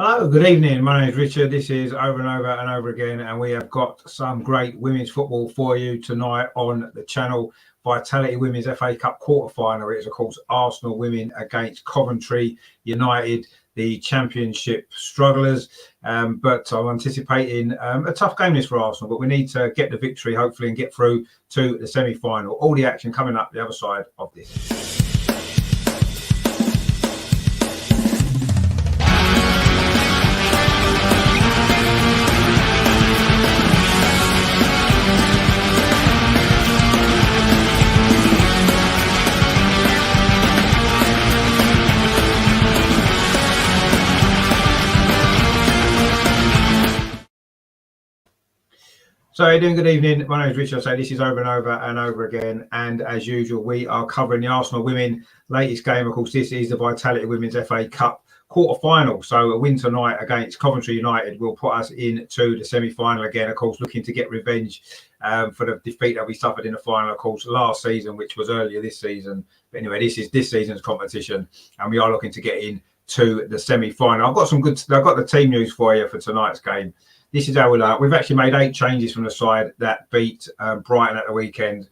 Hello, good evening. My name is Richard. This is Over and Over and Over Again, and we have got some great women's football for you tonight on the channel. Vitality Women's FA Cup quarter-final. It is, of course, Arsenal women against Coventry United, the championship strugglers. But I'm anticipating a tough game this for Arsenal, but we need to get the victory, hopefully, and get through to the semi-final. All the action coming up the other side of this. So, how are you doing? Good evening. My name is Richard. So this is Over and Over and Over Again. And as usual, we are covering the Arsenal women latest game. Of course, this is the Vitality Women's FA Cup quarter-final. So a win tonight against Coventry United will put us into the semi-final again. Of course, looking to get revenge for the defeat that we suffered in the final, of course, last season, which was earlier this season. But anyway, this is this season's competition, and we are looking to get in to the semi-final. I've got the team news for you for tonight's game. This is how we've actually made 8 changes from the side that beat Brighton at the weekend.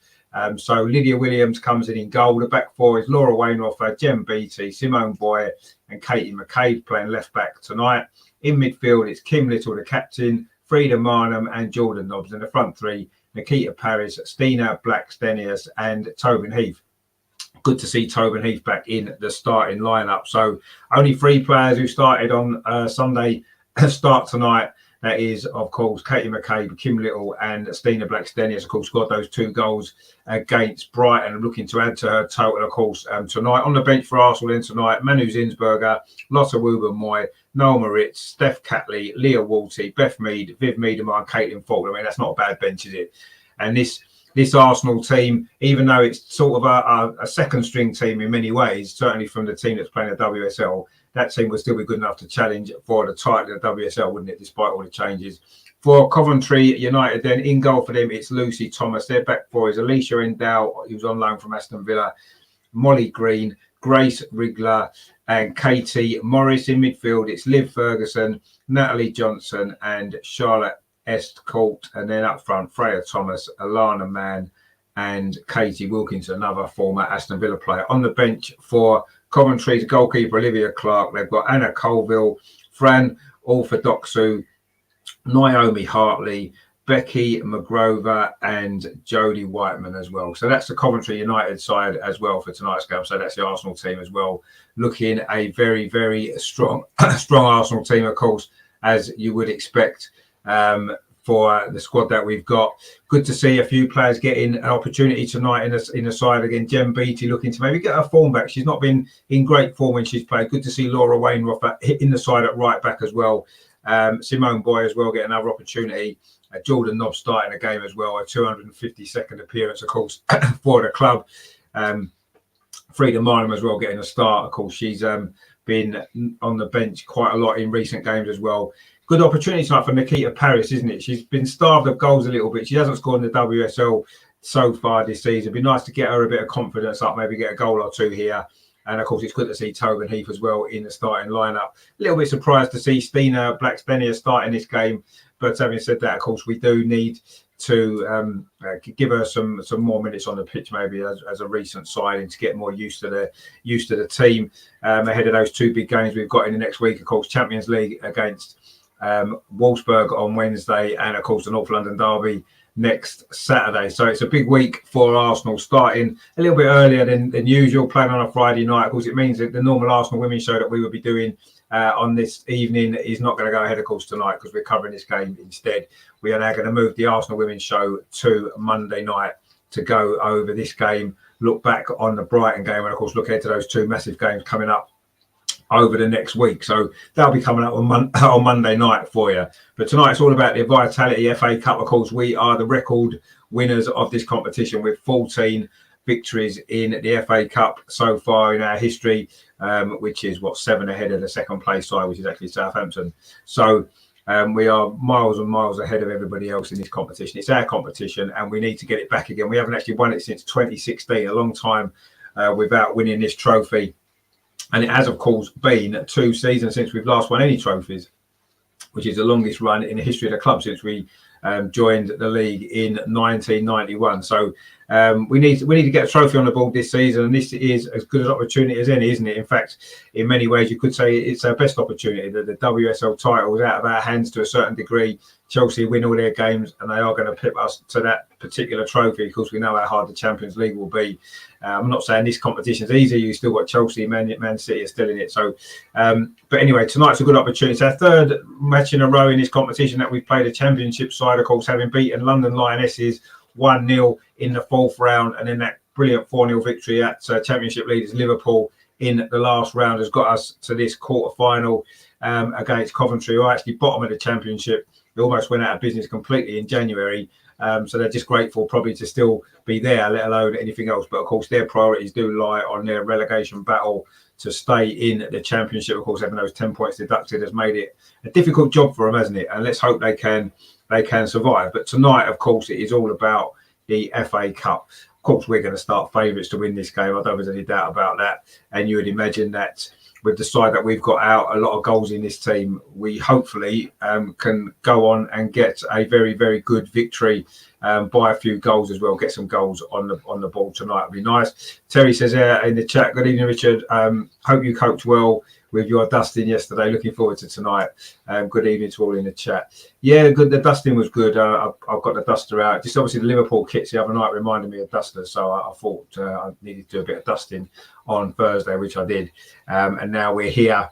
So Lydia Williams comes in goal. The back four is Laura Wainwright, Jem Beattie, Simone Boyer and Katie McCabe playing left back tonight. In midfield, it's Kim Little, the captain, Frida Marnham and Jordan Nobbs. In the front three, Nikita Paris, Stina Blackstenius and Tobin Heath. Good to see Tobin Heath back in the starting lineup. So only 3 players who started on Sunday start tonight. That is, of course, Katie McCabe, Kim Little and Stina Blackstenius, of course, scored those 2 goals against Brighton, looking to add to her total, of course, tonight. On the bench for Arsenal then tonight, Manu Zinsberger, Lotta Woober-Moy, Noel Moritz, Steph Catley, Leah Walty, Beth Mead, Viv Miedemar and Caitlin Ford. I mean, that's not a bad bench, is it? And this Arsenal team, even though it's sort of a second-string team in many ways, certainly from the team that's playing the WSL, that team would still be good enough to challenge for the title of the WSL, wouldn't it, despite all the changes. For Coventry United, then, in goal for them, it's Lucy Thomas. Their back four is Alicia Endow, who's on loan from Aston Villa, Molly Green, Grace Rigler, and Katie Morris. In midfield, it's Liv Ferguson, Natalie Johnson, and Charlotte Estcourt. And then up front, Freya Thomas, Alana Mann, and Katie Wilkinson, another former Aston Villa player. On the bench for Coventry's goalkeeper Olivia Clark, they've got Anna Colville, Fran Orthodoxou, Naomi Hartley, Becky McGrover and Jodie Whiteman as well. So that's the Coventry United side as well for tonight's game. So that's the Arsenal team as well, looking a very, very strong Arsenal team, of course, as you would expect for the squad that we've got. Good to see a few players getting an opportunity tonight in the side again. Jem Beattie looking to maybe get her form back. She's not been in great form when she's played. Good to see Laura Wainwright in the side at right back as well. Simone Boyer as well, get another opportunity. Jordan Nobbs starting the game as well, a 252nd appearance, of course, for the club. Frida Marnham as well getting a start. Of course, she's been on the bench quite a lot in recent games as well. Good opportunity tonight for Nikita Paris, isn't it? She's been starved of goals a little bit. She hasn't scored in the WSL so far this season. It'd be nice to get her a bit of confidence up, maybe get a goal or 2 here. And, of course, it's good to see Tobin Heath as well in the starting lineup. A little bit surprised to see Stina Blackstenius starting this game. But having said that, of course, we do need to give her some more minutes on the pitch, maybe as a recent signing, to get more used to the team ahead of those 2 big games we've got in the next week. Of course, Champions League against Wolfsburg on Wednesday, and of course the North London derby next Saturday. So it's a big week for Arsenal, starting a little bit earlier than usual, playing on a Friday night. Of course, it means that the normal Arsenal women's show that we would be doing on this evening is not going to go ahead, of course, tonight, because we're covering this game instead. We are now going to move the Arsenal women's show to Monday night to go over this game, look back on the Brighton game, and of course look ahead to those 2 massive games coming up over the next week. So that'll be coming up on Monday night for you. But tonight it's all about the Vitality FA Cup. Of course, we are the record winners of this competition with 14 victories in the FA Cup so far in our history, which is 7 ahead of the second place side, which is actually Southampton. So we are miles and miles ahead of everybody else in this competition. It's our competition and we need to get it back again. We haven't actually won it since 2016, a long time without winning this trophy. And it has, of course, been 2 seasons since we've last won any trophies, which is the longest run in the history of the club since we joined the league in 1991. So we need to get a trophy on the board this season, and this is as good an opportunity as any, isn't it? In fact, in many ways, you could say it's our best opportunity. The WSL title is out of our hands to a certain degree. Chelsea win all their games, and they are going to pip us to that particular trophy because we know how hard the Champions League will be. I'm not saying this competition is easy. You've still got Chelsea, Man City are still in it. So, but anyway, tonight's a good opportunity. It's our 3rd match in a row in this competition that we've played a Championship side, of course, having beaten London Lionesses 1-0 in the 4th round, and then that brilliant 4-0 victory at Championship leaders Liverpool in the last round has got us to this quarter-final against Coventry, who are actually bottom of the Championship. They almost went out of business completely in January. So they're just grateful probably to still be there, let alone anything else. But of course, their priorities do lie on their relegation battle to stay in the Championship. Of course, having those 10 points deducted has made it a difficult job for them, hasn't it? And let's hope they can survive. But tonight, of course, it is all about the FA Cup. Of course, we're going to start favourites to win this game. I don't think there's any doubt about that. And you would imagine that with the side that we've got out, a lot of goals in this team, we hopefully can go on and get a very, very good victory by a few goals as well. Get some goals on the ball tonight. It'll be nice. Terry says in the chat, good evening, Richard. Hope you coped well with your dusting yesterday. Looking forward to tonight. Good evening to all in the chat. Yeah, good. The dusting was good. I've got the duster out. Just obviously the Liverpool kits the other night reminded me of dusters, so I thought I needed to do a bit of dusting on Thursday, which I did. And now we're here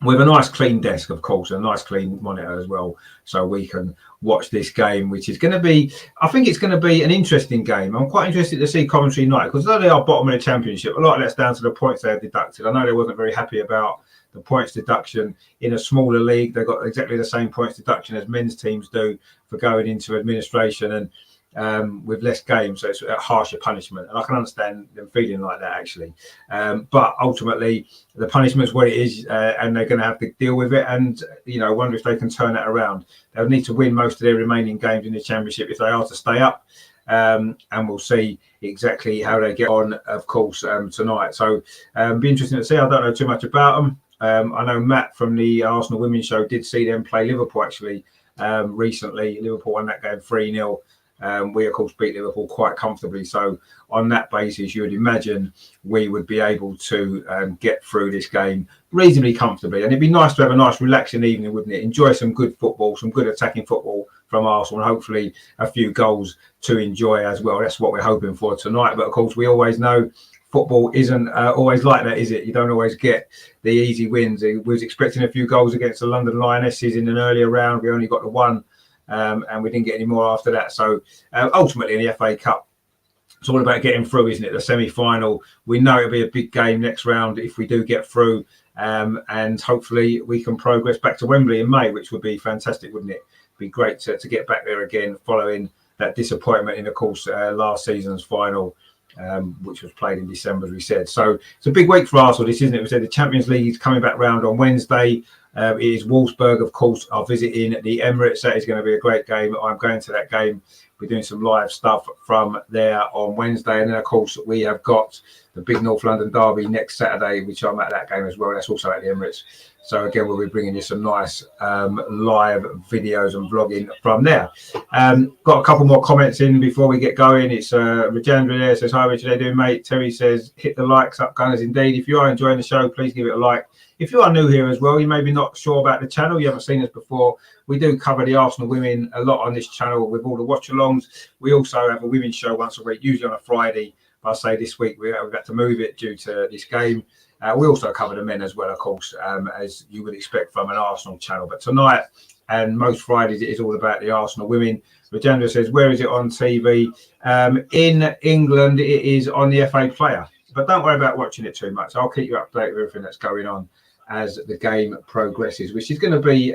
with a nice clean desk, of course, a nice clean monitor as well, so we can watch this game, which is going to be, I think it's going to be an interesting game. I'm quite interested to see Coventry United, because although they are bottom of the Championship, a lot of that's down to the points they have deducted. I know they wasn't very happy about the points deduction in a smaller league. They've got exactly the same points deduction as men's teams do for going into administration and with less games, so it's a harsher punishment, and I can understand them feeling like that actually. But ultimately, the punishment's what it is, and they're going to have to deal with it. And I wonder if they can turn that around. They'll need to win most of their remaining games in the Championship if they are to stay up, and we'll see exactly how they get on, of course, tonight. So, be interesting to see. I don't know too much about them. I know Matt from the Arsenal Women's Show did see them play Liverpool actually recently. Liverpool won that game 3-0. We, of course, beat Liverpool quite comfortably. So on that basis, you would imagine we would be able to get through this game reasonably comfortably. And it'd be nice to have a nice relaxing evening, wouldn't it? Enjoy some good football, some good attacking football from Arsenal, and hopefully a few goals to enjoy as well. That's what we're hoping for tonight. But, of course, we always know football isn't always like that, is it? You don't always get the easy wins. We was expecting a few goals against the London Lionesses in an earlier round. We only got the one. And we didn't get any more after that. So ultimately in the FA Cup, it's all about getting through, isn't it? The semi-final. We know it'll be a big game next round if we do get through. And hopefully we can progress back to Wembley in May, which would be fantastic, wouldn't it? Be great to get back there again following that disappointment in, of course, last season's final, which was played in December, as we said. So it's a big week for Arsenal, this, isn't it? We said the Champions League is coming back round on Wednesday. It is Wolfsburg, of course, are visiting the Emirates. That is going to be a great game. I'm going to that game. We're doing some live stuff from there on Wednesday. And then, of course, we have got the big North London derby next Saturday, which I'm at that game as well. That's also at the Emirates. So, again, we'll be bringing you some nice live videos and vlogging from there. Got a couple more comments in before we get going. It's Rajandra there says, hi, Richard, how you doing, mate? Terry says, hit the likes up, Gunners, indeed. If you are enjoying the show, please give it a like. If you are new here as well, you may be not sure about the channel, you haven't seen us before, we do cover the Arsenal women a lot on this channel with all the watch-alongs. We also have a women's show once a week, usually on a Friday. But I say this week we've had to move it due to this game. We also cover the men as well, of course, as you would expect from an Arsenal channel. But tonight and most Fridays, it is all about the Arsenal women. Rajendra says, where is it on TV? In England, it is on the FA Player. But don't worry about watching it too much. I'll keep you up to date with everything that's going on as the game progresses, which is going to be,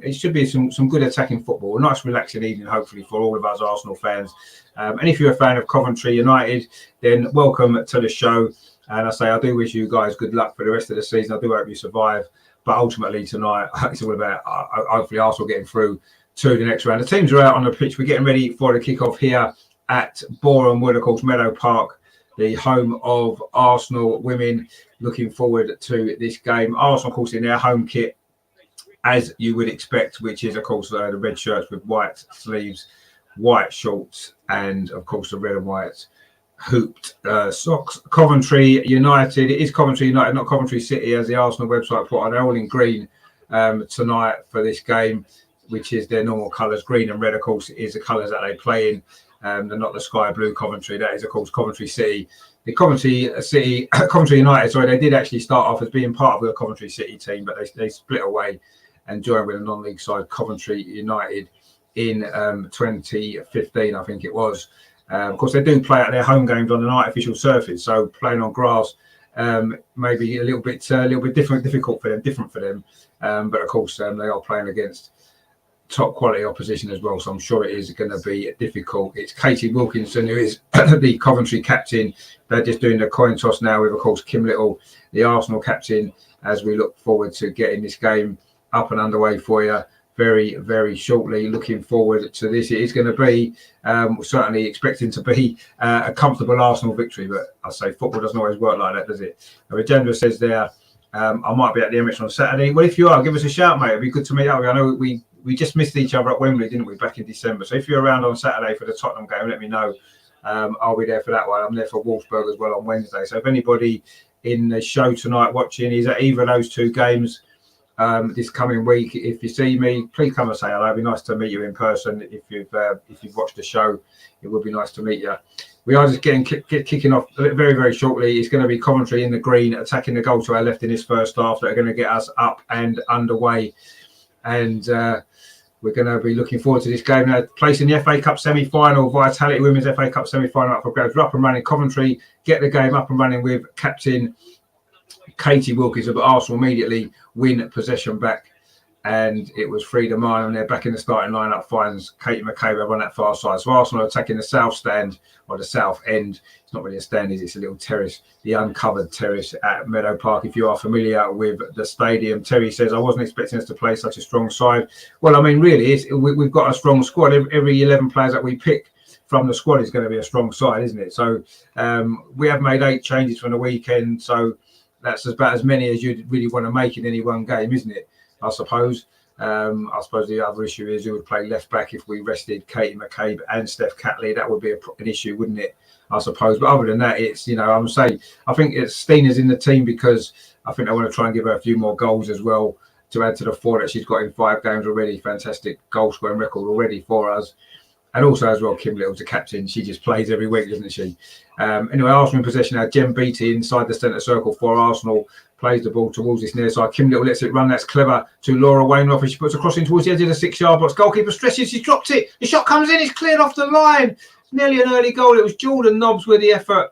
it should be some good attacking football. A nice relaxing evening, hopefully, for all of us Arsenal fans. And if you're a fan of Coventry United, then welcome to the show. And I say, I do wish you guys good luck for the rest of the season. I do hope you survive. But ultimately tonight, it's all about hopefully Arsenal getting through to the next round. The teams are out on the pitch. We're getting ready for the kickoff here at Boreham Wood, of course, Meadow Park, the home of Arsenal women. looking forward to this game. Arsenal, of course, in their home kit, as you would expect, which is, of course, the red shirts with white sleeves, white shorts, and, of course, the red and white hooped socks. Coventry United, it is Coventry United, not Coventry City, as the Arsenal website put on. They're all in green tonight for this game, which is their normal colours. Green and red, of course, is the colours that they play in. They're not the sky blue Coventry. That is, of course, Coventry City. The Coventry United, sorry, they did actually start off as being part of the Coventry City team, but they split away and joined with a non-league side, Coventry United, in 2015, I think it was. Of course, they do play at their home games on an artificial surface, so playing on grass maybe a little bit difficult for them. But of course, they are playing against top quality opposition as well, so I'm sure it is going to be difficult. It's Katie Wilkinson who is the Coventry captain. They're just doing the coin toss now with, of course, Kim Little, the Arsenal captain, as we look forward to getting this game up and underway for you very, very shortly. Looking forward to this. It is going to be, we're certainly expecting to be a comfortable Arsenal victory, but I say football doesn't always work like that, does it? Rajendra says there, I might be at the Emirates on Saturday. Well, if you are, give us a shout, mate. It'd be good to meet up. I know we just missed each other at Wembley, didn't we, back in December? So if you're around on Saturday for the Tottenham game, let me know. I'll be there for that one. I'm there for Wolfsburg as well on Wednesday. So if anybody in the show tonight watching is at either of those two games this coming week, if you see me, please come and say hello. It'd be nice to meet you in person. If you've watched the show, it would be nice to meet you. We are just kicking off very, very shortly. It's going to be Coventry in the green, attacking the goal to our left in this first half, that are going to get us up and underway. And we're going to be looking forward to this game now. Placing the FA Cup semi-final, Vitality Women's FA Cup semi-final up for grabs. We're up and running. Coventry get the game up and running with captain Katie Wilkinson, but Arsenal immediately win possession back. And it was Frida Mine, and they're back in the starting lineup. Finds Katie McCabe over on that far side. So Arsenal are attacking the south stand, or the south end. It's not really a stand, it's a little terrace, the uncovered terrace at Meadow Park. If you are familiar with the stadium, Terry says, I wasn't expecting us to play such a strong side. Well, I mean, really, we've got a strong squad. Every 11 players that we pick from the squad is going to be a strong side, isn't it? So we have made 8 changes from the weekend. So that's about as many as you'd really want to make in any one game, isn't it? I suppose. I suppose the other issue is who would play left back if we rested Katie McCabe and Steph Catley. That would be an issue, wouldn't it? I suppose. But other than that, it's, I'm saying, I think Stina's in the team because I think they want to try and give her a few more goals as well to add to the 4 that she's got in 5 games already. Fantastic goal scoring record already for us. And also as well, Kim Little's a captain. She just plays every week, doesn't she? Anyway, Arsenal in possession now. Jem Beattie inside the centre circle for Arsenal. Plays the ball towards this near side. Kim Little lets it run. That's clever to Laura Wainwright. She puts a cross in towards the edge of the 6-yard box. Goalkeeper stretches. She drops it. The shot comes in. It's cleared off the line. It's nearly an early goal. It was Jordan Nobbs with the effort.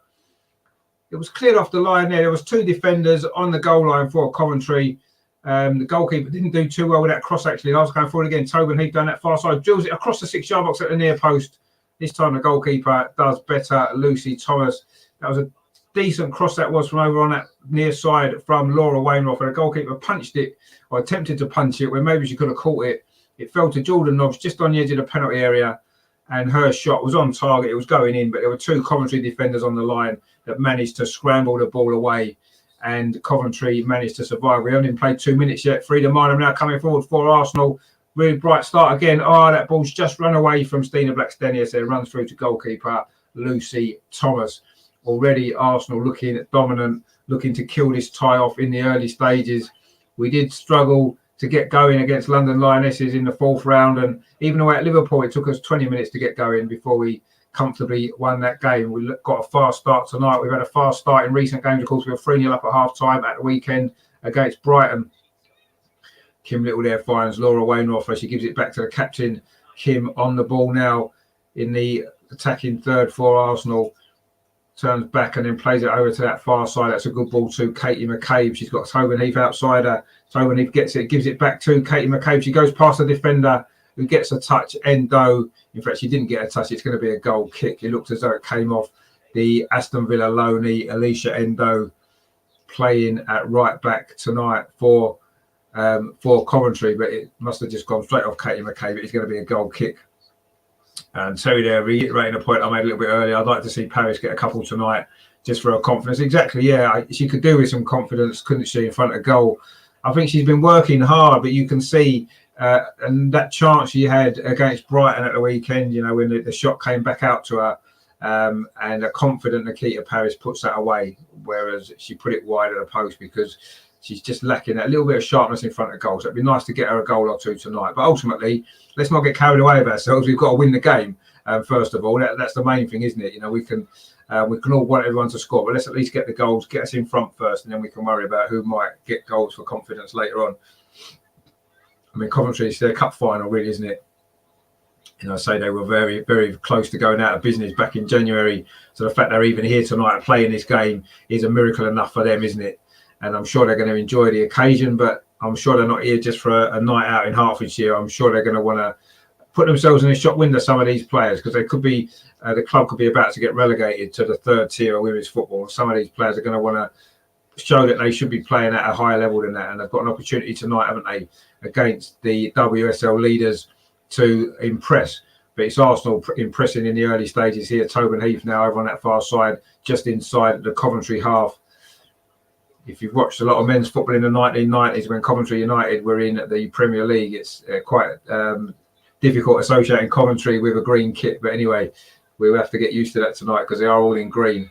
It was cleared off the line there. There was 2 defenders on the goal line for Coventry. The goalkeeper didn't do too well with that cross, actually. I was going forward again. Tobin Heath down that far side. Drills it across the 6-yard box at the near post. This time the goalkeeper does better. Lucy Thomas. That was a decent cross that was from over on that near side from Laura Wainwright. The goalkeeper punched it, or attempted to punch it, where maybe she could have caught it. It fell to Jordan Nobbs just on the edge of the penalty area, and her shot was on target. It was going in, but there were 2 Coventry defenders on the line that managed to scramble the ball away, and Coventry managed to survive. We haven't even played 2 minutes yet. Frida Minor now coming forward for Arsenal. Really bright start again. Oh, that ball's just run away from Stina Blackstenius. It runs through to goalkeeper Lucy Thomas. Already Arsenal looking dominant, looking to kill this tie off in the early stages. We did struggle to get going against London Lionesses in the 4th round, and even away at Liverpool, it took us 20 minutes to get going before we comfortably won that game. We got a fast start tonight. We've had a fast start in recent games. Of course, we were 3-0 up at half-time at the weekend against Brighton. Kim Little there finds Laura Wainwright. She gives it back to the captain. Kim on the ball now in the attacking third for Arsenal. Turns back and then plays it over to that far side. That's a good ball to Katie McCabe. She's got Tobin Heath outside her. Tobin Heath gets it, gives it back to Katie McCabe. She goes past the defender who gets a touch. Endo. In fact, she didn't get a touch. It's going to be a goal kick. It looked as though it came off the Aston Villa loanee, Alicia Endo, playing at right back tonight for Coventry, but it must have just gone straight off Katie McCabe. It's going to be a goal kick. And Terry there reiterating a point I made a little bit earlier. I'd like to see Paris get a couple tonight. just for her confidence. Exactly, yeah. She could do with some confidence, couldn't she, in front of goal? I think she's been working hard, but you can see, and that chance she had against Brighton at the weekend, you know, when the shot came back out to her, and a confident Nikita Parris puts that away, whereas she put it wide of the post because she's just lacking that little bit of sharpness in front of goal. So it'd be nice to get her a goal or two tonight. But ultimately, let's not get carried away with ourselves. We've got to win the game, first of all. That's the main thing, isn't it? You know, we can all want everyone to score, but let's at least get the goals, get us in front first, and then we can worry about who might get goals for confidence later on. I mean, Coventry, it's their cup final, really, isn't it? You know, I say they were very, very close to going out of business back in January. So the fact they're even here tonight and playing this game is a miracle enough for them, isn't it? And I'm sure they're going to enjoy the occasion, but I'm sure they're not here just for a night out in Hertfordshire. I'm sure they're going to want to put themselves in a shop window, some of these players, because they could be, the club could be about to get relegated to the third tier of women's football. Some of these players are going to want to show that they should be playing at a higher level than that. And they've got an opportunity tonight, haven't they, against the WSL leaders to impress. But it's Arsenal impressing in the early stages here. Tobin Heath now over on that far side, just inside the Coventry half. If you've watched a lot of men's football in the 1990s when Coventry United were in the Premier League, it's quite difficult associating Coventry with a green kit. But anyway, we'll have to get used to that tonight because they are all in green.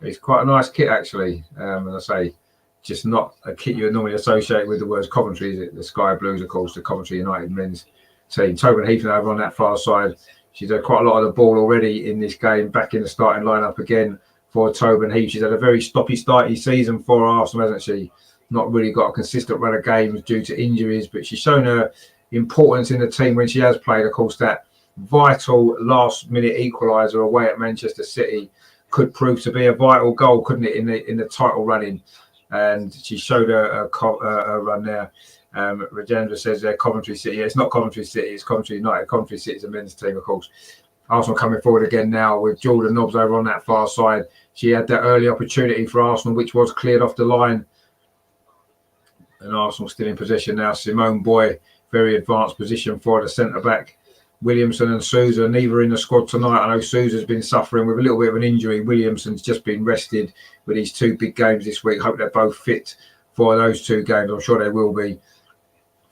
It's quite a nice kit, actually. And I say, just not a kit you would normally associate with the words Coventry, is it? The Sky Blues, of course, the Coventry United men's team. Tobin Heath over on that far side. She's had quite a lot of the ball already in this game, back in the starting lineup again for Tobin Heath. She's had a very starty season for Arsenal, hasn't she? Not really got a consistent run of games due to injuries, but she's shown her importance in the team when she has played. Of course, that vital last-minute equaliser away at Manchester City could prove to be a vital goal, couldn't it, in the title running? And she showed her run there. Rajendra says Coventry City. Yeah, it's not Coventry City, it's Coventry United. Coventry City is a men's team, of course. Arsenal coming forward again now with Jordan Nobbs over on that far side. She had that early opportunity for Arsenal, which was cleared off the line. And Arsenal still in possession now. Simone Boy, very advanced position for the centre-back. Williamson and Sousa, neither in the squad tonight. I know Sousa's been suffering with a little bit of an injury. Williamson's just been rested with these two big games this week. Hope they're both fit for those two games. I'm sure they will be.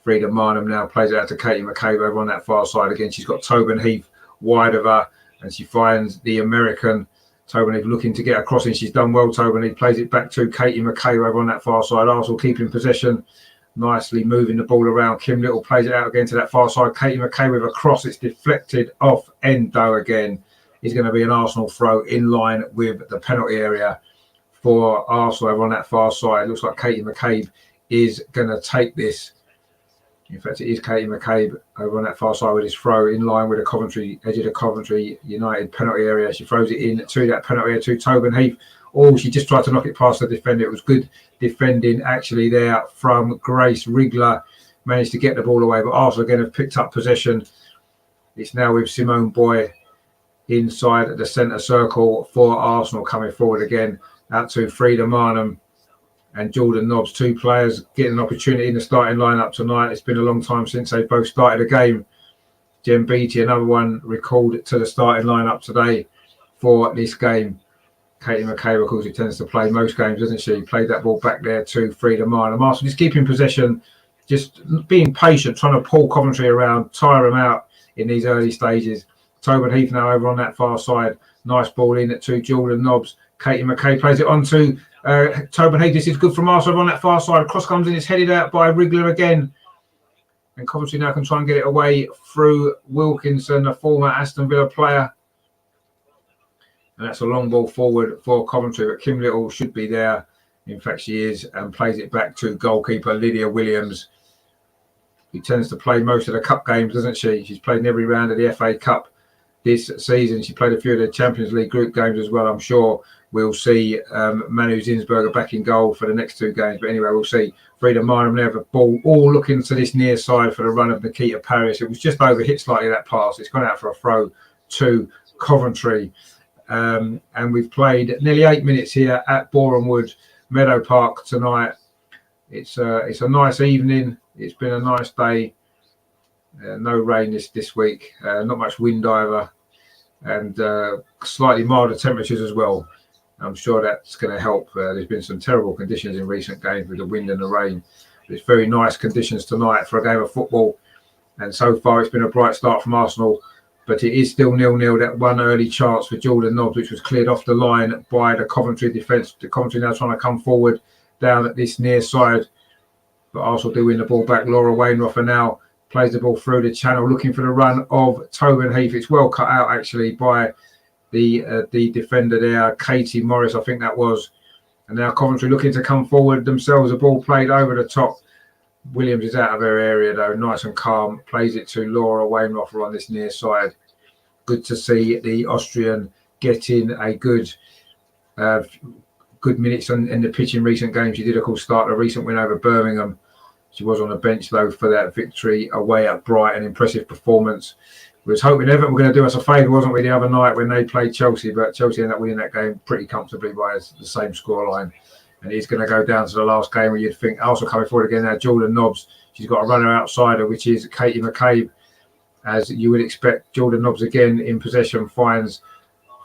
Frida Marnham now plays it out to Katie McCabe over on that far side again. She's got Tobin Heath wide of her, and she finds the American. Tobin Heath looking to get across, and she's done well. Tobin Heath plays it back to Katie McCabe over on that far side. Arsenal keeping possession, nicely moving the ball around. Kim Little plays it out again to that far side. Katie McCabe with a cross. It's deflected off Endo again. It's going to be an Arsenal throw in line with the penalty area for Arsenal over on that far side. Looks like Katie McCabe is going to take this. In fact, it is Katie McCabe over on that far side with his throw in line with the Coventry edge of the Coventry United penalty area. She throws it in to that penalty area to Tobin Heath. Oh, she just tried to knock it past the defender. It was good defending actually there from Grace Rigler. Managed to get the ball away, but Arsenal again have picked up possession. It's now with Simone Boy inside the centre circle for Arsenal, coming forward again out to Frida Marnham and Jordan Nobbs, two players getting an opportunity in the starting lineup tonight. It's been a long time since they both started a game. Jem Beattie, another one, recalled to the starting lineup today for this game. Katie McCabe, of course, who tends to play most games, doesn't she? Played that ball back there to Frida Marnham. Arsenal just keeping possession, just being patient, trying to pull Coventry around, tire them out in these early stages. Tobin Heath now over on that far side. Nice ball in to Jordan Nobbs. Katie McCabe plays it on to Tobin Heath. This is good from Arsenal on that far side. Cross comes in, it's headed out by Rigler again. And Coventry now can try and get it away through Wilkinson, a former Aston Villa player. And that's a long ball forward for Coventry, but Kim Little should be there. In fact, she is, and plays it back to goalkeeper Lydia Williams, who tends to play most of the cup games, doesn't she? She's played in every round of the FA Cup this season. She played a few of the Champions League group games as well. I'm sure we'll see Manu Zinsberger back in goal for the next two games. But anyway, we'll see. Frida Marnham there, the ball all looking to this near side for the run of Nikita Parris. It was just over, hit slightly that pass. It's gone out for a throw to Coventry. And we've played nearly 8 minutes here at Boreham Wood, Meadow Park tonight. It's a nice evening. It's been a nice day. No rain this week. Not much wind either. And slightly milder temperatures as well. I'm sure that's going to help. There's been some terrible conditions in recent games with the wind and the rain. But it's very nice conditions tonight for a game of football. And so far, it's been a bright start from Arsenal. But it is still 0-0. That one early chance for Jordan Nobbs, which was cleared off the line by the Coventry defence. The Coventry now trying to come forward down at this near side. But Arsenal do win the ball back. Laura Wainroffer now plays the ball through the channel, looking for the run of Tobin Heath. It's well cut out, actually, by the defender there, Katie Morris, I think that was. And now Coventry looking to come forward themselves. The ball played over the top. Williams is out of her area, though, nice and calm. Plays it to Laura Wainroffer on this near side. Good to see the Austrian getting a good minutes in the pitch in recent games. She did, of course, start a recent win over Birmingham. She was on the bench, though, for that victory away at Brighton. Impressive performance. We was hoping Everton were going to do us a favour, wasn't we, the other night when they played Chelsea, but Chelsea ended up winning that game pretty comfortably by the same scoreline. And it's going to go down to the last game where you'd think Arsenal coming forward again now. Jordan Nobbs, she's got a runner outside her, which is Katie McCabe. As you would expect, Jordan Nobbs again in possession finds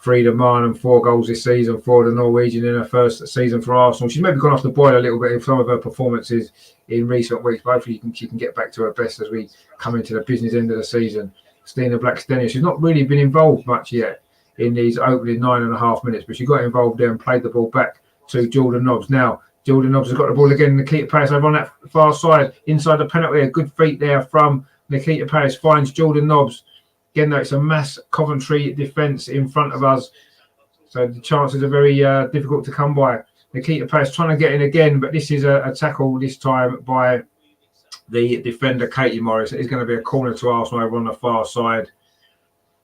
Frida Marnham, 4 goals this season for the Norwegian in her first season for Arsenal. She's maybe gone off the boil a little bit in some of her performances in recent weeks, but hopefully she can get back to her best as we come into the business end of the season. Stina Blackstenius, she's not really been involved much yet in these opening 9.5 minutes, but she got involved there and played the ball back to Jordan Nobbs. Now, Jordan Nobbs has got the ball again. Nikita Paris over on that far side, inside the penalty. A good feet there from Nikita Paris finds Jordan Nobbs. Again, though, it's a mass Coventry defence in front of us, so the chances are very difficult to come by. Nikita Paris trying to get in again, but this is a tackle this time by the defender, Katie Morris. It is going to be a corner to Arsenal over on the far side.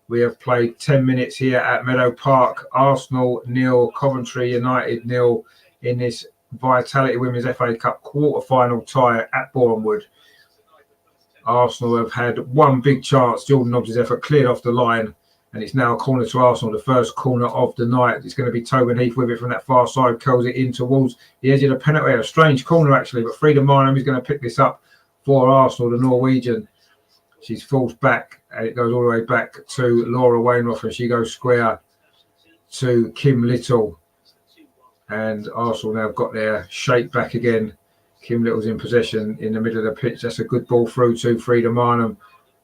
We have played 10 minutes here at Meadow Park. Arsenal 0, Coventry United 0 in this Vitality Women's FA Cup quarter-final tie at Bournemouth. Arsenal have had one big chance. Jordan Nobbs' effort cleared off the line, and it's now a corner to Arsenal, the first corner of the night. It's going to be Tobin Heath with it from that far side, curls it in towards the edge of the penalty. A strange corner, actually, but Frida Marnham is going to pick this up for Arsenal, the Norwegian. She's forced back, and it goes all the way back to Laura Wainwright, and she goes square to Kim Little. And Arsenal now have got their shape back again. Kim Little's in possession in the middle of the pitch. That's a good ball through to Frida Marnham.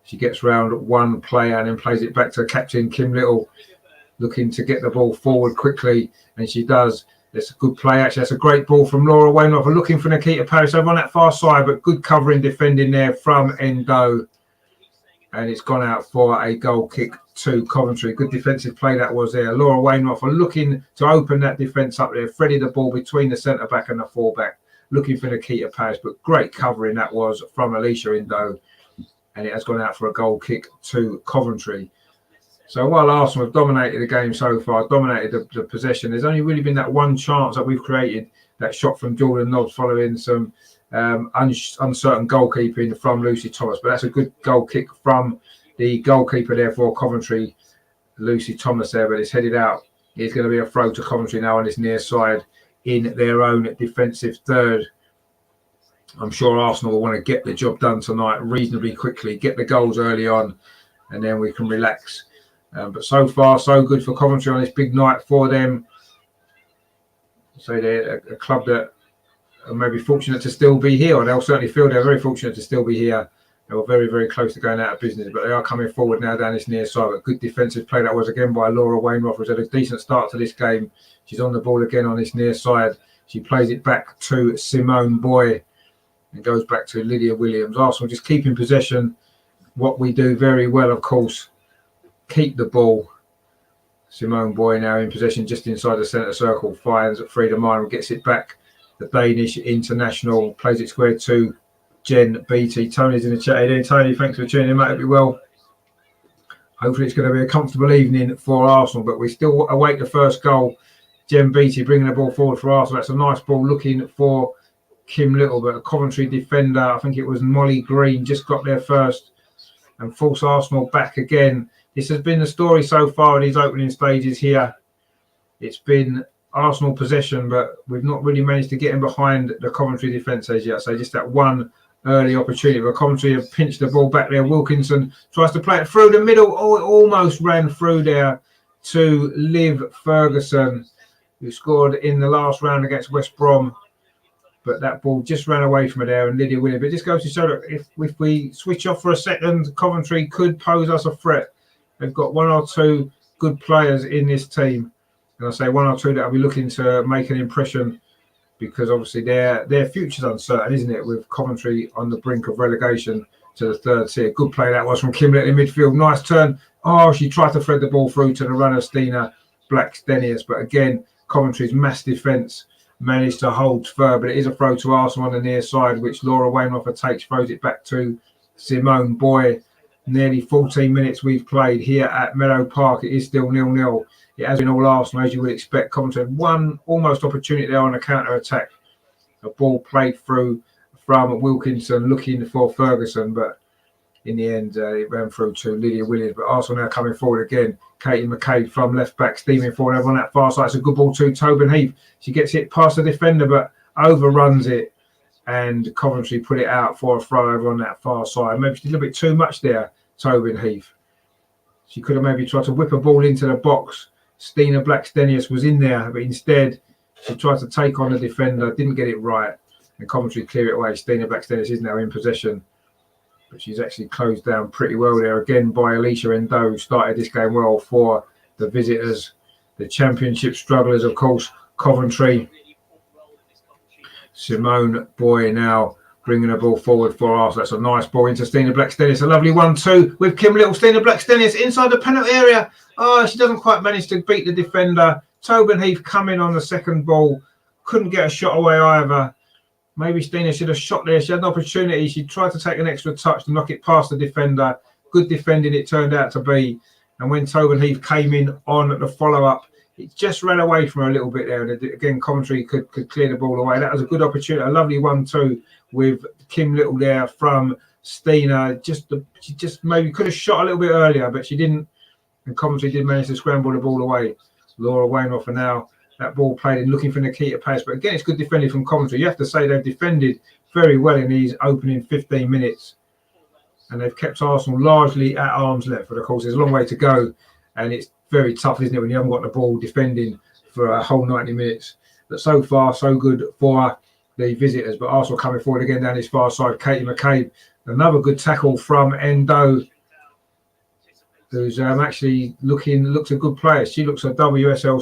She gets round one player and then plays it back to captain Kim Little, looking to get the ball forward quickly, and she does. It's a good play, actually. That's a great ball from Laura Wainwright, looking for Nikita Paris over on that far side, but good covering defending there from Endo. And it's gone out for a goal kick to Coventry. Good defensive play that was there. Laura Wainwright looking to open that defence up there. Threaded the ball between the centre-back and the full-back, looking for Nikita Paris, but great covering that was from Alicia Endo. And it has gone out for a goal kick to Coventry. So while Arsenal have dominated the game so far, dominated the possession, there's only really been that one chance that we've created, that shot from Jordan Nobbs following some uncertain goalkeeping from Lucy Thomas. But that's a good goal kick from the goalkeeper there for Coventry, Lucy Thomas there, but it's headed out. It's going to be a throw to Coventry now on this near side in their own defensive third. I'm sure Arsenal will want to get the job done tonight reasonably quickly, get the goals early on, and then we can relax. But so far, so good for Coventry on this big night for them. So they're a club that are maybe fortunate to still be here, or they'll certainly feel they're very fortunate to still be here. They were very, very close to going out of business, but they are coming forward now down this near side. A good defensive play that was again by Laura Wainwright, who's had a decent start to this game. She's on the ball again on this near side. She plays it back to Simone Boy and goes back to Lydia Williams. Arsenal just keeping possession. What we do very well, of course, keep the ball. Simone Boy now in possession just inside the centre circle, finds Frida Marnham, gets it back. The Danish international plays it square to Jen Beattie. Tony's in the chat here. Tony, thanks for tuning in, mate. Hope you're well. Hopefully it's going to be a comfortable evening for Arsenal, but we still await the first goal. Jen Beattie bringing the ball forward for Arsenal. That's a nice ball looking for Kim Little, but a Coventry defender, I think it was Molly Green, just got there first and force Arsenal back again. This has been the story so far in these opening stages here. It's been Arsenal possession, but we've not really managed to get in behind the Coventry defence as yet. So just that one early opportunity. But Coventry have pinched the ball back there. Wilkinson tries to play it through the middle. Oh, it almost ran through there to Liv Ferguson. who scored in the last round against West Brom. But that ball just ran away from her there, and Lydia Williams. But it just goes to show that if we switch off for a second, Coventry could pose us a threat. They've got one or two good players in this team. And I say one or two that will be looking to make an impression, because obviously their future's uncertain, isn't it? With Coventry on the brink of relegation to the third tier. Good play that was from Kimlet in midfield. Nice turn. Oh, she tried to thread the ball through to the runner, Stina Blackstenius. But again, Coventry's mass defence managed to hold firm. But it is a throw to Arsenal on the near side, which Laura Wainwright takes, throws it back to Simone Boy. Nearly 14 minutes we've played here at Meadow Park. It is still 0-0. It has been all Arsenal, as you would expect. Coventry had one almost opportunity there on a counter-attack. A ball played through from Wilkinson looking for Ferguson, but in the end, it ran through to Lydia Williams. But Arsenal now coming forward again. Katie McCabe from left back, steaming forward over on that far side. It's a good ball to Tobin Heath. She gets it past the defender, but overruns it. And Coventry put it out for a throw over on that far side. Maybe she did a little bit too much there, Tobin Heath. She could have maybe tried to whip a ball into the box. Stina Blackstenius was in there, but instead she tried to take on the defender, didn't get it right, and Coventry clear it away. Stina Blackstenius is now in possession, but she's actually closed down pretty well there again by Alicia Endo, who started this game well for the visitors. The championship strugglers, of course, Coventry. Simone Boy now bringing the ball forward for us. That's a nice ball into Stina Blackstenius. A lovely 1-2 with Kim Little. Stina Blackstenius inside the penalty area. Oh, she doesn't quite manage to beat the defender. Tobin Heath coming on the second ball. Couldn't get a shot away either. Maybe Stina should have shot there. She had an opportunity. She tried to take an extra touch to knock it past the defender. Good defending it turned out to be. And when Tobin Heath came in on the follow-up, it just ran away from her a little bit there. And again, Coventry could clear the ball away. That was a good opportunity. A lovely 1-2 with Kim Little there from Stina. She just maybe could have shot a little bit earlier, but she didn't. And Coventry did manage to scramble the ball away. Laura Wainwright for now. That ball played in looking for Nikita Pace. But again, it's good defending from Coventry. You have to say they've defended very well in these opening 15 minutes. And they've kept Arsenal largely at arm's length. But of course, there's a long way to go. And it's very tough, isn't it, when you haven't got the ball defending for a whole 90 minutes. But so far, so good for the visitors. But Arsenal coming forward again down this far side. Katie McCabe, another good tackle from Endo, who's actually looks a good player. She looks a WSL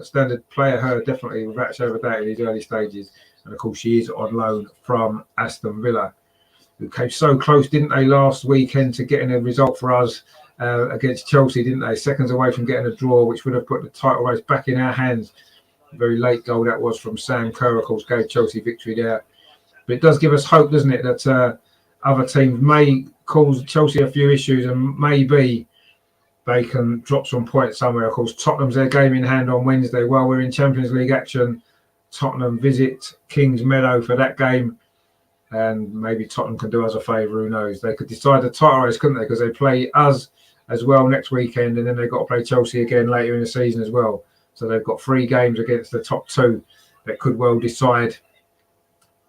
standard player, her definitely, without a shadow of a doubt in these early stages. And of course, she is on loan from Aston Villa, who came so close, didn't they, last weekend to getting a result for us against Chelsea, didn't they? Seconds away from getting a draw, which would have put the title race back in our hands. A very late goal that was from Sam Kerr, of course, gave Chelsea victory there. But it does give us hope, doesn't it, that other teams may cause Chelsea a few issues and maybe they can drop some points somewhere. Of course, Tottenham's their game in hand on Wednesday. While we're in Champions League action, Tottenham visit Kings Meadow for that game. And maybe Tottenham can do us a favour, who knows. They could decide the title race, couldn't they? Because they play us as well next weekend, and then they've got to play Chelsea again later in the season as well. So they've got 3 games against the top 2 that could well decide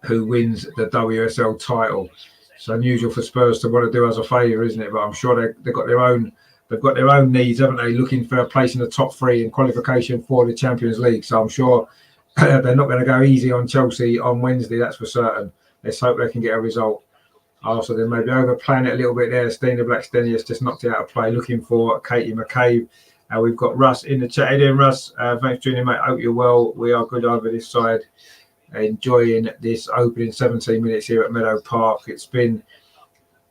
who wins the WSL title. It's unusual for Spurs to want to do us a favour, isn't it? But I'm sure they've got their own needs, haven't they? Looking for a place in the top 3 in qualification for the Champions League. So I'm sure they're not going to go easy on Chelsea on Wednesday. That's for certain. Let's hope they can get a result. Also, they may be overplaying it a little bit there. Stina Blackstenius just knocked it out of play, looking for Katie McCabe. We've got Russ in the chat. Hey there, Russ. Thanks for tuning in, mate. Hope you're well. We are good over this side. Enjoying this opening 17 minutes here at Meadow Park. It's been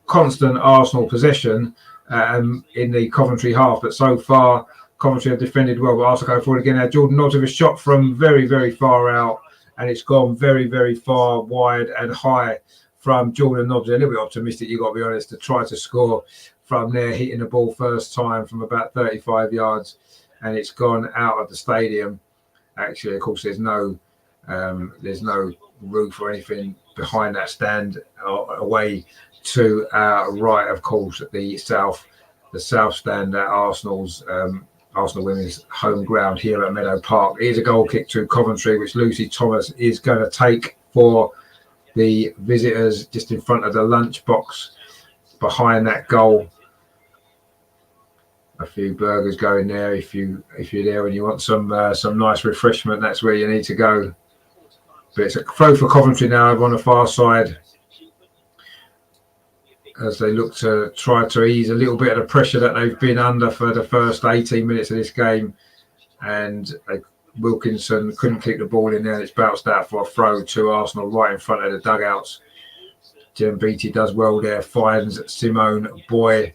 constant Arsenal possession in the Coventry half, but so far Coventry have defended well. But Arsenal go forward again now. Jordan Nods with a shot from very, very far out, and it's gone very, very far wide and high from Jordan Nobbs. A little bit optimistic, you've got to be honest, to try to score from there, hitting the ball first time from about 35 yards, and it's gone out of the stadium. Actually, of course, there's no roof or anything behind that stand. Away to our right, of course, the south stand at Arsenal's Arsenal Women's home ground here at Meadow Park. Here's a goal kick to Coventry, which Lucy Thomas is going to take for the visitors, just in front of the lunch box behind that goal. a few burgers going there. If you're there and you want some nice refreshment, that's where you need to go. But it's a throw for Coventry now over on the far side, as they look to try to ease a little bit of the pressure that they've been under for the first 18 minutes of this game. And Wilkinson couldn't kick the ball in there. It's bounced out for a throw to Arsenal right in front of the dugouts. Jem Beattie does well there, finds Simone Boy,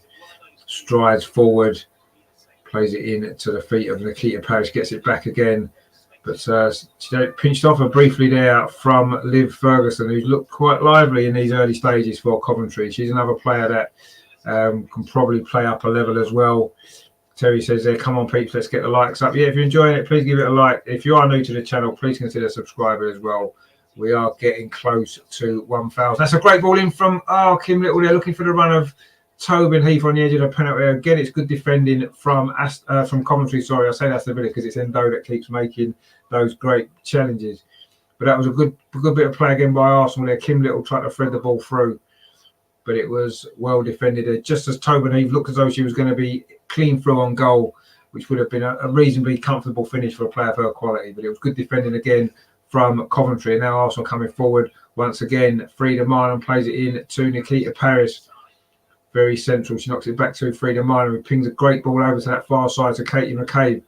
strides forward, plays it in to the feet of Nikita Parrish, gets it back again. But she pinched off her briefly there from Liv Ferguson, who's looked quite lively in these early stages for Coventry. She's another player that can probably play up a level as well. Terry says there, come on peeps, let's get the likes up. Yeah, if you're enjoying it, please give it a like. If you are new to the channel, please consider subscribing as well. We are getting close to 1,000. That's a great ball in from Kim Little there, looking for the run of Tobin Heath on the edge of the penalty. Again, it's good defending from Coventry. Sorry, I say that's the bit because it's Endo that keeps making those great challenges. But that was a good bit of play again by Arsenal there. Kim Little tried to thread the ball through, but it was well defended. Just as Tobin Heath looked as though she was going to be clean through on goal, which would have been a reasonably comfortable finish for a player of her quality. But it was good defending again from Coventry. And now Arsenal coming forward once again. Frida Marlon plays it in to Nikita Parrish. Very central. She knocks it back to Frida Marlon, who pings a great ball over to that far side to Katie McCabe.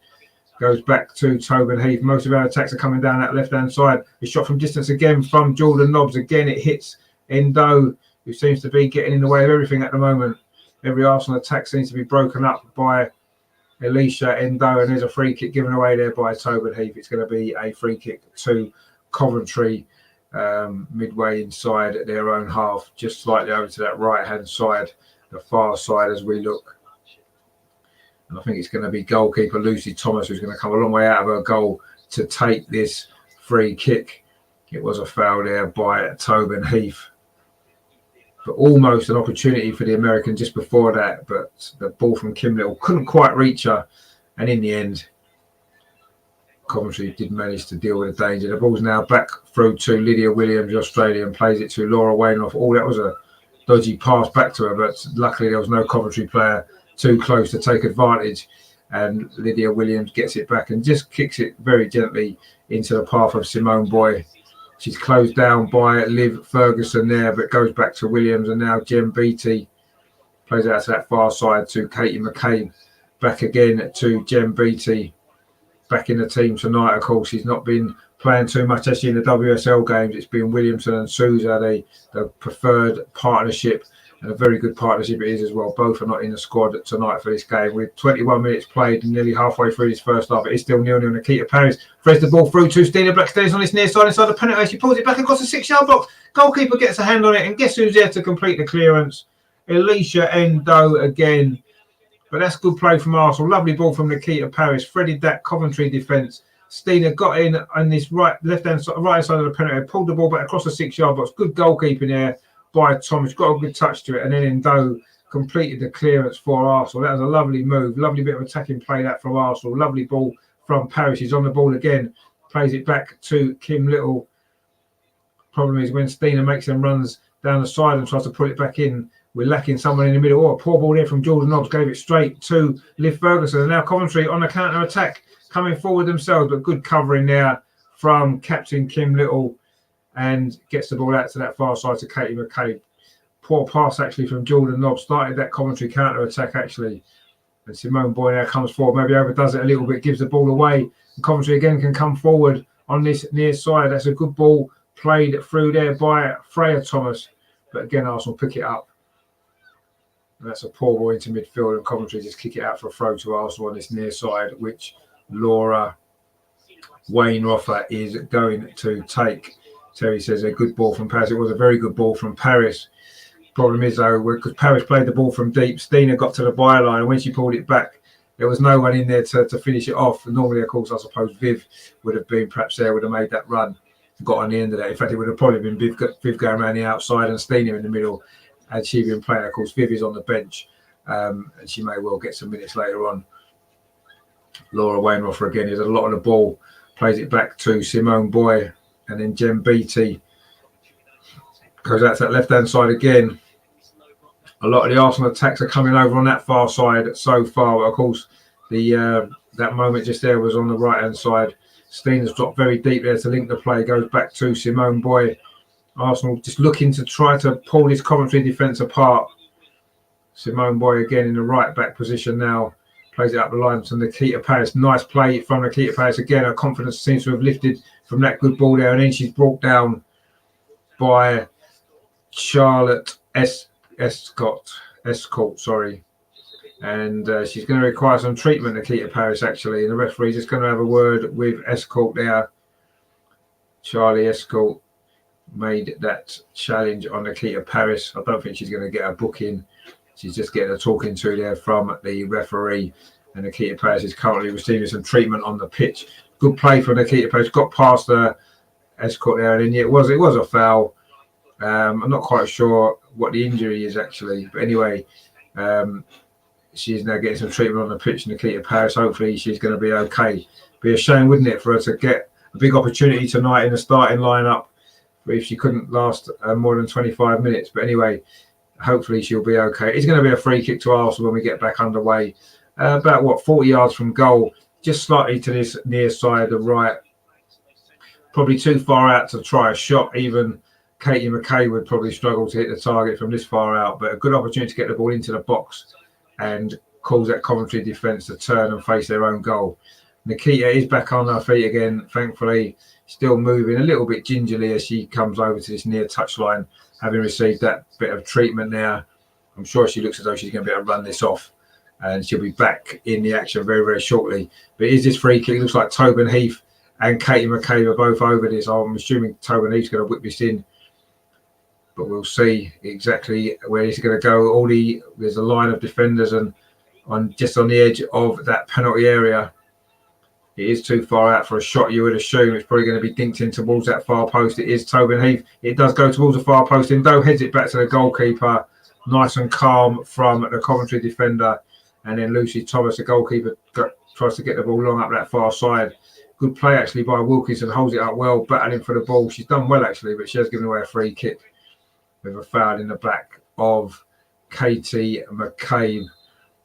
Goes back to Tobin Heath. Most of our attacks are coming down that left-hand side. A shot from distance again from Jordan Nobbs. Again, it hits Endo, who seems to be getting in the way of everything at the moment. Every Arsenal attack seems to be broken up by Alicia Endo, and there's a free kick given away there by Tobin Heath. It's going to be a free kick to Coventry, midway inside their own half, just slightly over to that right-hand side, the far side as we look. And I think it's going to be goalkeeper Lucy Thomas who's going to come a long way out of her goal to take this free kick. It was a foul there by Tobin Heath. But almost an opportunity for the American just before that, but the ball from Kim Little couldn't quite reach her, and in the end Coventry did manage to deal with the danger. The ball's now back through to Lydia Williams, the Australian, plays it to Laura Wainoff. Oh, that was a dodgy pass back to her, but luckily there was no Coventry player too close to take advantage, and Lydia Williams gets it back and just kicks it very gently into the path of Simone Boy. She's closed down by Liv Ferguson there, but goes back to Williams, and now Jem Beattie plays out to that far side to Katie McCabe. Back again to Jem Beattie. Back in the team tonight, of course. She's not been playing too much actually in the WSL games. It's been Williamson and Souza, the preferred partnership, and a very good partnership it is as well. Both are not in the squad tonight for this game. With 21 minutes played and nearly halfway through this first half, it is still 0-0. Nikita Parrish threads the ball through to Stina Blackstairs on this near side inside the penalty. She pulls it back across the 6-yard box. Goalkeeper gets a hand on it, and guess who's there to complete the clearance? Alicia Endo again. But that's good play from Arsenal. Lovely ball from Nikita Parrish. Threaded that Coventry defence. Stina got in on this right side of the penalty, pulled the ball back across the 6-yard box. Good goalkeeping there by Thomas. Got a good touch to it, and then Endo completed the clearance for Arsenal. That was a lovely move. Lovely bit of attacking play that from Arsenal. Lovely ball from Parrish. He's on the ball again. Plays it back to Kim Little. Problem is when Stina makes them runs down the side and tries to put it back in, we're lacking someone in the middle. Oh, a poor ball there from Jordan Nobbs. Gave it straight to Liv Ferguson. And now Coventry on the counter-attack, coming forward themselves, but good covering there from Captain Kim Little, and gets the ball out to that far side to Katie McCabe. Poor pass actually from Jordan Nobbs. Started that Coventry counter-attack actually. And Simone Boy now comes forward, maybe overdoes it a little bit, gives the ball away. And Coventry again can come forward on this near side. That's a good ball played through there by Freya Thomas. But again, Arsenal pick it up. And that's a poor ball into midfield, and Coventry just kick it out for a throw to Arsenal on this near side, which Laura Wainroffer is going to take. Terry says a good ball from Paris. It was a very good ball from Paris. Problem is though, because Paris played the ball from deep, Stina got to the byline, and when she pulled it back, there was no one in there to finish it off. And normally, of course, I suppose Viv would have been perhaps there, would have made that run, got on the end of that. In fact, it would have probably been Viv going around the outside and Stina in the middle. Had she been playing, of course, Viv is on the bench, and she may well get some minutes later on. Laura Wainroffer again is a lot of the ball, plays it back to Simone Boy, and then Jem Beattie goes out to that left-hand side again. A lot of the Arsenal attacks are coming over on that far side so far. But of course, the that moment just there was on the right-hand side. Steen has dropped very deep there to link the play. Goes back to Simone Boy. Arsenal just looking to try to pull this Coventry defence apart. Simone Boy again in the right-back position now. Plays it up the line to Nikita Paris. Nice play from Nikita Paris again. Her confidence seems to have lifted from that good ball there. And then she's brought down by Charlotte Escort, sorry. And she's going to require some treatment, Nikita Paris, actually. And the referee's just going to have a word with Escort there. Charlie Escort made that challenge on Nikita Paris. I don't think she's going to get a booking. She's just getting a talking to there from the referee. And Nikita Paris is currently receiving some treatment on the pitch. Good play from Nikita Paris. Got past the Escort there. And it was a foul. I'm not quite sure what the injury is, actually. But anyway, she's now getting some treatment on the pitch, Nikita Paris. Hopefully she's going to be okay. Be a shame, wouldn't it, for her to get a big opportunity tonight in the starting lineup if she couldn't last more than 25 minutes. But anyway, hopefully she'll be okay. It's going to be a free kick to Arsenal when we get back underway. About 40 yards from goal, just slightly to this near side, the right. Probably too far out to try a shot. Even Katie McKay would probably struggle to hit the target from this far out. But a good opportunity to get the ball into the box and cause that Coventry defence to turn and face their own goal. Nikita is back on her feet again, thankfully, still moving a little bit gingerly as she comes over to this near touchline, having received that bit of treatment there. I'm sure she looks as though she's going to be able to run this off, and she'll be back in the action very, very shortly. But is this free kick? It looks like Tobin Heath and Katie McKay are both over this. I'm assuming Tobin Heath's going to whip this in, but we'll see exactly where he's going to go. There's a line of defenders and just on the edge of that penalty area. It is too far out for a shot, you would assume. It's probably going to be dinked in towards that far post. It is Tobin Heath. It does go towards the far post. Indo heads it back to the goalkeeper. Nice and calm from the Coventry defender. And then Lucy Thomas, the goalkeeper, tries to get the ball long up that far side. Good play, actually, by Wilkinson. Holds it up well, battling for the ball. She's done well, actually, but she has given away a free kick with a foul in the back of Katie McCabe.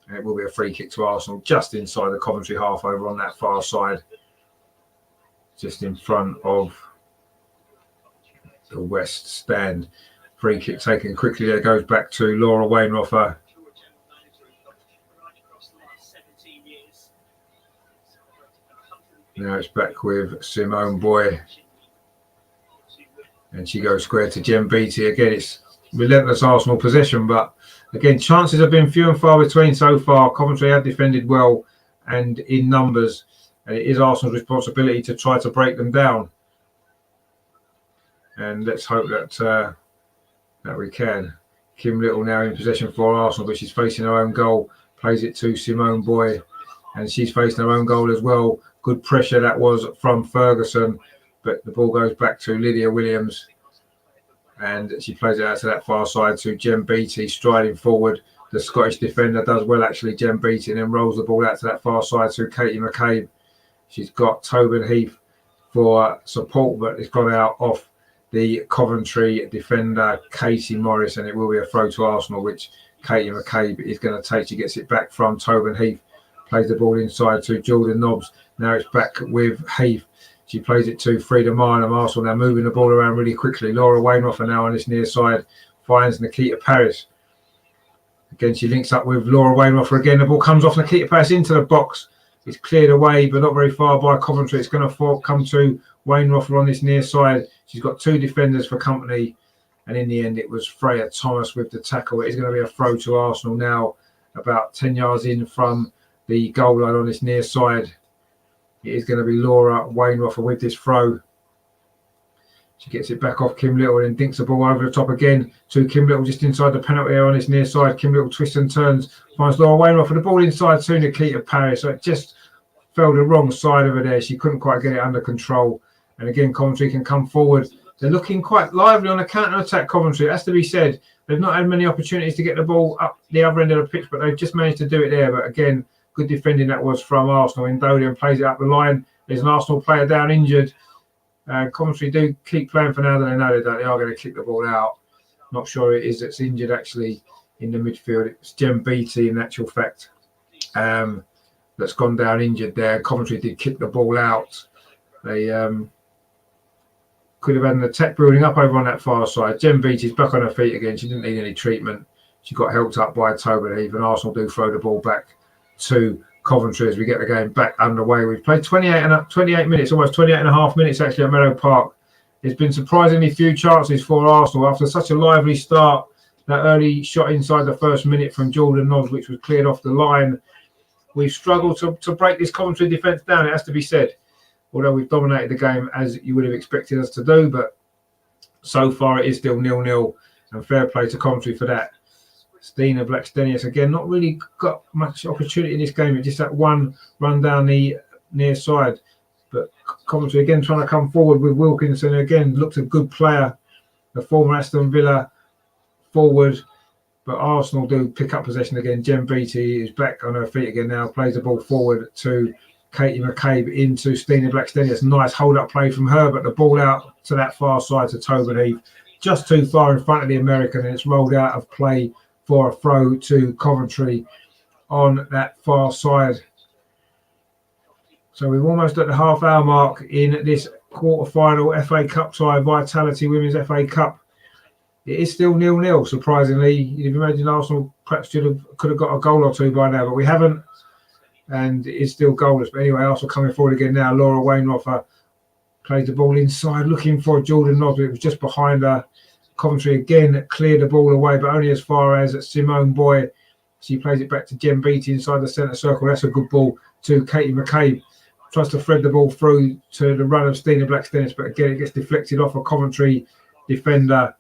And it will be a free kick to Arsenal just inside the Coventry half over on that far side, just in front of the West stand. Free kick taken quickly there, goes back to Laura Wainroffer. Now it's back with Simone Boy. And she goes square to Jem Beattie. Again, it's relentless Arsenal possession, but again, chances have been few and far between so far. Coventry have defended well and in numbers, and it is Arsenal's responsibility to try to break them down. And let's hope that that we can. Kim Little now in possession for Arsenal, but she's facing her own goal. Plays it to Simone Boy, and she's facing her own goal as well. Good pressure that was from Ferguson, but the ball goes back to Lydia Williams. And she plays it out to that far side to Jem Beattie, striding forward. The Scottish defender does well, actually, Jem Beattie, and then rolls the ball out to that far side to Katie McCabe. She's got Tobin Heath for support, but it's gone out off the Coventry defender, Katie Morris, and it will be a throw to Arsenal, which Katie McCabe is going to take. She gets it back from Tobin Heath, plays the ball inside to Jordan Nobbs. Now it's back with Heath. She plays it to Frida Marnham. Arsenal now moving the ball around really quickly. Laura Wainroffer now on this near side finds Nikita Paris. Again, she links up with Laura Wainroffer again. The ball comes off Nikita Paris into the box. It's cleared away, but not very far by Coventry. It's going to come to Wainroffer on this near side. She's got two defenders for company. And in the end, it was Freya Thomas with the tackle. It is going to be a throw to Arsenal now, about 10 yards in from the goal line on this near side. It is going to be Laura Wainroffer with this throw. She gets it back off Kim Little and then dinks the ball over the top again to Kim Little just inside the penalty area on this near side. Kim Little twists and turns, finds Laura Wainwright for the ball inside to Nikita Paris. So it just fell the wrong side of her there. She couldn't quite get it under control. And again, Coventry can come forward. They're looking quite lively on a counter-attack, Coventry. It has to be said. They've not had many opportunities to get the ball up the other end of the pitch, but they've just managed to do it there. But again, good defending that was from Arsenal. Indodian plays it up the line. There's an Arsenal player down injured. Coventry do keep playing for now that they know they are going to kick the ball out. Not sure it is that's injured, actually. in the midfield. It's Jem Beattie, in actual fact, that's gone down injured there. Coventry did kick the ball out. They could have had an attack building up over on that far side. Jem Beattie's back on her feet again. She didn't need any treatment. She got helped up by Tobin Heath, and Arsenal do throw the ball back to Coventry as we get the game back underway. We've played 28 minutes, almost 28 and a half minutes actually at Meadow Park. There's been surprisingly few chances for Arsenal after such a lively start. That early shot inside the first minute from Jordan Nobbs, which was cleared off the line. We've struggled to break this Coventry defence down, it has to be said. Although we've dominated the game as you would have expected us to do, but so far it is still 0-0, and fair play to Coventry for that. Stina Blackstenius again, not really got much opportunity in this game. It's just that one run down the near side. But Coventry again trying to come forward with Wilkinson. Again, looked a good player, the former Aston Villa forward. But Arsenal do pick up possession again. Jem Beattie is back on her feet again now, plays the ball forward to Katie McCabe into Stina Blackstenius. Nice hold-up play from her, but the ball out to that far side to Tobin Heath. Just too far in front of the American, and it's rolled out of play for a throw to Coventry on that far side. So we're almost at the half-hour mark in this quarter-final FA Cup tie, Vitality Women's FA Cup. It is still 0-0, surprisingly. You'd imagine Arsenal perhaps could have got a goal or two by now, but we haven't. And it is still goalless. But anyway, Arsenal coming forward again now. Laura Wainroffer plays the ball inside, looking for Jordan Nobbs. It was just behind her. Coventry again cleared the ball away, but only as far as Simone Boy. She plays it back to Jem Beattie inside the centre circle. That's a good ball to Katie McCabe. Tries to thread the ball through to the run of Stina Blackstenius, but again it gets deflected off a Coventry defender.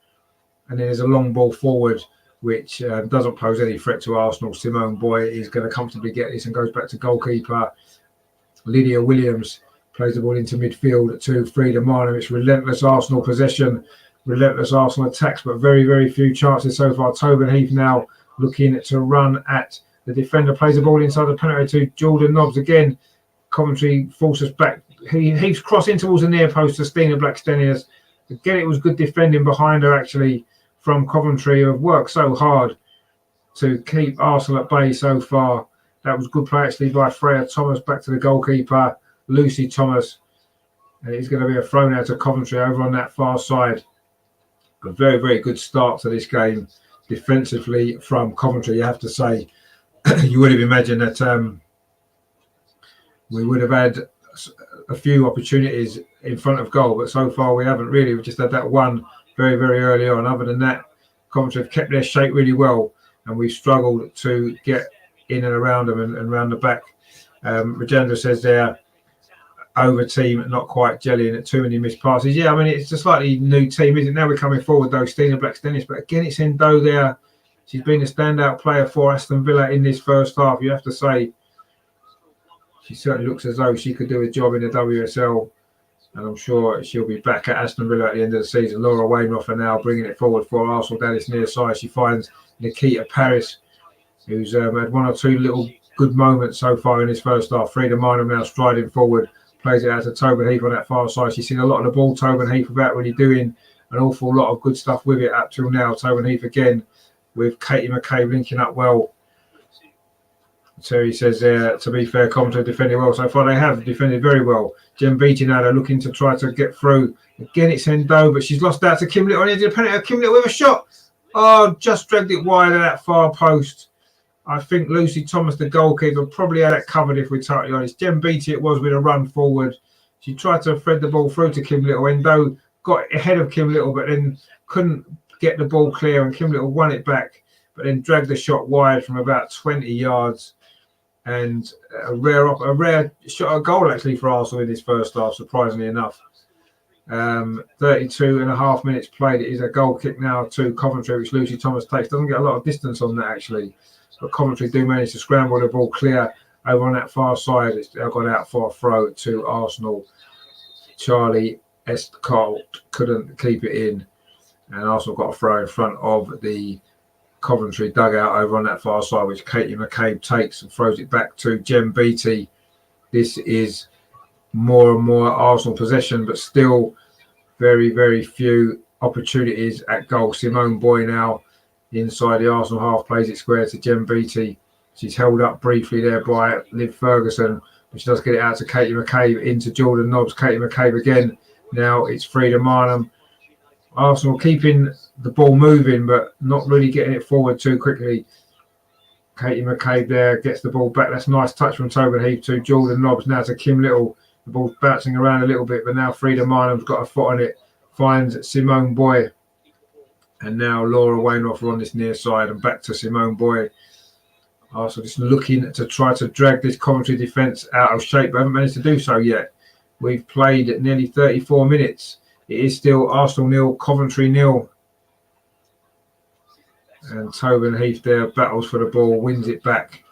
And then there's a long ball forward, which doesn't pose any threat to Arsenal. Simone Boy is going to comfortably get this and goes back to goalkeeper Lydia Williams. Plays the ball into midfield to Frida Marno. It's relentless Arsenal possession. Relentless Arsenal attacks, but very, very few chances so far. Tobin Heath now looking to run at the defender. Plays the ball inside the penalty to Jordan Nobbs. Again, Coventry forces back. Heath's crossing towards the near post to Stina Blackstenius. Again, it was good defending behind her, actually, from Coventry, who have worked so hard to keep Arsenal at bay so far. That was good play, actually, by Freya Thomas. Back to the goalkeeper, Lucy Thomas. And it's going to be a throw now to Coventry over on that far side. A very, very good start to this game defensively from Coventry, you have to say. You would have imagined that we would have had a few opportunities in front of goal, but so far we haven't really. We've just had that one very, very early on. Other than that, Coventry have kept their shape really well, and we've struggled to get in and around them and round the back. Rajendra says there, over team, not quite gelling, too many missed passes. Yeah, I mean, it's a slightly new team, isn't it? Now we're coming forward, though, Stina Blackstenius. But again, it's Endo there. She's been a standout player for Aston Villa in this first half, you have to say. She certainly looks as though she could do a job in the WSL. And I'm sure she'll be back at Aston Villa at the end of the season. Laura Wainroffer now bringing it forward for Arsenal down its near side. She finds Nikita Paris, who's had one or two little good moments so far in this first half. Frida Minor now striding forward. Plays it out to Tobin Heath on that far side. She's seen a lot of the ball, Tobin Heath, without really doing an awful lot of good stuff with it up till now. Tobin Heath again with Katie McCabe linking up well. Terry says there, to be fair, Coventry defended well so far. They have defended very well. Jem Beattie now, they're looking to try to get through. Again, it's Endo, but she's lost out to Kim Little. On the penalty, Kim Little with a shot. Oh, just dragged it wide of that far post. I think Lucy Thomas, the goalkeeper, probably had it covered, if we're totally honest. Jem Beattie it was with a run forward. She tried to thread the ball through to Kim Little. Endo got ahead of Kim Little, but then couldn't get the ball clear, and Kim Little won it back, but then dragged the shot wide from about 20 yards. And a rare shot, a goal actually for Arsenal in this first half, surprisingly enough. 32 and a half minutes played. It is a goal kick now to Coventry, which Lucy Thomas takes. Doesn't get a lot of distance on that, actually. But Coventry do manage to scramble the ball clear over on that far side. It's got out for a throw to Arsenal. Charlie Estcourt couldn't keep it in. And Arsenal got a throw in front of the Coventry dugout over on that far side, which Katie McCabe takes and throws it back to Jem Beattie. This is more and more Arsenal possession, but still very, very few opportunities at goal. Simone Boy now inside the Arsenal half, plays it square to Jem Beattie. She's held up briefly there by Liv Ferguson, but she does get it out to Katie McCabe, into Jordan Nobbs. Katie McCabe again. Now it's Frida Marnham. Arsenal keeping the ball moving, but not really getting it forward too quickly. Katie McCabe there gets the ball back. That's a nice touch from Tobin Heath to Jordan Nobbs. Now to Kim Little. The ball's bouncing around a little bit, but now Frida Marnham's got a foot on it. Finds Simone Boy. And now Laura Wainoff on this near side, and back to Simone Boy. Arsenal just looking to try to drag this Coventry defence out of shape, but haven't managed to do so yet. We've played nearly 34 minutes. It is still Arsenal 0, Coventry 0. And Tobin Heath there battles for the ball, wins it back,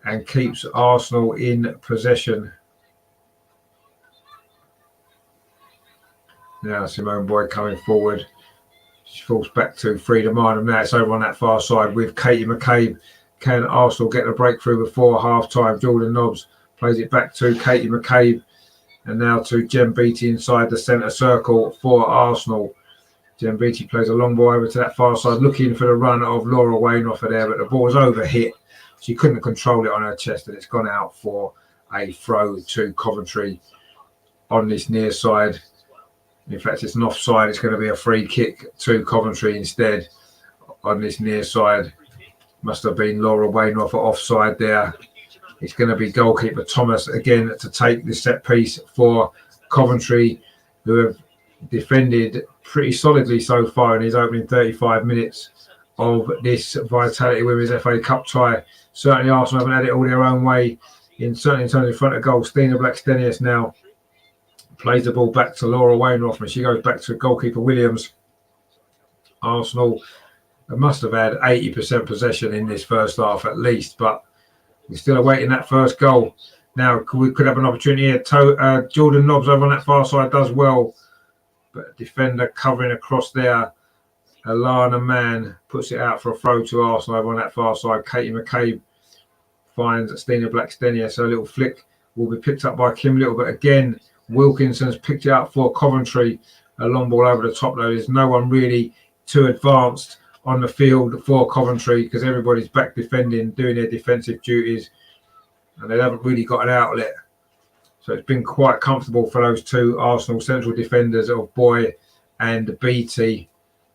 and keeps Arsenal in possession. Now Simone Boy coming forward. She falls back to Frida Marnham. Now it's over on that far side with Katie McCabe. Can Arsenal get the breakthrough before half-time? Jordan Nobbs plays it back to Katie McCabe. And now to Jem Beattie inside the centre circle for Arsenal. Jem Beattie plays a long ball over to that far side, looking for the run of Laura Wainoff there, but the ball was overhit. She couldn't control it on her chest, and it's gone out for a throw to Coventry on this near side. In fact, it's an offside. It's going to be a free kick to Coventry instead on this near side. Must have been Laura Wainoff offside there. It's going to be goalkeeper Thomas again to take the set piece for Coventry, who have defended pretty solidly so far in his opening 35 minutes of this Vitality Women's FA Cup tie. Certainly Arsenal haven't had it all their own way, certainly in terms of front of goal. Stina Blackstenius now plays the ball back to Laura Wainoff, and she goes back to goalkeeper Williams. Arsenal must have had 80% possession in this first half at least, but we're still awaiting that first goal. Now we could have an opportunity here. Jordan Nobbs over on that far side does well, but defender covering across there. Alana Mann puts it out for a throw to Arsenal over on that far side. Katie McCabe finds Stina Blackstenius. So a little flick will be picked up by Kim Little, but again Wilkinson's picked it up for Coventry. A long ball over the top though. There's no one really too advanced on the field for Coventry because everybody's back defending, doing their defensive duties, and they haven't really got an outlet. So it's been quite comfortable for those two Arsenal central defenders of Boy and Beattie.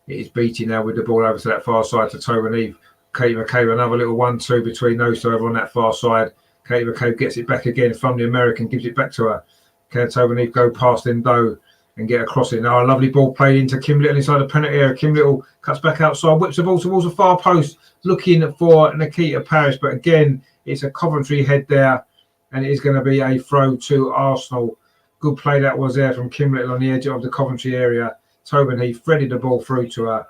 It is Beattie now with the ball over to that far side to Tobin Heath. Katie McCabe, another little 1-2 between those two over on that far side. Katie McCabe gets it back again from the American, gives it back to her. Can Tobin Heath go past Lindo and get across it? Now a lovely ball played into Kim Little inside the penalty area. Kim Little cuts back outside, whips the ball towards the far post, looking for Nikita Parris. But again, it's a Coventry head there, and it is going to be a throw to Arsenal. Good play that was there from Kim Little on the edge of the Coventry area. Tobin Heath threaded the ball through to her,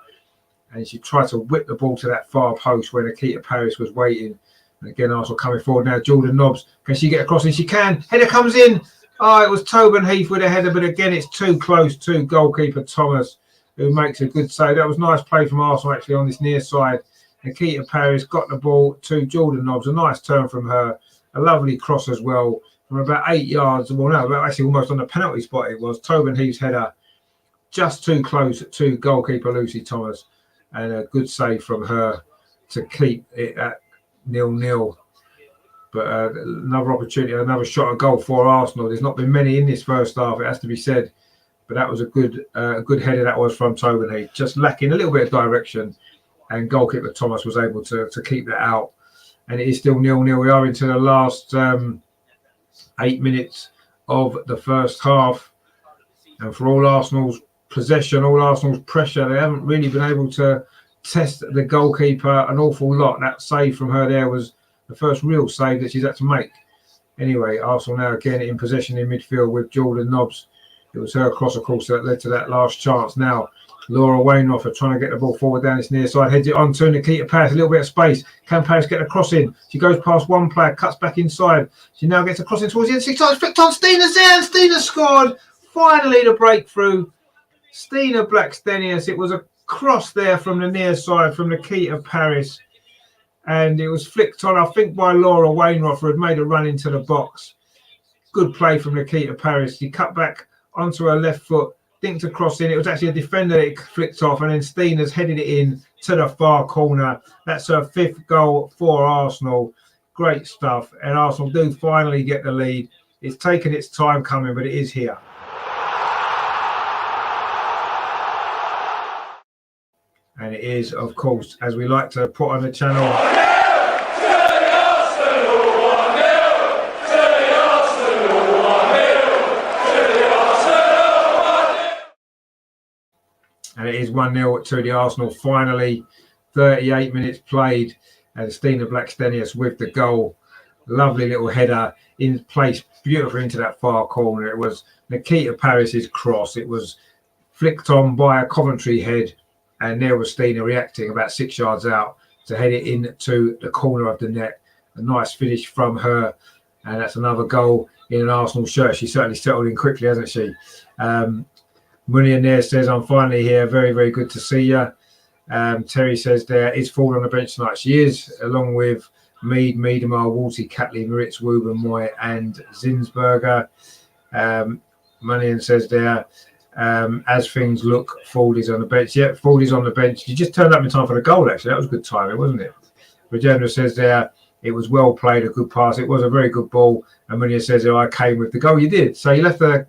and she tried to whip the ball to that far post where Nikita Parris was waiting. And again, Arsenal coming forward now. Jordan Nobbs, can she get across? And she can. Header comes in. Oh, it was Tobin Heath with a header, but again, it's too close to goalkeeper Thomas, who makes a good save. That was nice play from Arsenal actually on this near side. Nikita Parris got the ball to Jordan Nobbs. A nice turn from her. A lovely cross as well from about 8 yards. Well, no, actually almost on the penalty spot it was. Tobin Heath's header just too close to goalkeeper Lucy Thomas, and a good save from her to keep it at 0-0. But another opportunity, another shot at goal for Arsenal. There's not been many in this first half, it has to be said. But that was a good header that was from Tobin Heath. Just lacking a little bit of direction, and goalkeeper Thomas was able to keep that out. And it is still 0-0. We are into the last 8 minutes of the first half. And for all Arsenal's possession, all Arsenal's pressure, they haven't really been able to test the goalkeeper an awful lot. That save from her there was the first real save that she's had to make. Anyway, Arsenal now again in possession in midfield with Jordan Nobbs. It was her cross, of course, that led to that last chance. Now, Laura Wainoff are trying to get the ball forward down this near side. Heads it on to Nikita Parris. A little bit of space. Can Parris get a cross in? She goes past one player, cuts back inside. She now gets a cross in towards the end. 6 times flicked on. Stina's there, and Stina scored. Finally, the breakthrough. Stina Blackstenius. It was a cross there from the near side from Nikita Parris. And it was flicked on, I think, by Laura Wainoff, who had made a run into the box. Good play from Nikita Parris. She cut back onto her left foot, dinked across in. It was actually a defender that it flicked off, and then Steena's headed it in to the far corner. That's her 5th goal for Arsenal. Great stuff. And Arsenal do finally get the lead. It's taken its time coming, but it is here. And it is, of course, as we like to put on the channel. And it is 1-0 to the Arsenal finally. 38 minutes played, and Stina Blackstenius with the goal. Lovely little header in place, beautiful into that far corner. It was Nikita Paris's cross. It was flicked on by a Coventry head, and there was Stina reacting about 6 yards out to head it into the corner of the net. A nice finish from her, and that's another goal in an Arsenal shirt. She certainly settled in quickly, hasn't she? Munian there says, I'm finally here. Very, very good to see you. Terry says there is Ford on the bench tonight. She is, along with Mead, Miedemar, Wolsey, Catley, Moritz, Wooben, Moy, and Zinsberger. Munian says there, as things look, Ford is on the bench. Yeah, Ford is on the bench. She just turned up in time for the goal, actually. That was good timing, wasn't it? Regenda says there, it was well played, a good pass. It was a very good ball. And Munian says, I came with the goal. You did. So you'll have to,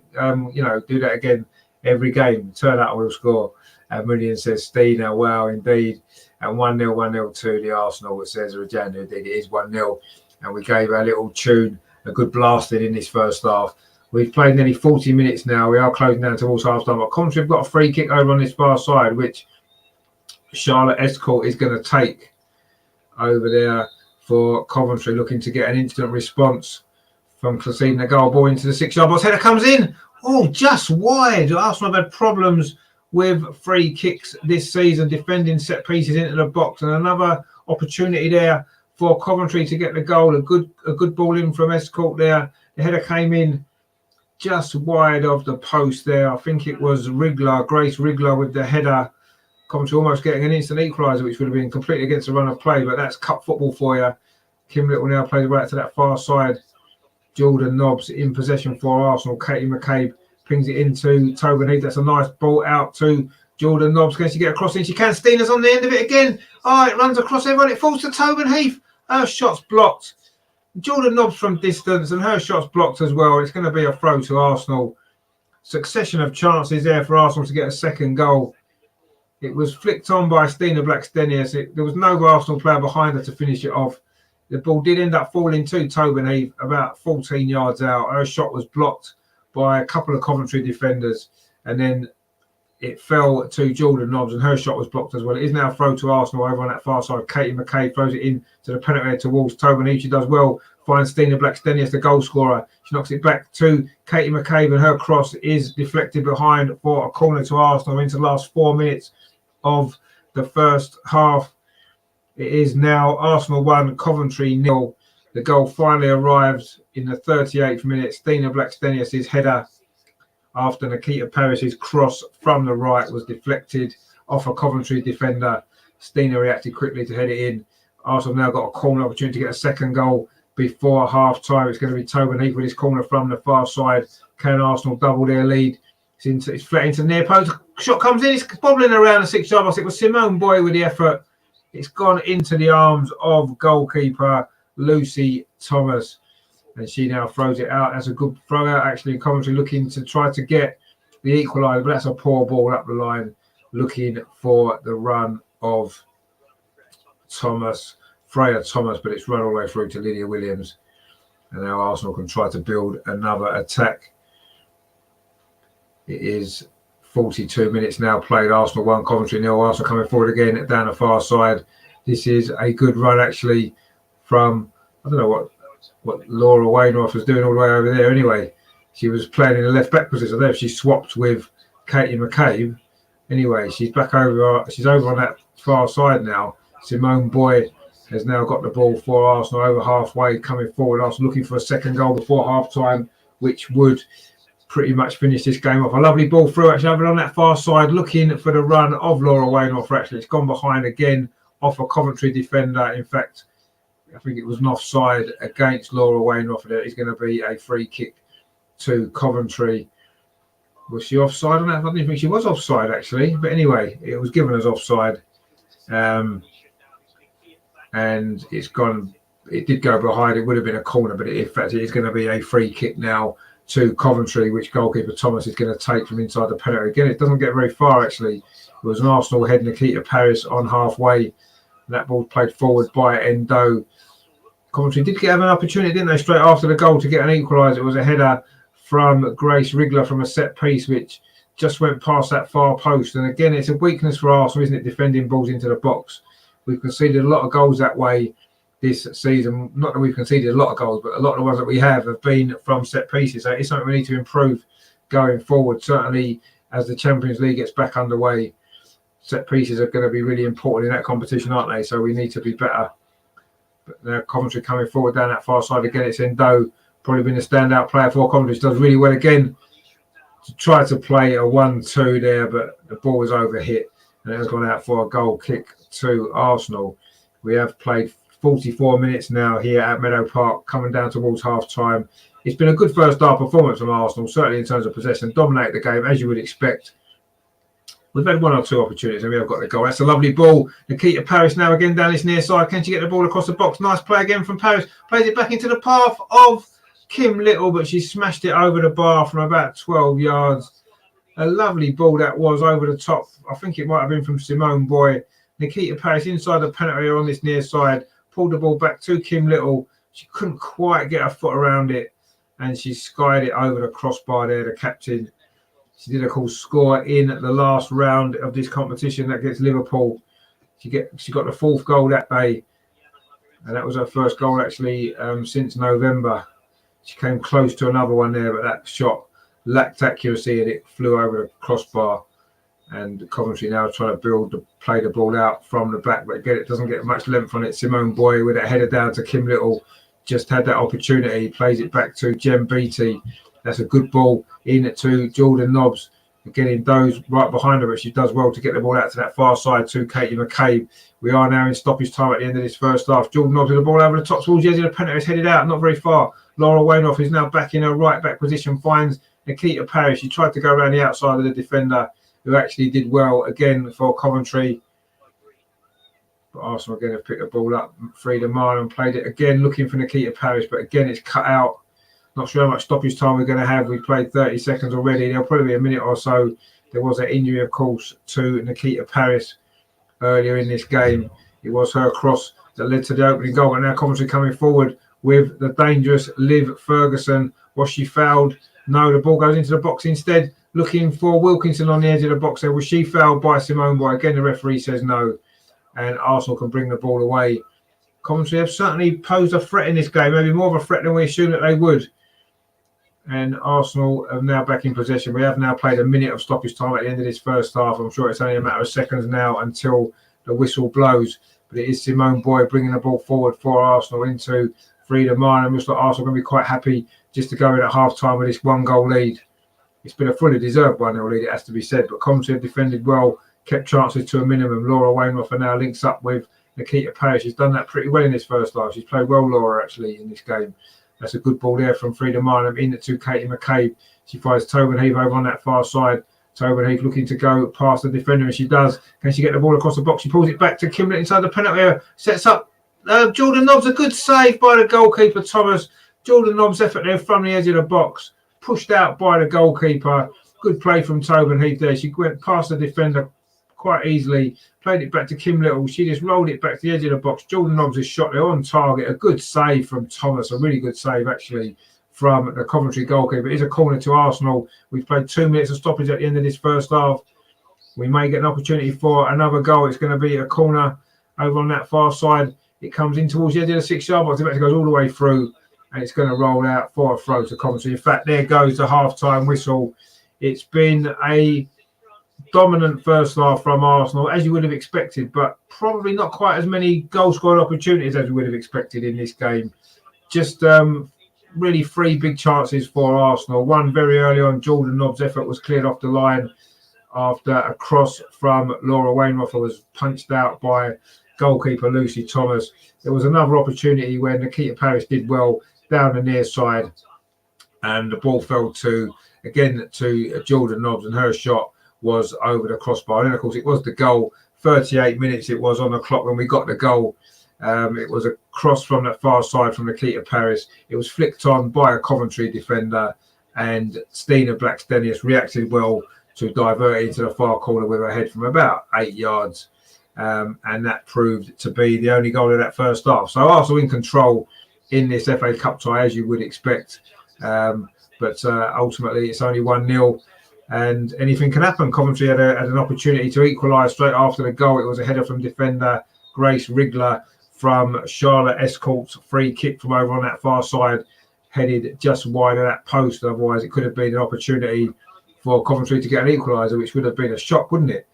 do that again every game. Turn out and we'll score. And Munian says, Stina, wow, indeed. And 1-0 to the Arsenal. It says Regenda, indeed, it is 1-0. And we gave our little tune a good blasting in this first half. We've played nearly 40 minutes now. We are closing down towards half time. But Coventry have got a free kick over on this far side, which Charlotte Estcourt is going to take over there for Coventry, looking to get an instant response from conceding the goal. Ball into the 6-yard box. Header comes in. Oh, just wide. Arsenal have had problems with free kicks this season, defending set pieces into the box, and another opportunity there for Coventry to get the goal. A good ball in from Estcourt there. The header came in just wide of the post there. I think it was Grace Rigler with the header. Coventry almost getting an instant equaliser, which would have been completely against the run of play, but that's cup football for you. Kim Little now plays right to that far side. Jordan Nobbs in possession for Arsenal. Katie McCabe pings it into Tobin Heath. That's a nice ball out to Jordan Nobbs. Can she get across in? She can. Steena's on the end of it again. Oh, it runs across everyone. It falls to Tobin Heath. Her shot's blocked. Jordan Nobbs from distance, and her shot's blocked as well. It's going to be a throw to Arsenal. Succession of chances there for Arsenal to get a second goal. It was flicked on by Stina Blackstenius. There was no Arsenal player behind her to finish it off. The ball did end up falling to Tobin Heath about 14 yards out. Her shot was blocked by a couple of Coventry defenders, and then it fell to Jordan Nobbs, and her shot was blocked as well. It is now a throw to Arsenal over on that far side. Katie McCabe throws it in to the penalty area towards Tobin Heath. She does well, finds Stina Blackstenius, the goal scorer. She knocks it back to Katie McCabe, and her cross is deflected behind for a corner to Arsenal into the last 4 minutes of the first half. It is now Arsenal 1, Coventry 0. The goal finally arrives in the 38th minute. Stina Blackstenius' header after Nikita Paris's cross from the right was deflected off a Coventry defender. Stina reacted quickly to head it in. Arsenal now got a corner opportunity to get a second goal before half time. It's going to be Tobin Heath with his corner from the far side. Can Arsenal double their lead? It's flat into the near post. Shot comes in. It's bobbling around the 6-yard box. It was Simone Boy with the effort. It's gone into the arms of goalkeeper Lucy Thomas, and she now throws it out. That's a good throw out, actually. Coventry looking to try to get the equaliser, but that's a poor ball up the line, looking for the run of Freya Thomas, but it's run all the way through to Lydia Williams. And now Arsenal can try to build another attack. It is 42 minutes now played. Arsenal 1, Coventry 0. Arsenal coming forward again down the far side. This is a good run, actually, from, I don't know what Laura Wainwright was doing all the way over there anyway. She was playing in the left back position. I don't know if she swapped with Katie McCabe. Anyway, she's back over. She's over on that far side now. Simone Boy has now got the ball for Arsenal over halfway, coming forward. Arsenal looking for a second goal before half time, which would pretty much finish this game off. A lovely ball through, actually, over on that far side, looking for the run of Laura Wainwright. Actually, it's gone behind again off a Coventry defender. In fact, I think it was an offside against Laura Wainwright. There is going to be a free kick to Coventry. Was she offside on that? I didn't think she was offside actually, but anyway, it was given as offside, and it's gone. It did go behind. It would have been a corner, but in fact, it is going to be a free kick now to Coventry, which goalkeeper Thomas is going to take from inside the penalty. Again, it doesn't get very far actually. It was an Arsenal head, Nikita Paris on halfway. And that ball played forward by Endo. Coventry did have an opportunity, didn't they, straight after the goal to get an equaliser. It was a header from Grace Rigler from a set piece, which just went past that far post. And again, it's a weakness for Arsenal, isn't it, defending balls into the box. We've conceded a lot of goals that way this season. Not that we've conceded a lot of goals, but a lot of the ones that we have been from set pieces. So it's something we need to improve going forward. Certainly, as the Champions League gets back underway, set pieces are going to be really important in that competition, aren't they? So we need to be better. But now Coventry coming forward down that far side again. It's Endo, probably been a standout player for Coventry. Does really well again to try to play a 1-2 there, but the ball was overhit and it has gone out for a goal kick to Arsenal. We have played 44 minutes now here at Meadow Park, coming down towards half-time. It's been a good first-half performance from Arsenal, certainly in terms of possession, dominate the game, as you would expect. We've had one or two opportunities and we have got the goal. That's a lovely ball. Nikita Paris now again down this near side. Can she get the ball across the box? Nice play again from Paris. Plays it back into the path of Kim Little, but she smashed it over the bar from about 12 yards. A lovely ball that was over the top. I think it might have been from Simone Boy. Nikita Paris inside the penalty area on this near side. Pulled the ball back to Kim Little. She couldn't quite get her foot around it, and she skied it over the crossbar there, the captain. She did, of course, score in the last round of this competition against Liverpool. She got the fourth goal that day, and that was her first goal actually since November. She came close to another one there, but that shot lacked accuracy and it flew over the crossbar. And Coventry now trying to play the ball out from the back, but again, it doesn't get much length on it. Simone Boy with a header down to Kim Little, just had that opportunity, plays it back to Jem Beattie. That's a good ball in to Jordan Nobbs. Getting those right behind her, but she does well to get the ball out to that far side to Katie McCabe. We are now in stoppage time at the end of this first half. Jordan Nobbs with the ball over the top towards the edge of the penalty. It's headed out, not very far. Laura Waynoff is now back in her right back position, finds Nikita Paris. She tried to go around the outside of the defender, who actually did well again for Coventry. But Arsenal again have picked the ball up. Frida Marlin played it again, looking for Nikita Paris, but again it's cut out. Not sure how much stoppage time we're going to have. We played 30 seconds already. There'll probably be a minute or so. There was an injury, of course, to Nikita Paris earlier in this game. It was her cross that led to the opening goal. And now Coventry coming forward with the dangerous Liv Ferguson. Was she fouled? No, the ball goes into the box instead. Looking for Wilkinson on the edge of the box there. Was she fouled by Simone Boy? Again, the referee says no. And Arsenal can bring the ball away. Coventry have certainly posed a threat in this game. Maybe more of a threat than we assumed that they would. And Arsenal are now back in possession. We have now played a minute of stoppage time at the end of this first half. I'm sure it's only a matter of seconds now until the whistle blows. But it is Simone Boy bringing the ball forward for Arsenal into Frida Marlin. Looks like Arsenal are going to be quite happy just to go in at half-time with this one-goal lead. It's been a fully deserved 1-0 lead, it has to be said. But Coventry have defended well, kept chances to a minimum. Laura Waynoff now links up with Nikita Paris. She's done that pretty well in this first half. She's played well, Laura, actually, in this game. That's a good ball there from Frida Marlin in to Katie McCabe. She finds Tobin Heath over on that far side. Tobin Heath looking to go past the defender, and she does. Can she get the ball across the box? She pulls it back to Kim Little inside the penalty area. Sets up Jordan Nobbs. A good save by the goalkeeper, Thomas. Jordan Nobbs' effort there from the edge of the box. Pushed out by the goalkeeper. Good play from Tobin Heath there. She went past the defender quite easily. Played it back to Kim Little. She just rolled it back to the edge of the box. Jordan Nobbs' shot there on target. A good save from Thomas. A really good save, actually, from the Coventry goalkeeper. It is a corner to Arsenal. We've played 2 minutes of stoppage at the end of this first half. We may get an opportunity for another goal. It's going to be a corner over on that far side. It comes in towards the edge of the 6-yard box. It actually goes all the way through, and it's going to roll out for a throw to Coventry. In fact, there goes the half-time whistle. It's been a dominant first half from Arsenal, as you would have expected, but probably not quite as many goal-scoring opportunities as we would have expected in this game. Just really 3 big chances for Arsenal. One very early on, Jordan Nobbs' effort was cleared off the line after a cross from Laura Waynoff was punched out by goalkeeper Lucy Thomas. There was another opportunity where Nikita Paris did well down the near side, and the ball fell to again to Jordan Nobbs, and her shot was over the crossbar. And of course, it was the goal. 38 minutes it was on the clock when we got the goal. It was a cross from that far side from Nikita Paris. It was flicked on by a Coventry defender, and Stina Blackstenius reacted well to divert into the far corner with her head from about 8 yards. And that proved to be the only goal of that first half. So Arsenal in control in this FA Cup tie, as you would expect. But ultimately, it's only 1-0. And anything can happen. Coventry had an opportunity to equalise straight after the goal. It was a header from defender Grace Rigler from Charlotte Escourt's free kick from over on that far side, headed just wide of that post. Otherwise, it could have been an opportunity for Coventry to get an equaliser, which would have been a shock, wouldn't it?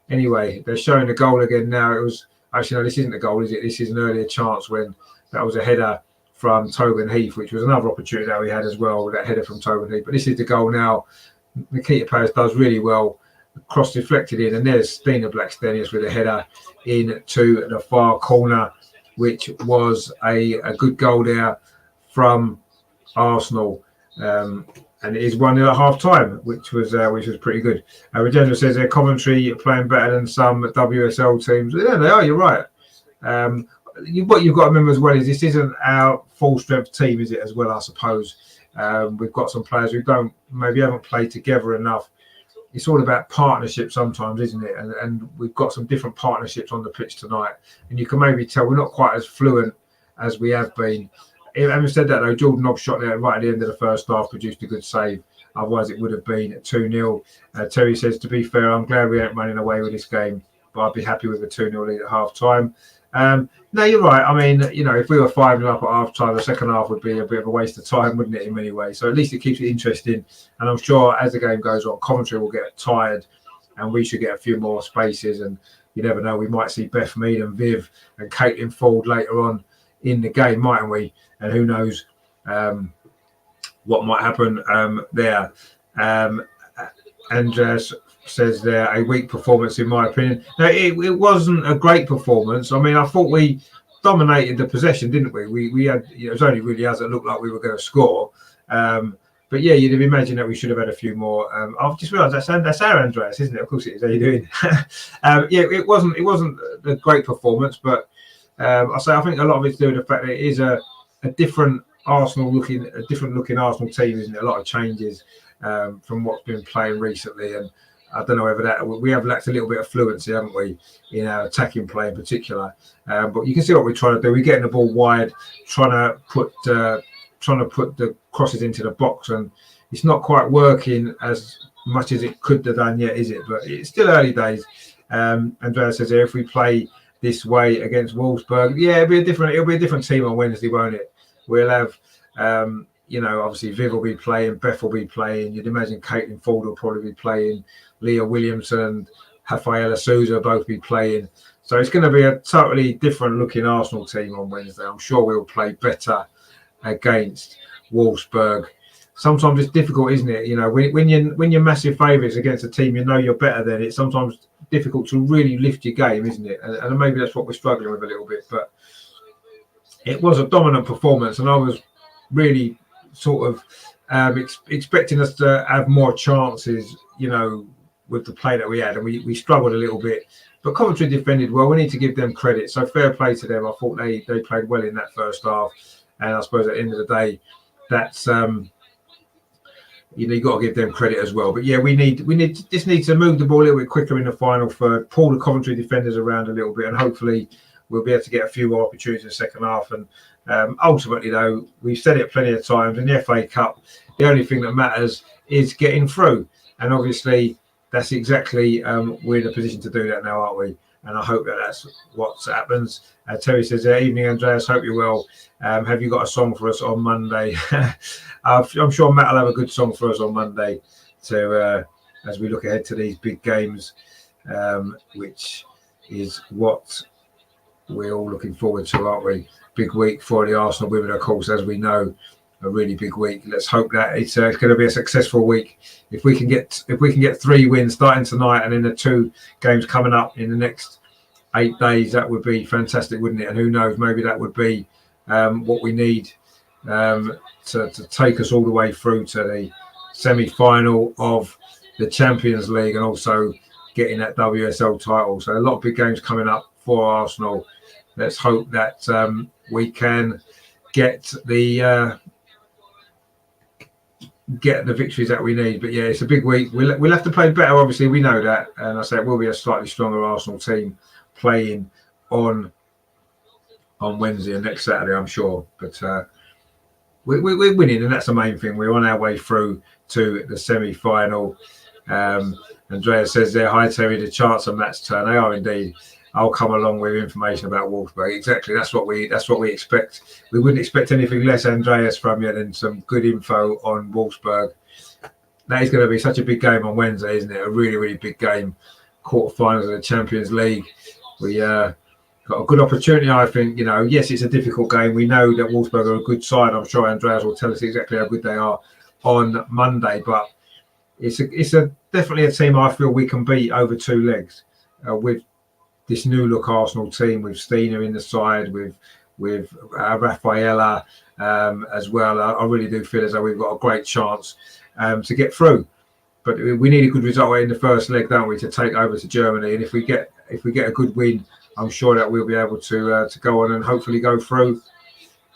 Anyway, they're showing the goal again now. It was actually, no, this isn't a goal, is it? This is an earlier chance when that was a header from Tobin Heath, which was another opportunity that we had as well, that header from Tobin Heath. But this is the goal now. Nikita Paris does really well, cross deflected in, and there's Stina Blackstenius with a header into the far corner, which was a good goal there from Arsenal. And it is 1-0 at half time, which was pretty good. Regenda says Coventry playing better than some WSL teams. Yeah, they are, you're right. What you've got to remember as well is this isn't our full strength team, is it, as well, I suppose. We've got some players who haven't played together enough. It's all about partnership sometimes, isn't it? And we've got some different partnerships on the pitch tonight. And you can maybe tell we're not quite as fluent as we have been. Having said that, though, Jordan Nobbs shot there right at the end of the first half, produced a good save. Otherwise, it would have been 2-0. Terry says, to be fair, I'm glad we ain't running away with this game, but I'd be happy with a 2-0 lead at half time. No, you're right. I mean, if we were 5-0 up at half time, the second half would be a bit of a waste of time, wouldn't it, in many ways? So at least it keeps it interesting. And I'm sure as the game goes on, Coventry will get tired and we should get a few more spaces. And you never know, we might see Beth Mead and Viv and Caitlin Ford later on in the game, mightn't we? And who knows what might happen there. Andres says there, a weak performance in my opinion. Now, it wasn't a great performance. I mean, I thought we dominated the possession, didn't we? We had, it was only really as it looked like we were going to score. But yeah, you'd have imagined that we should have had a few more. I've just realised that's our Andreas, isn't it? Of course it is. How you doing? Yeah, it wasn't a great performance, but I think a lot of it's due to the fact that it is a different looking Arsenal team, isn't it? A lot of changes from what's been playing recently, and I don't know whether that we have lacked a little bit of fluency, haven't we, in our attacking play in particular. But you can see what we're trying to do. We're getting the ball wide, trying to put the crosses into the box, and it's not quite working as much as it could have done yet, is it? But it's still early days. Andrea says here, if we play this way against Wolfsburg, yeah, it'll be a different team on Wednesday, won't it? We'll have obviously Viv will be playing, Beth will be playing. You'd imagine Caitlin Ford will probably be playing, Leah Williamson and Rafaela Souza both be playing. So it's going to be a totally different looking Arsenal team on Wednesday. I'm sure we'll play better against Wolfsburg. Sometimes it's difficult, isn't it? When you're massive favourites against a team you're better than, it's sometimes difficult to really lift your game, isn't it? And maybe that's what we're struggling with a little bit. But it was a dominant performance, and I was really sort of expecting us to have more chances, with the play that we had, and we struggled a little bit. But Coventry defended well. We need to give them credit. So fair play to them. I thought they played well in that first half, and I suppose at the end of the day, that's you got to give them credit as well. But yeah, we need to move the ball a little bit quicker in the final third, pull the Coventry defenders around a little bit, and hopefully we'll be able to get a few more opportunities in the second half. And ultimately, though, we've said it plenty of times in the FA Cup, the only thing that matters is getting through. And obviously, that's exactly we're in a position to do that now, aren't we? And I hope that's what happens. Terry says, evening, Andreas. Hope you're well. Have you got a song for us on Monday? I'm sure Matt will have a good song for us on Monday as we look ahead to these big games, which is what we're all looking forward to, aren't we? Big week for the Arsenal women, of course, as we know, a really big week. Let's hope that it's going to be a successful week. If we can get 3 wins starting tonight and then the 2 games coming up in the next 8 days, that would be fantastic, wouldn't it? And who knows, maybe that would be what we need to take us all the way through to semi-final of the Champions League and also getting that WSL title. So a lot of big games coming up for Arsenal. Let's hope that we can get the victories that we need. But yeah, it's a big week. We'll have to play better. Obviously, we know that, and I say it will be a slightly stronger Arsenal team playing on Wednesday and next Saturday, I'm sure. But we're winning, and that's the main thing. We're on our way through to the semi-final. Andrea says there, hi Terry, the charts are match turn. They are indeed. I'll come along with information about Wolfsburg. Exactly, that's what we expect. We wouldn't expect anything less, Andreas, from you than some good info on Wolfsburg. That is going to be such a big game on Wednesday, isn't it? A really, really big game. Quarterfinals of the Champions League. We got a good opportunity, I think. You know, yes, it's a difficult game. We know that Wolfsburg are a good side. I'm sure Andreas will tell us exactly how good they are on Monday. But it's definitely a team I feel we can beat over two legs with this new look Arsenal team, with Stina in the side, with Rafaela as well. I really do feel as though we've got a great chance to get through. But we need a good result in the first leg, don't we, to take over to Germany? And if we get a good win, I'm sure that we'll be able to go on and hopefully go through.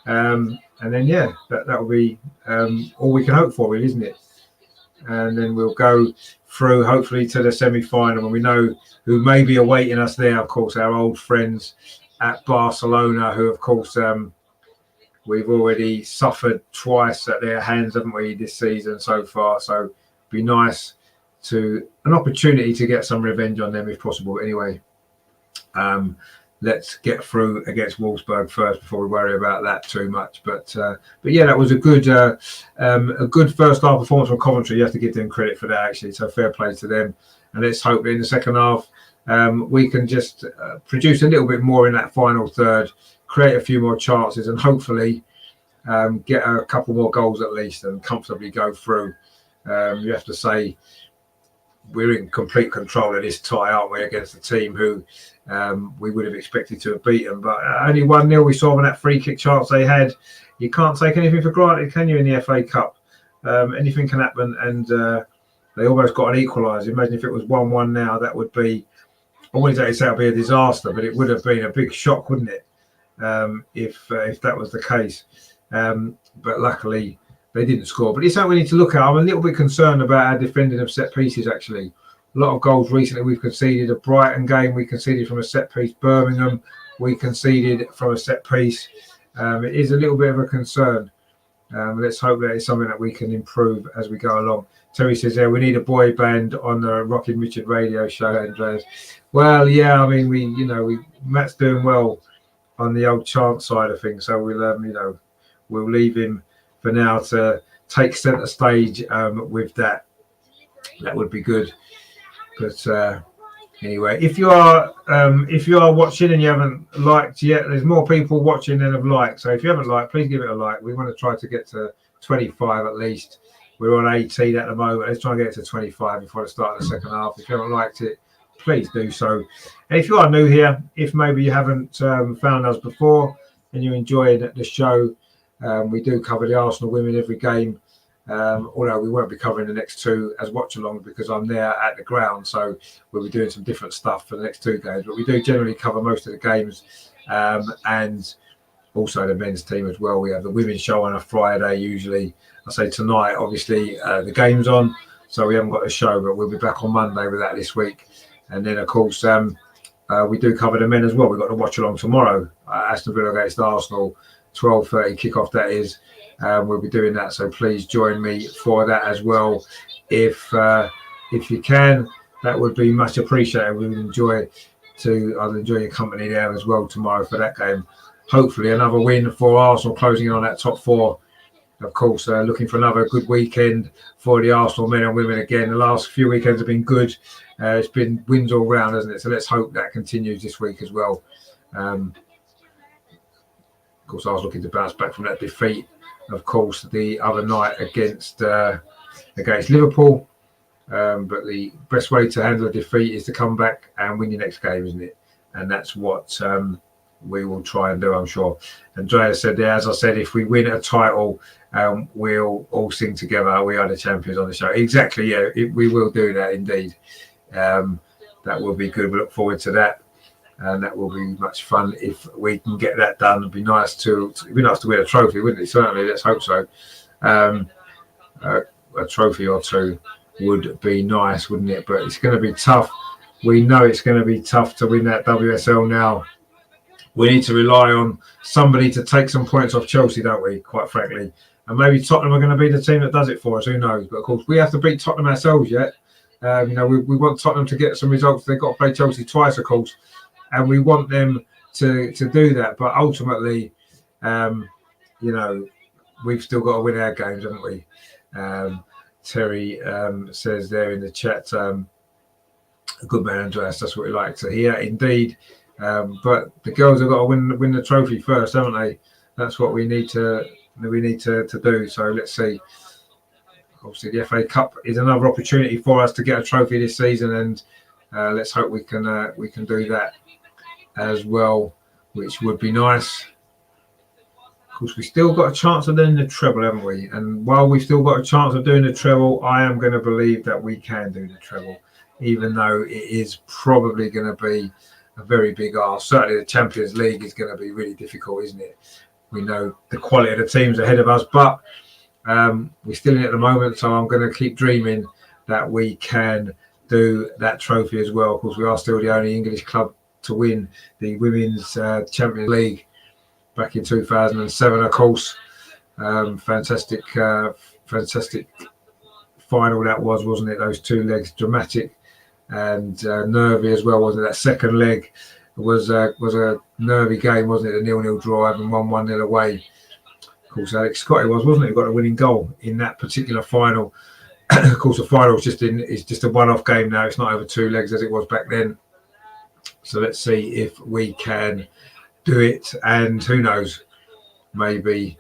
And then yeah, that will be all we can hope for, really, isn't it? And then we'll go through hopefully to the semi-final, and we know who may be awaiting us there. Of course, our old friends at Barcelona, who of course we've already suffered twice at their hands, haven't we, this season so far? So it'd be nice an opportunity to get some revenge on them if possible. But anyway, let's get through against Wolfsburg first before we worry about that too much. But yeah, that was a good first half performance from Coventry. You have to give them credit for that, actually. So fair play to them. And let's hope that in the second half we can just produce a little bit more in that final third, create a few more chances, and hopefully get a couple more goals at least and comfortably go through. You have to say we're in complete control of this tie, aren't we, against a team who we would have expected to have beaten. But only 1-0 we saw on that free kick chance they had. You can't take anything for granted, can you, in the FA Cup? Anything can happen, and they almost got an equaliser. Imagine if it was 1-1 now. That would be, I wouldn't say that would be a disaster, but it would have been a big shock, wouldn't it, if that was the case. But luckily, they didn't score. But it's something we need to look at. I'm a little bit concerned about our defending of set pieces, actually. A lot of goals recently we've conceded. A Brighton game we conceded from a set piece. Birmingham we conceded from a set piece. It is a little bit of a concern. Let's hope that it's something that we can improve as we go along. Terry says there, we need a boy band on the Rockin' Richard radio show, Andreas. Well, yeah, I mean, Matt's doing well on the old chant side of things, so we'll leave him for now to take centre stage with that. That would be good. But anyway, if you are watching and you haven't liked yet, there's more people watching than have liked. So if you haven't liked, please give it a like. We want to try to get to 25 at least. We're on 18 at the moment. Let's try and get to 25 before the start of the second half. If you haven't liked it, please do so. And if you are new here, if maybe you haven't found us before and you enjoyed the show, we do cover the Arsenal women every game. Although we won't be covering the next two as watch-alongs because I'm there at the ground, so we'll be doing some different stuff for the next two games. But we do generally cover most of the games, and also the men's team as well. We have the women's show on a Friday usually. I say tonight, obviously, the game's on, so we haven't got a show, but we'll be back on Monday with that this week. And then, of course, we do cover the men as well. We've got the watch-along tomorrow, Aston Villa against Arsenal, 12:30 kickoff that is. We'll be doing that, so please join me for that as well. If you can, that would be much appreciated. I'll enjoy your company there as well tomorrow for that game. Hopefully another win for Arsenal, closing in on that top four. Of course, looking for another good weekend for the Arsenal men and women again. The last few weekends have been good. It's been wins all round, hasn't it? So let's hope that continues this week as well. Of course, I was looking to bounce back from that defeat, of course, the other night against Liverpool. But the best way to handle a defeat is to come back and win your next game, isn't it? And that's what we will try and do, I'm sure. Andrea said, yeah, as I said, if we win a title, we'll all sing together. We are the champions on the show. Exactly, yeah, we will do that indeed. That will be good. We look forward to that, and that will be much fun if we can get that done. It'd be nice to win a trophy, wouldn't it? Certainly, let's hope so. A trophy or two would be nice, wouldn't it? But it's going to be tough. We know it's going to be tough to win that WSL now. We need to rely on somebody to take some points off Chelsea, don't we, quite frankly? And maybe Tottenham are going to be the team that does it for us. Who knows? But, of course, we have to beat Tottenham ourselves yet. We want Tottenham to get some results. They've got to play Chelsea twice, of course. And we want them to do that. But ultimately, we've still got to win our games, haven't we? Terry says there in the chat, a good man, Andreas. That's what we like to hear, indeed. But the girls have got to win the trophy first, haven't they? That's what we need to do. So let's see. Obviously, the FA Cup is another opportunity for us to get a trophy this season, and let's hope we can do that as well, which would be nice. Of course, we've still got a chance of doing the treble, haven't we? And while we've still got a chance of doing the treble, I am going to believe that we can do the treble, even though it is probably going to be a very big ask. Certainly the Champions League is going to be really difficult, isn't it? We know the quality of the teams ahead of us, but we're still in it at the moment, so I'm going to keep dreaming that we can do that trophy as well. Of course, we are still the only English club to win the Women's Champions League back in 2007, of course. Fantastic final that was, wasn't it? Those two legs, dramatic and nervy as well, wasn't it? That second leg was a nervy game, wasn't it? A 0-0 draw, having 1-0 away. Of course, Alex Scotty wasn't it? He got a winning goal in that particular final. Of course, the final is just a one-off game now. It's not over two legs as it was back then. So let's see if we can do it, and who knows, maybe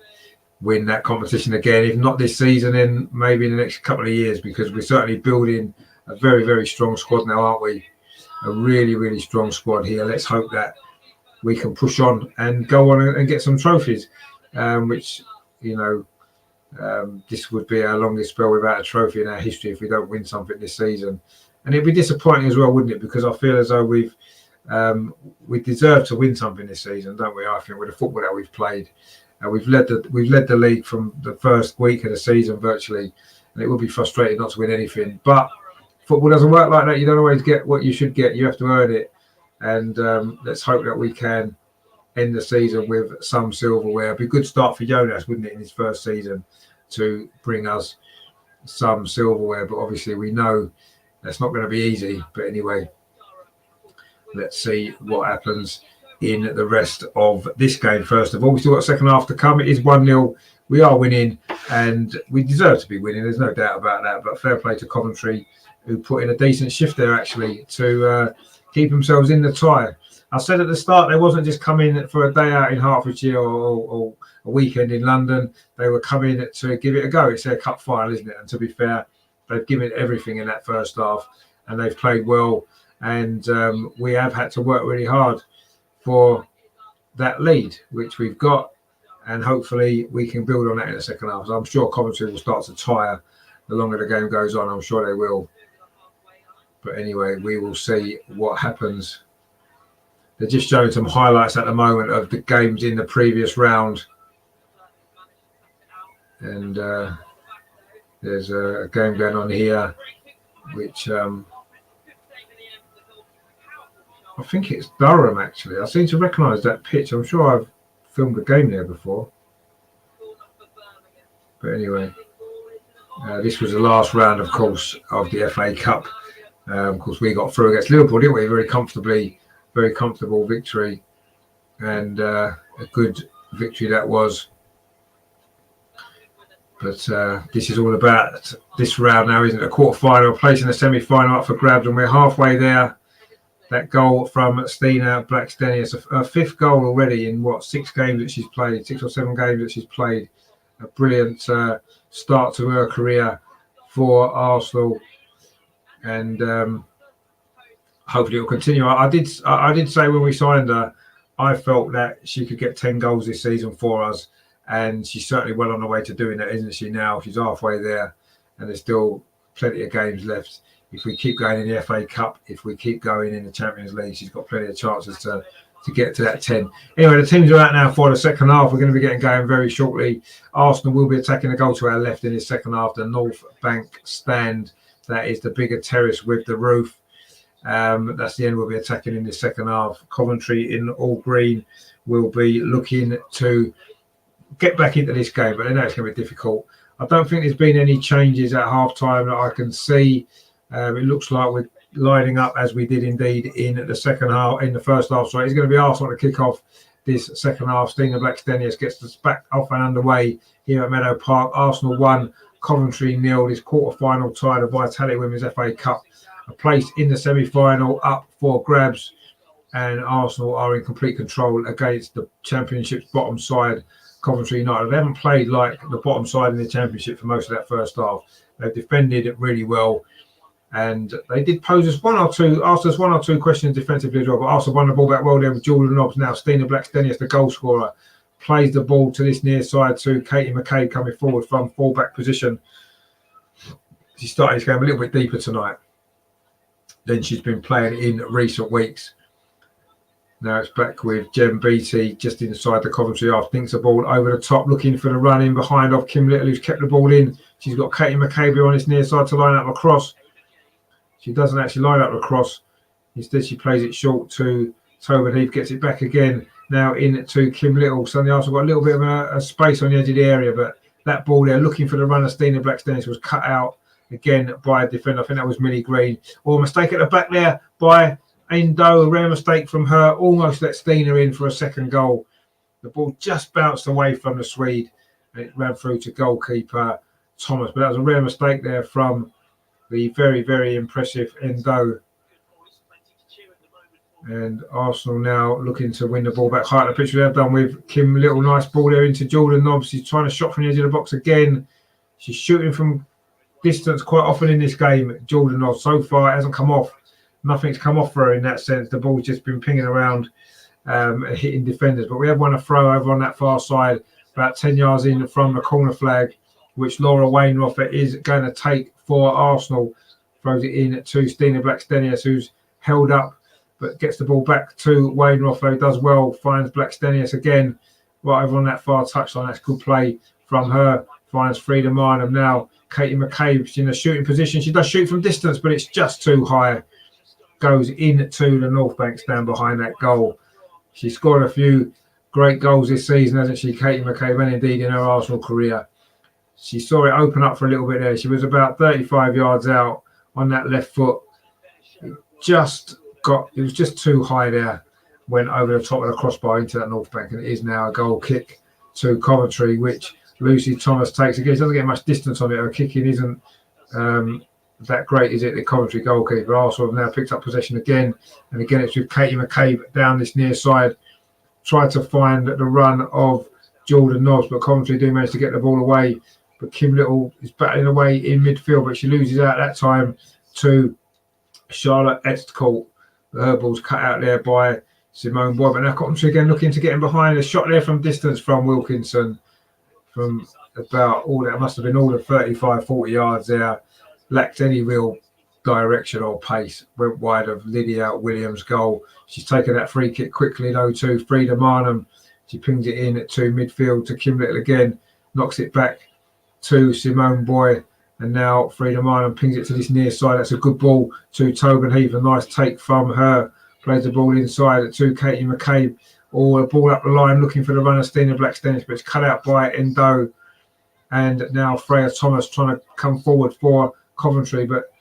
win that competition again. If not this season, then maybe in the next couple of years, because we're certainly building a very, very strong squad now, aren't we? A really, really strong squad here. Let's hope that we can push on and go on and get some trophies, which, this would be our longest spell without a trophy in our history if we don't win something this season. And it'd be disappointing as well, wouldn't it? Because I feel as though we deserve to win something this season, don't we? I think with the football that we've played, we've led the league from the first week of the season virtually, and it would be frustrating not to win anything. But football doesn't work like that. You don't always get what you should get. You have to earn it, and let's hope that we can end the season with some silverware. It'd be a good start for Jonas, wouldn't it, in his first season, to bring us some silverware. But obviously, we know that's not going to be easy. But anyway, let's see what happens in the rest of this game. First of all, we still got a second half to come. It is 1-0. We are winning, and we deserve to be winning. There's no doubt about that. But fair play to Coventry, who put in a decent shift there, actually, to keep themselves in the tie. I said at the start, they wasn't just coming for a day out in Hertfordshire or a weekend in London. They were coming to give it a go. It's their cup final, isn't it? And to be fair, they've given everything in that first half, and they've played well. And we have had to work really hard for that lead, which we've got. And hopefully we can build on that in the second half. So I'm sure Coventry will start to tire the longer the game goes on. I'm sure they will. But anyway, we will see what happens. They're just showing some highlights at the moment of the games in the previous round. And there's a game going on here, which I think it's Durham, actually. I seem to recognise that pitch. I'm sure I've filmed a game there before. But anyway, this was the last round, of course, of the FA Cup. Of course, we got through against Liverpool, didn't we? Very comfortable victory, and a good victory that was. But this is all about this round now, isn't it? A quarter-final, placing the semi-final up for grabs, and we're halfway there. That goal from Stina Blackstenius, it's her fifth goal already in 6 games that she's played, 6 or 7 games that she's played. A brilliant start to her career for Arsenal, and hopefully it will continue. I did say when we signed her I felt that she could get 10 goals this season for us, and she's certainly well on the way to doing that, isn't she? Now she's halfway there, and there's still plenty of games left. If we keep going in the FA Cup, if we keep going in the Champions League, she's got plenty of chances to get to that 10. Anyway, the teams are out now for the second half. We're going to be getting going very shortly. Arsenal will be attacking the goal to our left in this second half, the North Bank stand. That is the bigger terrace with the roof. That's the end we'll be attacking in the second half. Coventry in all green will be looking to get back into this game, but they know it's going to be difficult. I don't think there's been any changes at half-time that I can see. It looks like we're lining up as we did indeed in the second half, in the first half. So it's going to be Arsenal to kick off this second half. Stina Blackstenius gets us back off and underway here at Meadow Park. Arsenal 1, Coventry 0. This quarter-final tie, the Vitality Women's FA Cup. A place in the semi-final up for grabs, and Arsenal are in complete control against the Championship's bottom side, Coventry United. They haven't played like the bottom side in the Championship for most of that first half. They've defended it really well, and they did pose us asked us one or two questions defensively as well, but Arsenal won the ball back well there with Jordan Nobbs. Now Stina Blackstenius, the goal scorer, plays the ball to this near side to Katie McCabe coming forward from full-back position. She started this game a little bit deeper tonight than she's been playing in recent weeks. Now it's back with Jem Beattie just inside the Coventry half. Thinks the ball over the top, looking for the run in behind of Kim Little, who's kept the ball in. She's got Katie McCabe on this near side to line up a cross. She doesn't actually line up the cross. Instead, she plays it short to Tobin Heath, gets it back again. Now in to Kim Little. Suddenly Arsenal got a little bit of a space on the edge of the area, but that ball there, looking for the runner, Stina Blackstenius, was cut out again by a defender. I think that was Millie Green. Or a mistake at the back there by Endo. A rare mistake from her. Almost let Stina in for a second goal. The ball just bounced away from the Swede and it ran through to goalkeeper Thomas. But that was a rare mistake there from the very, very impressive Endo. And Arsenal now looking to win the ball back high at the pitch. They've done with Kim Little. Nice ball there into Jordan Nobbs. She's trying to shot from the edge of the box again. She's shooting from distance quite often in this game. Jordan Nobbs, so far, it hasn't come off. Nothing's come off for her in that sense. The ball's just been pinging around, hitting defenders. But we have won a throw over on that far side, about 10 yards in from the corner flag, which Laura Wainroffer is going to take for Arsenal. Throws it in to Stina Blackstenius, who's held up, but gets the ball back to Wainroffer, who does well, finds Blackstenius again, right over on that far touchline. That's good play from her. Finds Frida Marnham now. Katie McCabe, she's in a shooting position. She does shoot from distance, but it's just too high. Goes into the North Bank stand behind that goal. She's scored a few great goals this season, hasn't she, Katie McCabe, and indeed in her Arsenal career. She saw it open up for a little bit there. She was about 35 yards out on that left foot. It was just too high there. Went over the top of the crossbar into that North Bank, and it is now a goal kick to Coventry, which Lucy Thomas takes. Again, she doesn't get much distance on it. Her kicking isn't that great, is it? The Coventry goalkeeper. Arsenal have now picked up possession again. And again, it's with Katie McCabe down this near side. Tried to find the run of Jordan Nobbs, but Coventry do manage to get the ball away. But Kim Little is battling away in midfield, but she loses out that time to Charlotte Estcourt. Her ball's cut out there by Simone Boyd. But now Coventry again looking to get in behind. A shot there from distance from Wilkinson. From about must have been all the 35, 40 yards there. Lacked any real direction or pace. Went wide of Lydia Williams' goal. She's taken that free kick quickly though to Frida Marnham. She pings it in to midfield to Kim Little again. Knocks it back to Simone Boyd. And now Frida Marnham pings it to this near side. That's a good ball to Tobin Heath. A nice take from her. Plays the ball inside to Katie McCabe. Or a ball up the line looking for the runner, Stina Blackstenius, but it's cut out by Endo. And now Freya Thomas trying to come forward for Coventry, but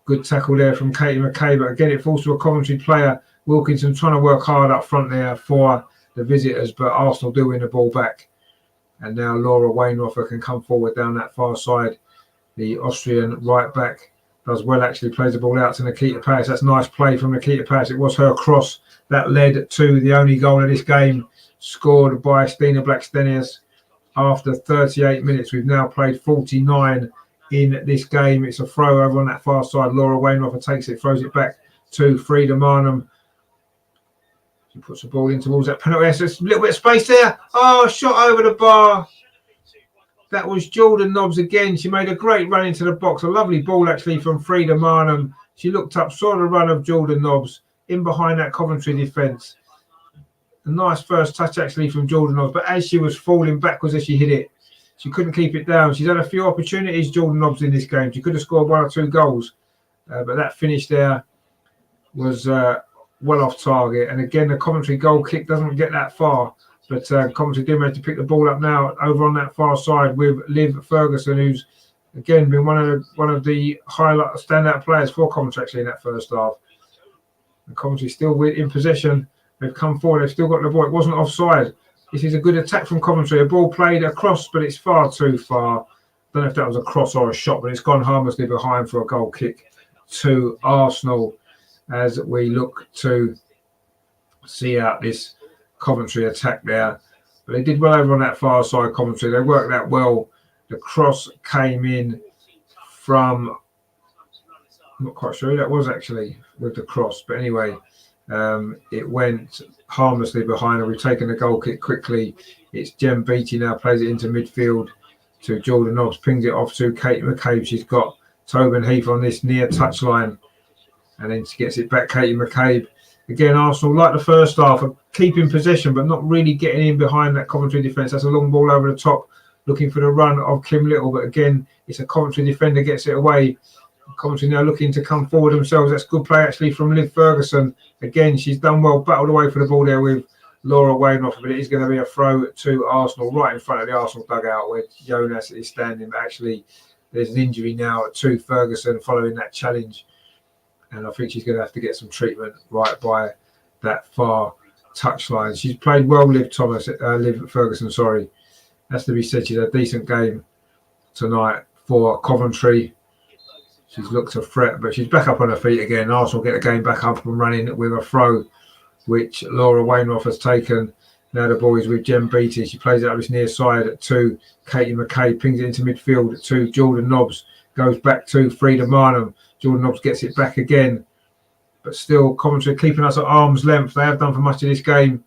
good tackle there from Katie McCabe. But again, it falls to a Coventry player. Wilkinson trying to work hard up front there for the visitors, but Arsenal do win the ball back. And now Laura Wainroffer can come forward down that far side. The Austrian right back does well, actually plays the ball out to Nikita Paris. That's nice play from Nikita Paris. It was her cross that led to the only goal of this game, scored by Stina Blackstenius after 38 minutes. We've now played 49 in this game. It's a throw over on that far side. Laura Wainroffer takes it, throws it back to Frida Marnham. She puts the ball in towards that penalty. So it's a little bit of space there. Oh, shot over the bar. That was Jordan Nobbs again. She made a great run into the box. A lovely ball actually from Frida Marnham. She looked up, saw the run of Jordan Nobbs in behind that Coventry defence. A nice first touch actually from Jordan Nobbs, but as she was falling backwards as she hit it, she couldn't keep it down. She's had a few opportunities, Jordan Nobbs, in this game. She could have scored 1 or 2 goals, but that finish there was well off target. And again, the Coventry goal kick doesn't get that far, but Coventry do manage to pick the ball up now over on that far side with Liv Ferguson, who's again been one of the highlight standout players for Coventry actually in that first half. And Coventry still in possession. They've come forward. They've still got the ball. It wasn't offside. This is a good attack from Coventry. A ball played across, but it's far too far. I don't know if that was a cross or a shot, but it's gone harmlessly behind for a goal kick to Arsenal as we look to see out this Coventry attack there. But they did well over on that far side, Coventry. They worked that well. The cross came in from, I'm not quite sure who that was actually with the cross, but anyway, it went harmlessly behind her. We've taken the goal kick quickly. It's Jem Beattie now, plays it into midfield to Jordan Nobbs, pings it off to Katie McCabe. She's got Tobin Heath on this near touchline, and then she gets it back, Katie McCabe. Again, Arsenal, like the first half, are keeping possession, but not really getting in behind that Coventry defence. That's a long ball over the top, looking for the run of Kim Little, but again, it's a Coventry defender gets it away. Coventry now looking to come forward themselves. That's good play actually from Liv Ferguson. Again, she's done well, battled away for the ball there with Laura Wainoff, but it is going to be a throw to Arsenal right in front of the Arsenal dugout where Jonas is standing. But actually, there's an injury now to Ferguson following that challenge, and I think she's going to have to get some treatment right by that far touchline. She's played well, Liv Ferguson. Sorry, has to be said. She's had a decent game tonight for Coventry. She's looked to threat, but she's back up on her feet again. Arsenal get the game back up and running with a throw, which Laura Wainoff has taken. Now the ball is with Jem Beattie. She plays it up this near side to Katie McCabe, pings it into midfield to Jordan Nobbs, goes back to Frida Marnham. Jordan Nobbs gets it back again, but still Coventry keeping us at arm's length. They have done for much of this game.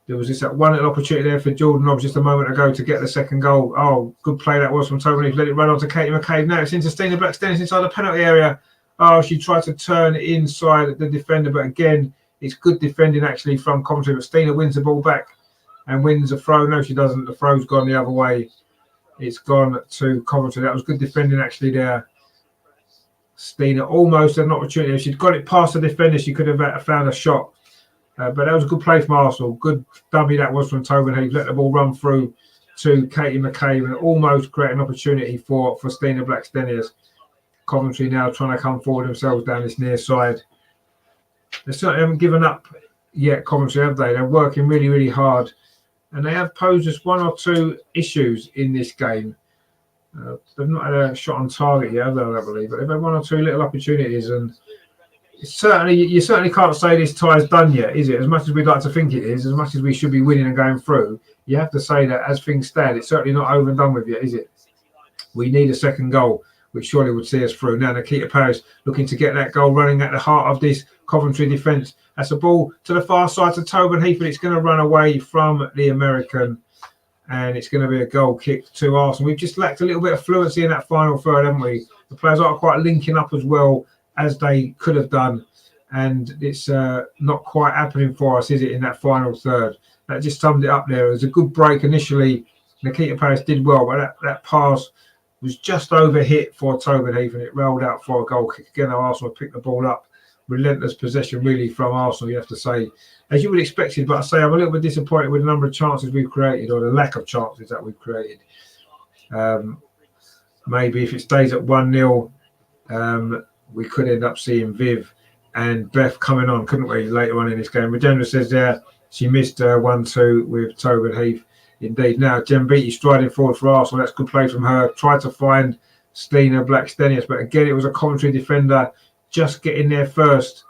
There was just that one little opportunity there for Jordan Nobbs just a moment ago to get the second goal. Oh, good play that was from Tobin Heath. Let it run on to Katie McCabe. Now it's into Stina Blackstenius inside the penalty area. Oh, she tried to turn inside the defender, but again, it's good defending actually from Coventry. But Stina wins the ball back and wins a throw. No, she doesn't. The throw's gone the other way. It's gone to Coventry. That was good defending actually there. Stina almost had an opportunity. If she'd got it past the defender, she could have found a shot. But that was a good play from Arsenal. Good dummy that was from Tobin Heath. Let the ball run through to Katie McCabe and almost create an opportunity for Stina Blackstenius. Coventry now trying to come forward themselves down this near side. They certainly haven't given up yet, Coventry, have they? They're working really, really hard. And they have posed just 1 or 2 issues in this game. They've not had a shot on target yet, have they, I believe, but they've had 1 or 2 little opportunities. And you certainly can't say this tie's done yet, is it? As much as we'd like to think it is, as much as we should be winning and going through, you have to say that as things stand, it's certainly not over and done with yet, is it? We need a second goal, which surely would see us through. Now Nikita Parris looking to get that goal, running at the heart of this Coventry defence. That's a ball to the far side to Tobin Heath, but it's going to run away from the American, and it's going to be a goal kick to Arsenal. We've just lacked a little bit of fluency in that final third, haven't we? The players aren't quite linking up as well as they could have done, and it's not quite happening for us, is it, in that final third? That just summed it up there. It was a good break initially. Nikita Parris did well, but that pass was just over hit for Tobin Heath, and it rolled out for a goal kick. Again, Arsenal picked the ball up. Relentless possession really from Arsenal, you have to say, as you would expect it. But I say I'm a little bit disappointed with the number of chances we've created, or the lack of chances that we've created. Maybe if it stays at 1-0, we could end up seeing Viv and Beth coming on, couldn't we, later on in this game? Rajendra says there she missed 1-2 with Tobin Heath. Indeed. Now Jem Beattie striding forward for Arsenal. That's good play from her. Tried to find Stina Blackstenius, but again it was a Coventry defender just getting there first.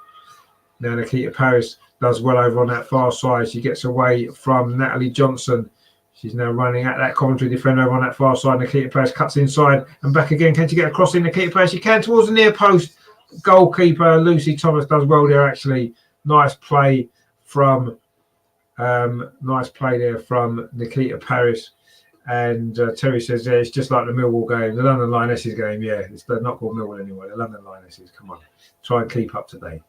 Now Nikita Parris does well over on that far side. She gets away from Natalie Johnson. She's now running at that Coventry defender over on that far side. Nikita Parris cuts inside and back again. Can she get across in Nikita Parris? She can towards the near post. Goalkeeper Lucy Thomas does well there actually. Nice play from nice play there from Nikita Paris. And Terry says, yeah, it's just like the Millwall game, the London Lionesses game. Yeah, it's not called Millwall anymore, the London Lionesses. Come on, try and keep up to date.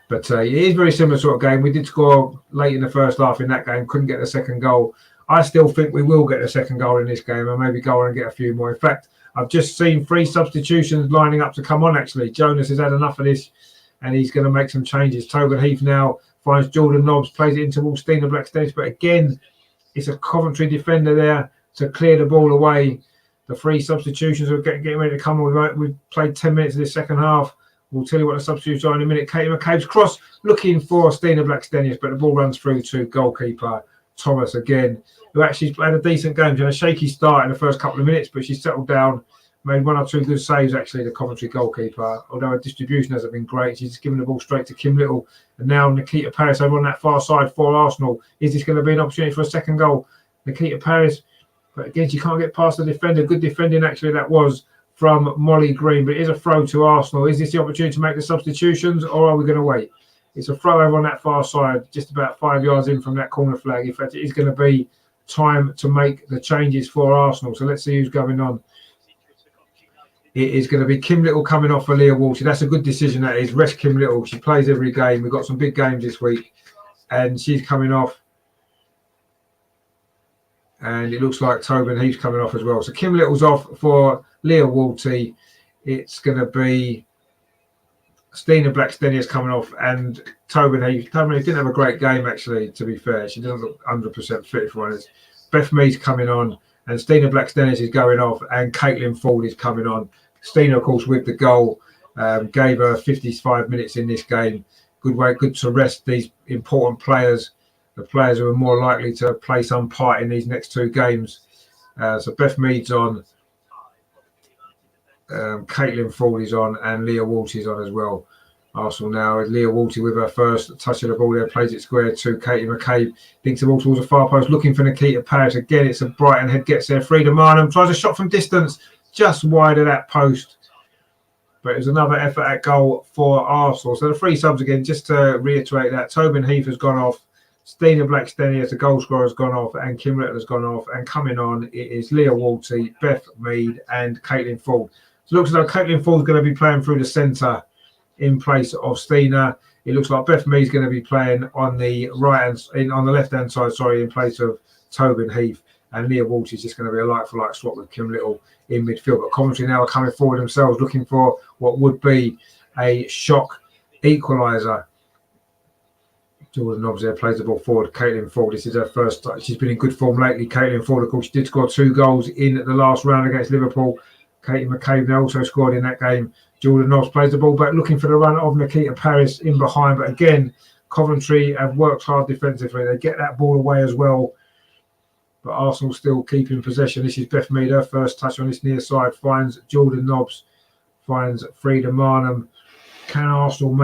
But it is very similar sort of game. We did score late in the first half in that game, couldn't get the second goal. I still think we will get the second goal in this game and maybe go on and get a few more. In fact, I've just seen 3 substitutions lining up to come on, actually. Jonas has had enough of this and he's going to make some changes. Tobin Heath now finds Jordan Nobbs, plays it into Stina Blackstone. But again, it's a Coventry defender there to clear the ball away. The 3 substitutions are getting ready to come on. We've played 10 minutes of this second half. We'll tell you what the substitutes are in a minute. Katie McCabe's cross looking for Stina Blackstenius, but the ball runs through to goalkeeper Thomas again, who actually had a decent game. She had a shaky start in the first couple of minutes, but she settled down, made 1 or 2 good saves, actually, the Coventry goalkeeper. Although her distribution hasn't been great, she's given the ball straight to Kim Little. And now Nikita Paris over on that far side for Arsenal. Is this going to be an opportunity for a second goal? Nikita Paris, but again, she can't get past the defender. Good defending, actually, that was from Molly Green, but it is a throw to Arsenal. Is this the opportunity to make the substitutions, or are we going to wait? It's a throw over on that far side, just about 5 yards in from that corner flag. In fact, it is going to be time to make the changes for Arsenal. So let's see who's going on. It is going to be Kim Little coming off for Leah Walsh. That's a good decision, that is. Rest Kim Little. She plays every game. We've got some big games this week, and she's coming off. And it looks like Tobin Heath's coming off as well. So Kim Little's off for Leah Walty. It's going to be Stina Blackstenius coming off and Tobin Heath. Tobin Heath didn't have a great game, actually, to be fair. She doesn't look 100% fit for one. Beth Mead's coming on and Stina Blackstenius is going off and Caitlin Ford is coming on. Stina, of course, with the goal, gave her 55 minutes in this game. Good to rest these important players. The players who are more likely to play some part in these next 2 games. So Beth Mead's on, Caitlin Ford is on, and Leah Walsh is on as well. Arsenal now, Leah Walty with her first touch of the ball there, plays it square to Katie McCabe. Thinks the ball towards the far post, looking for Nikita Paris. Again, it's a Brighton head, gets there. Frida Marnham tries a shot from distance, just wide of that post. But it was another effort at goal for Arsenal. So the 3 subs again, just to reiterate that. Tobin Heath has gone off. Stina Blackstenius, the goal scorer, has gone off, and Kim Little has gone off. And coming on, it is Leah Walty, Beth Mead, and Caitlin Ford. So it looks like Caitlin Ford is going to be playing through the centre in place of Stina. It looks like Beth Mead's going to be playing on the on the left-hand side, in place of Tobin Heath. And Leah Walty is just going to be a like-for-like swap with Kim Little in midfield. But Coventry now are coming forward themselves, looking for what would be a shock equaliser. Jordan Nobbs there plays the ball forward. Caitlin Ford, this is her first touch. She's been in good form lately. Caitlin Ford, of course, she did score 2 goals in the last round against Liverpool. Katie McCabe now also scored in that game. Jordan Nobbs plays the ball back, looking for the run of Nikita Paris in behind. But again, Coventry have worked hard defensively. They get that ball away as well. But Arsenal still keeping possession. This is Beth Mead, her first touch on this near side. Finds Jordan Nobbs, finds Frida Marnham. Can Arsenal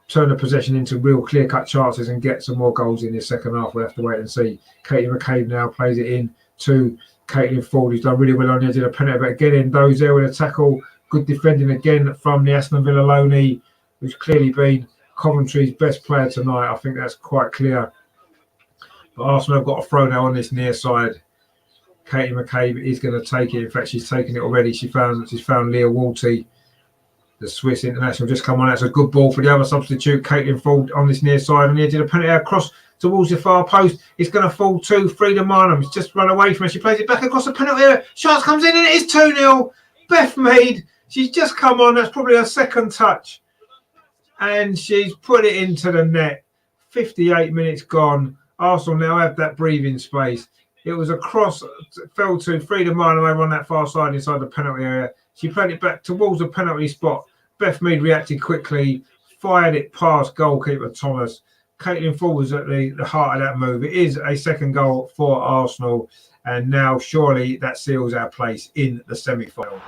turn the possession into real clear-cut chances and get some more goals in this second half? We'll have to wait and see. Katie McCabe now plays it in to Caitlin Ford, who's done really well on the edge of the penalty, but again in those there with a tackle. Good defending again from the Aston Villa loanee, who's clearly been Coventry's best player tonight. I think that's quite clear. But Arsenal have got a throw now on this near side. Katie McCabe is going to take it. In fact, she's taken it already. She's found Leah Walty, the Swiss international, just come on. That's a good ball for the other substitute. Caitlin Ford on this near side, and the edge of the penalty across towards the far post. It's going to fall to Frida Marnham. It's just run away from her. She plays it back across the penalty area. Shots comes in, and it is 2-0. Beth Mead, she's just come on. That's probably her second touch, and she's put it into the net. 58 minutes gone. Arsenal now have that breathing space. It was a cross, fell to Frida Marnham over on that far side inside the penalty area. She played it back towards the penalty spot. Beth Mead reacted quickly, fired it past goalkeeper Thomas. Caitlin Ford was at the heart of that move. It is a second goal for Arsenal, and now surely that seals our place in the semi-final.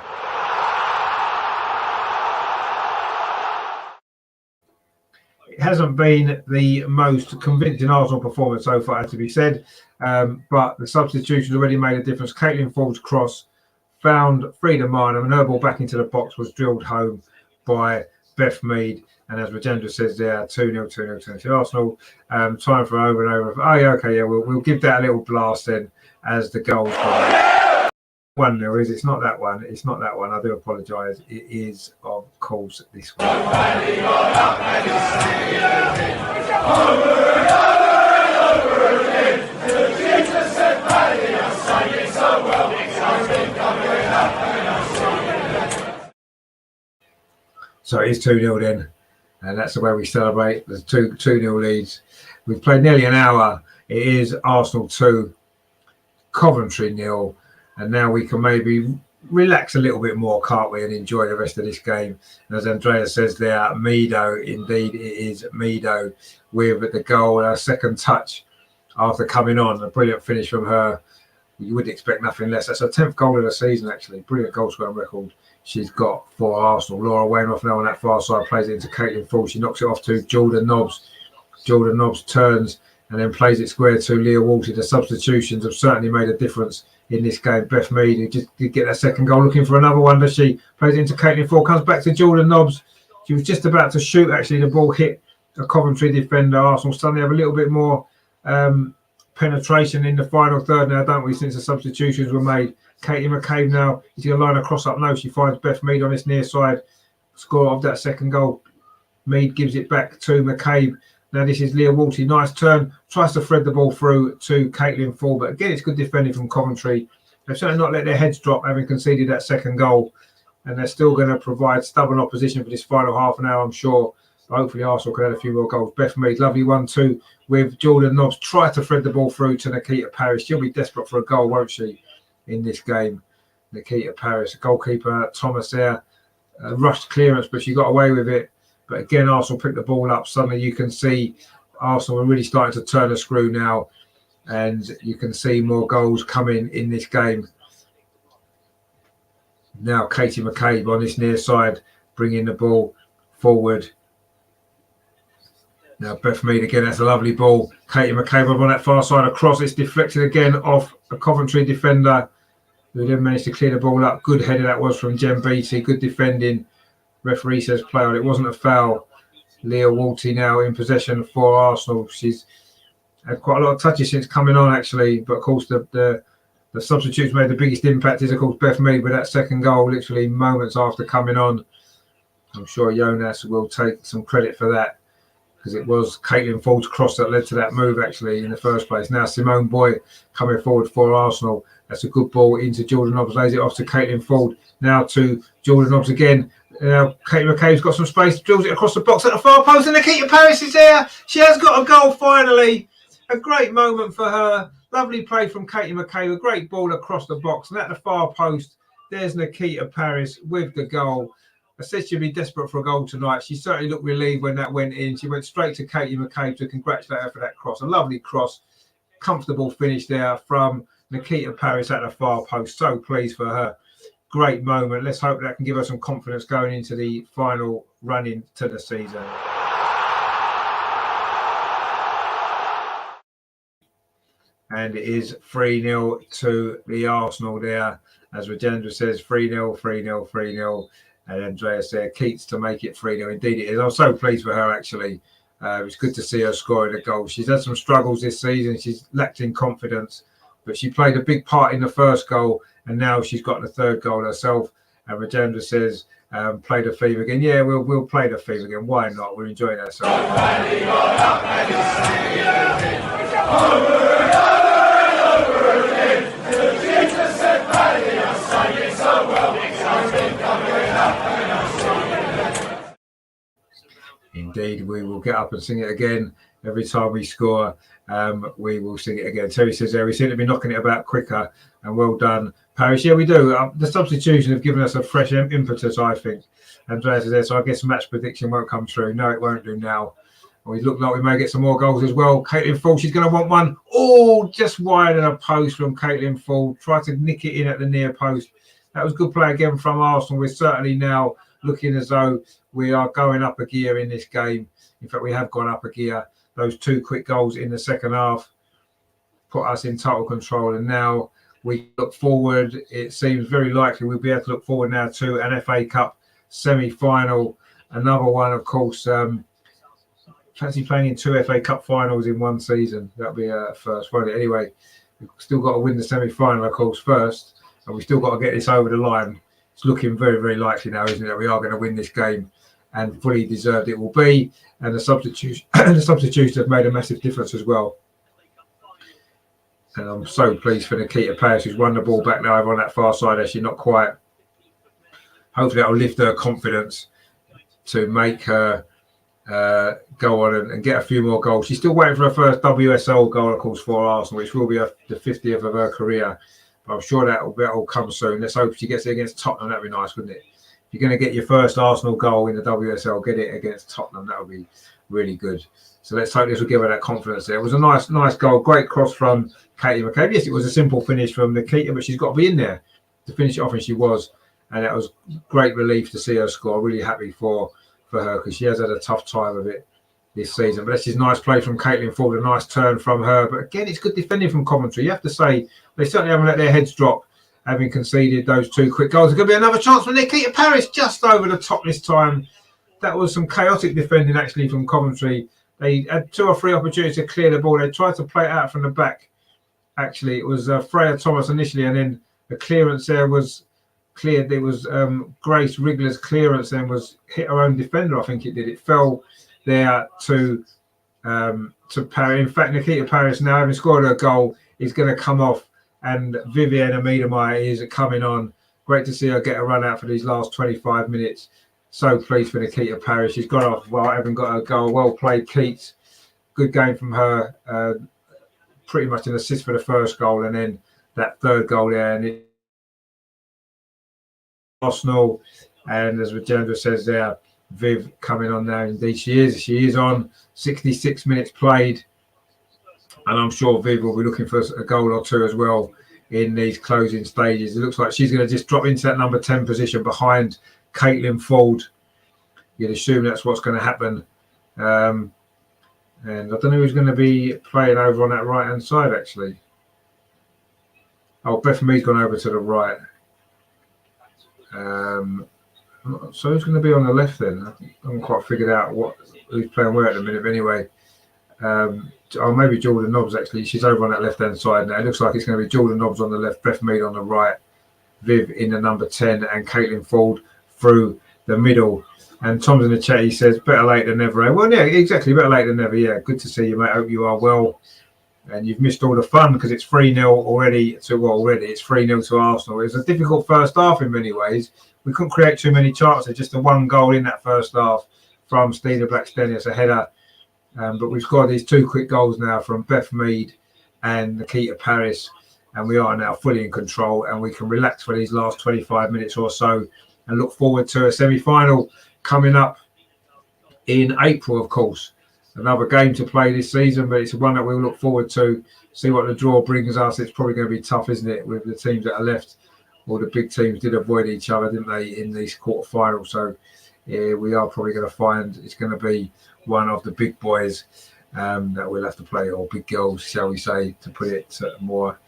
It hasn't been the most convincing Arsenal performance so far, to be said, but the substitutions already made a difference. Caitlin Ford's cross found Frida Marnham, and her ball back into the box was drilled home by Beth Mead. And as Rajendra says there, 2-0, 2-0, 2-0 to Arsenal. Time for over and over. Oh, yeah, okay, yeah, we'll give that a little blast then as the goals come. 1-0 is it's not that one. It's not that one. I do apologise. It is, of course, this one. So it is 2-0 then. And that's the way we celebrate. There's 2-0 leads. We've played nearly an hour. It is Arsenal 2, Coventry 0. And now we can maybe relax a little bit more, can't we, and enjoy the rest of this game. And as Andrea says there, Meadow, indeed it is Meadow with the goal, our second touch after coming on. A brilliant finish from her. You wouldn't expect nothing less. That's her 10th goal of the season, actually. Brilliant goal scoring record she's got for Arsenal. Laura Wainwright now on that far side, plays it into Caitlin Ford. She knocks it off to Jordan Nobbs. Jordan Nobbs turns and then plays it square to Leah Walty. The substitutions have certainly made a difference in this game. Beth Mead, who just did get that second goal, looking for another one, does she? Plays it into Caitlin Ford, comes back to Jordan Nobbs. She was just about to shoot, actually. The ball hit a Coventry defender. Arsenal suddenly have a little bit more penetration in the final third now, don't we, since the substitutions were made. Katie McCabe now is going to line a cross up. No, she finds Beth Mead on this near side. Score of that second goal. Mead gives it back to McCabe. Now this is Leah Walty. Nice turn. Tries to thread the ball through to Caitlin Ford. But again, it's good defending from Coventry. They've certainly not let their heads drop, having conceded that second goal. And they're still going to provide stubborn opposition for this final half an hour, I'm sure. Hopefully Arsenal can add a few more goals. Beth Mead, lovely 1-2 with Jordan Nobbs. Try to thread the ball through to Nikita Parris. She'll be desperate for a goal, won't she, in this game? Nikita Parris, goalkeeper Thomas there. Rushed clearance, but she got away with it. But again, Arsenal picked the ball up. Suddenly you can see Arsenal are really starting to turn the screw now. And you can see more goals coming in this game. Now Katie McCabe on this near side, bringing the ball forward. Now Beth Mead again, that's a lovely ball. Katie McCabe on that far side across. It's deflected again off a Coventry defender, who then managed to clear the ball up. Good header that was from Jen Beattie. Good defending. Referee says play on. It wasn't a foul. Leah Walty now in possession for Arsenal. She's had quite a lot of touches since coming on, actually. But of course, the substitutes made the biggest impact is, of course, Beth Mead with that second goal, literally moments after coming on. I'm sure Jonas will take some credit for that, because it was Caitlin Ford's cross that led to that move, actually, in the first place. Now Simone Boyd coming forward for Arsenal. That's a good ball into Jordan Nobbs. Lays it off to Caitlin Ford. Now to Jordan Nobbs again. Now Kate McCabe's got some space. Drills it across the box at the far post. And Nikita Parris is there. She has got a goal finally. A great moment for her. Lovely play from Katie McCabe. A great ball across the box. And at the far post, there's Nikita Parris with the goal. I said she'd be desperate for a goal tonight. She certainly looked relieved when that went in. She went straight to Katie McCabe to congratulate her for that cross. A lovely cross. Comfortable finish there from Nikita Parris at the far post. So pleased for her. Great moment. Let's hope that can give her some confidence going into the final run into the season. And it is 3-0 to the Arsenal there. As Rajendra says, 3-0, 3-0, 3-0. And Andreas there, Keats to make it 3-0. Indeed it is. I'm so pleased for her, actually. It's good to see her scoring a goal. She's had some struggles this season. She's lacked in confidence. But she played a big part in the first goal. And now she's got the third goal herself. And Rajendra says, play the theme again. Yeah, we'll play the theme again. Why not? We're enjoying ourselves. Indeed, we will get up and sing it again. Every time we score, we will sing it again. Terry says there, we seem to be knocking it about quicker, and well done, Parrish. Yeah, we do. The substitution have given us a fresh impetus, I think. Andreas is there, so I guess match prediction won't come true. No, it won't do now. We look like we may get some more goals as well. Caitlin Ford, she's going to want one. Oh, just wide of a post from Caitlin Ford. Tried to nick it in at the near post. That was good play again from Arsenal. We're certainly now looking as though we are going up a gear in this game. In fact, we have gone up a gear. Those two quick goals in the second half put us in total control. And now we look forward. It seems very likely we'll be able to look forward now to an FA Cup semi-final another one, of course. Fancy playing in 2 FA Cup finals in one season. That'll be a first, won't it? Anyway, we've still got to win the semi-final, of course, first, and we've still got to get this over the line. It's looking very, very likely now, isn't it, that we are going to win this game, and fully deserved it will be. And the substitutes have made a massive difference as well. And I'm so pleased for Nikita Paris, who's won the ball back now over on that far side. Actually, not quite. Hopefully, that will lift her confidence to make her go on and get a few more goals. She's still waiting for her first WSL goal, of course, for Arsenal, which will be the 50th of her career. But I'm sure that will come soon. Let's hope she gets it against Tottenham. That'd be nice, wouldn't it? If you're going to get your first Arsenal goal in the WSL, get it against Tottenham. That would be really good. So let's hope this will give her that confidence there. It was a nice goal. Great cross from Katie McCabe. Yes, it was a simple finish from Nikita, but she's got to be in there to finish it off, and she was. And that was great relief to see her score. Really happy for her, because she has had a tough time of it this season. But this is nice play from Caitlin Ford, a nice turn from her. But again, it's good defending from Coventry. You have to say, they certainly haven't let their heads drop, having conceded those 2 quick goals. There's going to be another chance for Nikita Paris, just over the top this time. That was some chaotic defending, actually, from Coventry. They had 2 or 3 opportunities to clear the ball. They tried to play it out from the back. Actually, it was Freya Thomas initially, and then the clearance there was cleared. It was Grace Wriggler's clearance, and was hit her own defender. I think it did. It fell there to Paris. In fact, Nikita Paris, now having scored her goal, is going to come off, and Vivienne Amiedemire is coming on. Great to see her get a run out for these last 25 minutes. So pleased for Nikita Paris. She's got off well, having got her goal. Well played, Keats. Good game from her. Pretty much an assist for the first goal, and then that third goal there. And Arsenal, and as Rajendra says there, Viv coming on now. Indeed, she is on. 66 minutes played, and I'm sure Viv will be looking for a goal or 2 as well in these closing stages. It looks like she's going to just drop into that number 10 position behind Caitlin Ford. You'd assume that's what's going to happen. And I don't know who's going to be playing over on that right-hand side, actually. Oh, Beth Mead's gone over to the right. So who's going to be on the left then? I haven't quite figured out who's playing where at the minute. But anyway, maybe Jordan Nobbs, actually. She's over on that left-hand side now. It looks like it's going to be Jordan Nobbs on the left, Beth Mead on the right, Viv in the number 10, and Caitlin Ford through the middle. And Tom's in the chat, he says, better late than never. Eh? Well, yeah, exactly, better late than never. Yeah, good to see you, mate. Hope you are well. And you've missed all the fun, because it's 3-0 already. It's 3-0 to Arsenal. It was a difficult first half in many ways. We couldn't create too many chances. Just the 1 goal in that first half from Stina Blackstenius, a header. But we've scored these 2 quick goals now from Beth Mead and Nikita Paris. And we are now fully in control, and we can relax for these last 25 minutes or so and look forward to a semi-final coming up in April, of course. Another game to play this season, but it's one that we'll look forward to. See what the draw brings us. It's probably going to be tough, isn't it, with the teams that are left? All the big teams did avoid each other, didn't they, in these quarterfinals? So yeah, we are probably going to find it's going to be one of the big boys that we'll have to play, or big girls, shall we say, to put it more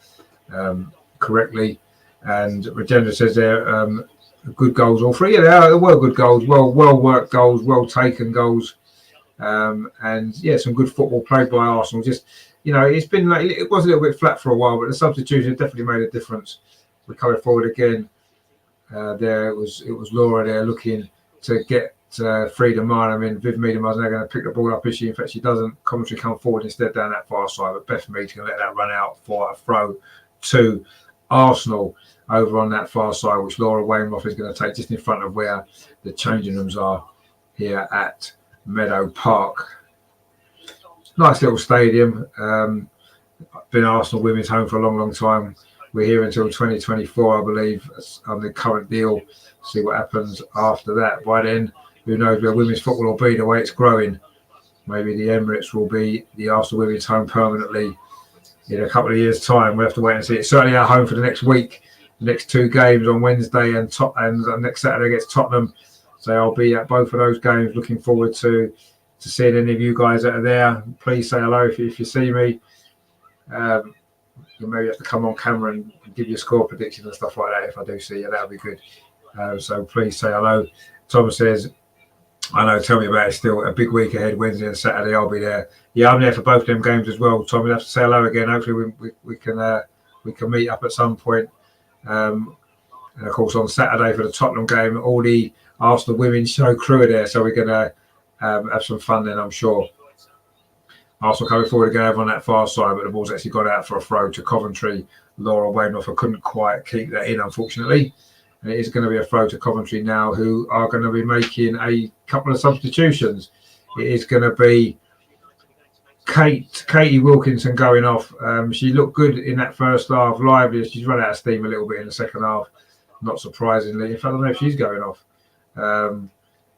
correctly. And Rajendra says there, good goals, all 3. Yeah, there were good goals, well worked goals, well taken goals. And yeah, some good football played by Arsenal. Just, it's been like, it was a little bit flat for a while, but the substitution definitely made a difference. We're coming forward again. There it was Laura there looking to get Frida Mine. I mean, Viv Meademire's now going to pick the ball up, is she? In fact, she doesn't. Coventry come forward instead down that far side, but Beth Mead's going to let that run out for a throw to Arsenal over on that far side, which Laura Wainwright is going to take just in front of where the changing rooms are here at Meadow Park. Nice little stadium. Been Arsenal women's home for a long time. We're here until 2024, I believe, on the current deal. See what happens after that. By then, who knows where women's football will be, the way it's growing. Maybe the Emirates will be the Arsenal women's home permanently in a couple of years' time. We'll have to wait and see. It's certainly our home for the next week. The next 2 games on Wednesday and next Saturday against Tottenham. So I'll be at both of those games. Looking forward to seeing any of you guys that are there. Please say hello if you see me. You maybe have to come on camera and give you a score prediction and stuff like that. If I do see you, that'll be good. So please say hello. Tom says, I know, tell me about it. Still a big week ahead, Wednesday and Saturday. I'll be there. Yeah, I'm there for both of them games as well. Tom, we'll have to say hello again. Hopefully we can meet up at some point. And of course on Saturday for the Tottenham game, all the Arsenal women's show crew are there, so we're going to have some fun then, I'm sure. Arsenal coming forward again over on that far side, but the ball's actually got out for a throw to Coventry. Laura Weymouth couldn't quite keep that in, unfortunately. And it is going to be a throw to Coventry now, who are going to be making a couple of substitutions. It is going to be Katie Wilkinson going off. She looked good in that first half, lively. She's run out of steam a little bit in the second half, not surprisingly. In fact, I don't know if she's going off.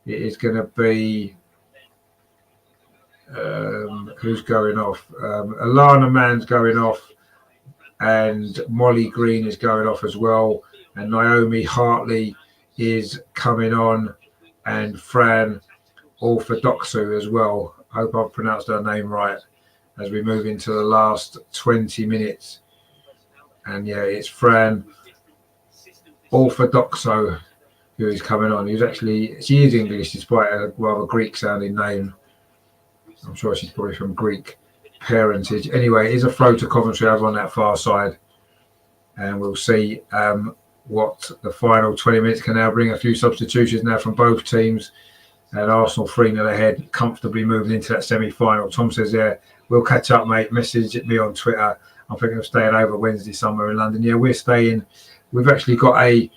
It is going to be who's going off? Alana Mann's going off, and Molly Green is going off as well. And Naomi Hartley is coming on, and Fran Orthodoxou as well. I hope I've pronounced her name right as we move into the last 20 minutes. And yeah, it's Fran Orthodoxou who is coming on. She is English despite a rather Greek sounding name. I'm sure she's probably from Greek parentage. Anyway, it is a throw to Coventry over on that far side. And we'll see what the final 20 minutes can now bring. A few substitutions now from both teams. And Arsenal 3-0 ahead, comfortably moving into that semi-final. Tom says, yeah, we'll catch up, mate. Message me on Twitter. I'm thinking of staying over Wednesday somewhere in London. Yeah, we're staying. We've actually got an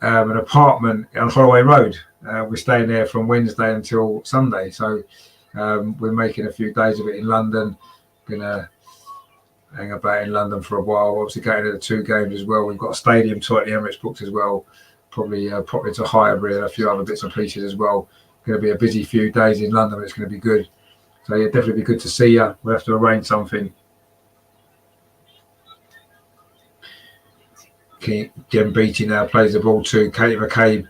apartment on Holloway Road. We're staying there from Wednesday until Sunday. So we're making a few days of it in London. Going to hang about in London for a while. Obviously going to the 2 games as well. We've got a stadium tour at the Emirates booked as well. Probably pop into Highbury and a few other bits and pieces as well. Going to be a busy few days in London, but it's going to be good. So yeah, definitely be good to see you. We'll have to arrange something. Jem Beattie now plays the ball to Katie McCabe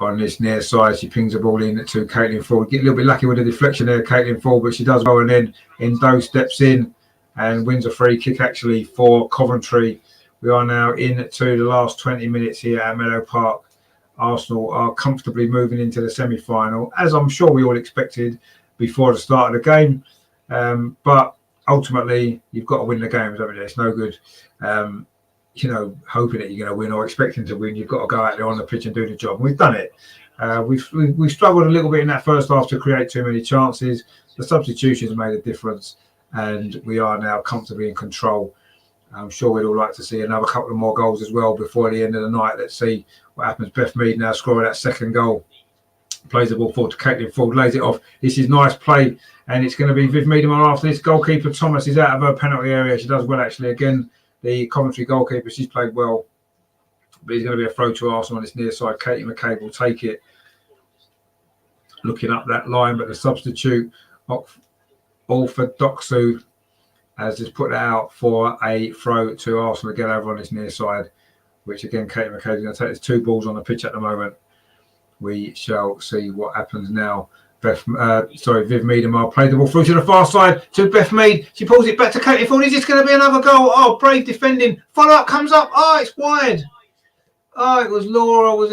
on this near side. She pings the ball in to Caitlin Ford. Get a little bit lucky with the deflection there, Caitlin Ford, but she does well. And then Endo steps in and wins a free kick actually for Coventry. We are now into the last 20 minutes here at Meadow Park. Arsenal are comfortably moving into the semi-final, as I'm sure we all expected before the start of the game. But ultimately, you've got to win the games, haven't you? It's no good, hoping that you're going to win or expecting to win. You've got to go out there on the pitch and do the job. And we've done it. We've struggled a little bit in that first half to create too many chances. The substitutions made a difference, and we are now comfortably in control. I'm sure we'd all like to see another couple of more goals as well before the end of the night. Let's see what happens. Beth Mead now scoring that second goal. Plays the ball forward to Caitlin Ford, lays it off. This is nice play, and it's going to be Viv Miedemar after this. Goalkeeper Thomas is out of her penalty area. She does well, actually. Again, the Coventry goalkeeper, she's played well. But it's going to be a throw to Arsenal on this near side. Katie McCabe will take it. Looking up that line, but the substitute, Orthodoxou, has just put that out for a throw to Arsenal again over on this near side, which again, Katie McCabe is going to take. There's 2 balls on the pitch at the moment. We shall see what happens now. Viv Miedemar played the ball through to the far side to Beth Mead. She pulls it back to Katie Ford. Is this going to be another goal? Oh, brave defending. Follow up comes up. Oh, it's wide. Oh, it was Laura. Was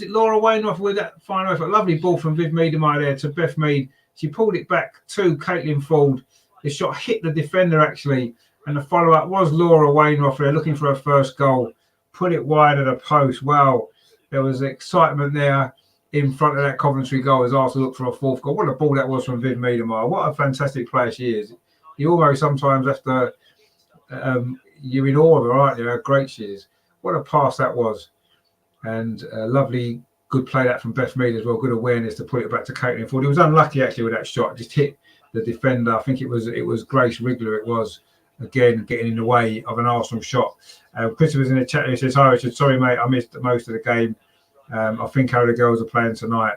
it Laura Weymouth with that final effort? Lovely ball from Viv Miedemar there to Beth Mead. She pulled it back to Caitlin Ford. The shot hit the defender actually, and the follow-up was Laura Weymouth there looking for her first goal. Put it wide of the post. Wow, there was excitement there in front of that Coventry goal as Arsenal looked for a 4th goal. What a ball that was from Viv Miedemar. What a fantastic player she is. You almost sometimes have to, you're in awe of her, aren't you? How great she is. What a pass that was. And lovely, good play that from Beth Mead as well. Good awareness to put it back to Caitlin Ford. He was unlucky actually with that shot. Just hit the defender. I think it was Grace Wriggler. It was again getting in the way of an Arsenal shot. Christopher's in the chat. He says, "Hi Richard, sorry mate, I missed most of the game. I think how the girls are playing tonight.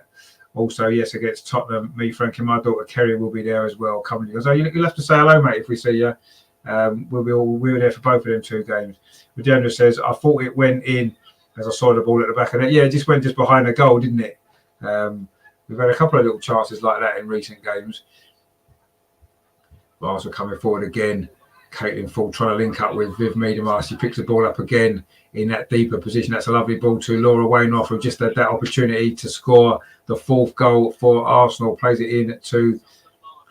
Also, yes, against Tottenham. Me, Frank, and my daughter Kerry will be there as well. Coming." He goes, "Oh, you'll have to say hello, mate, if we see you. We were there for both of them 2 games." Madonna says, "I thought it went in as I saw the ball at the back of it. Yeah, it just went just behind the goal, didn't it?" We've had a couple of little chances like that in recent games. Arsenal coming forward again, Caitlin Ford trying to link up with Viv Meadow. She picks the ball up again in that deeper position. That's a lovely ball to Laura Wainoff, who just had that opportunity to score the 4th goal for Arsenal. Plays it in to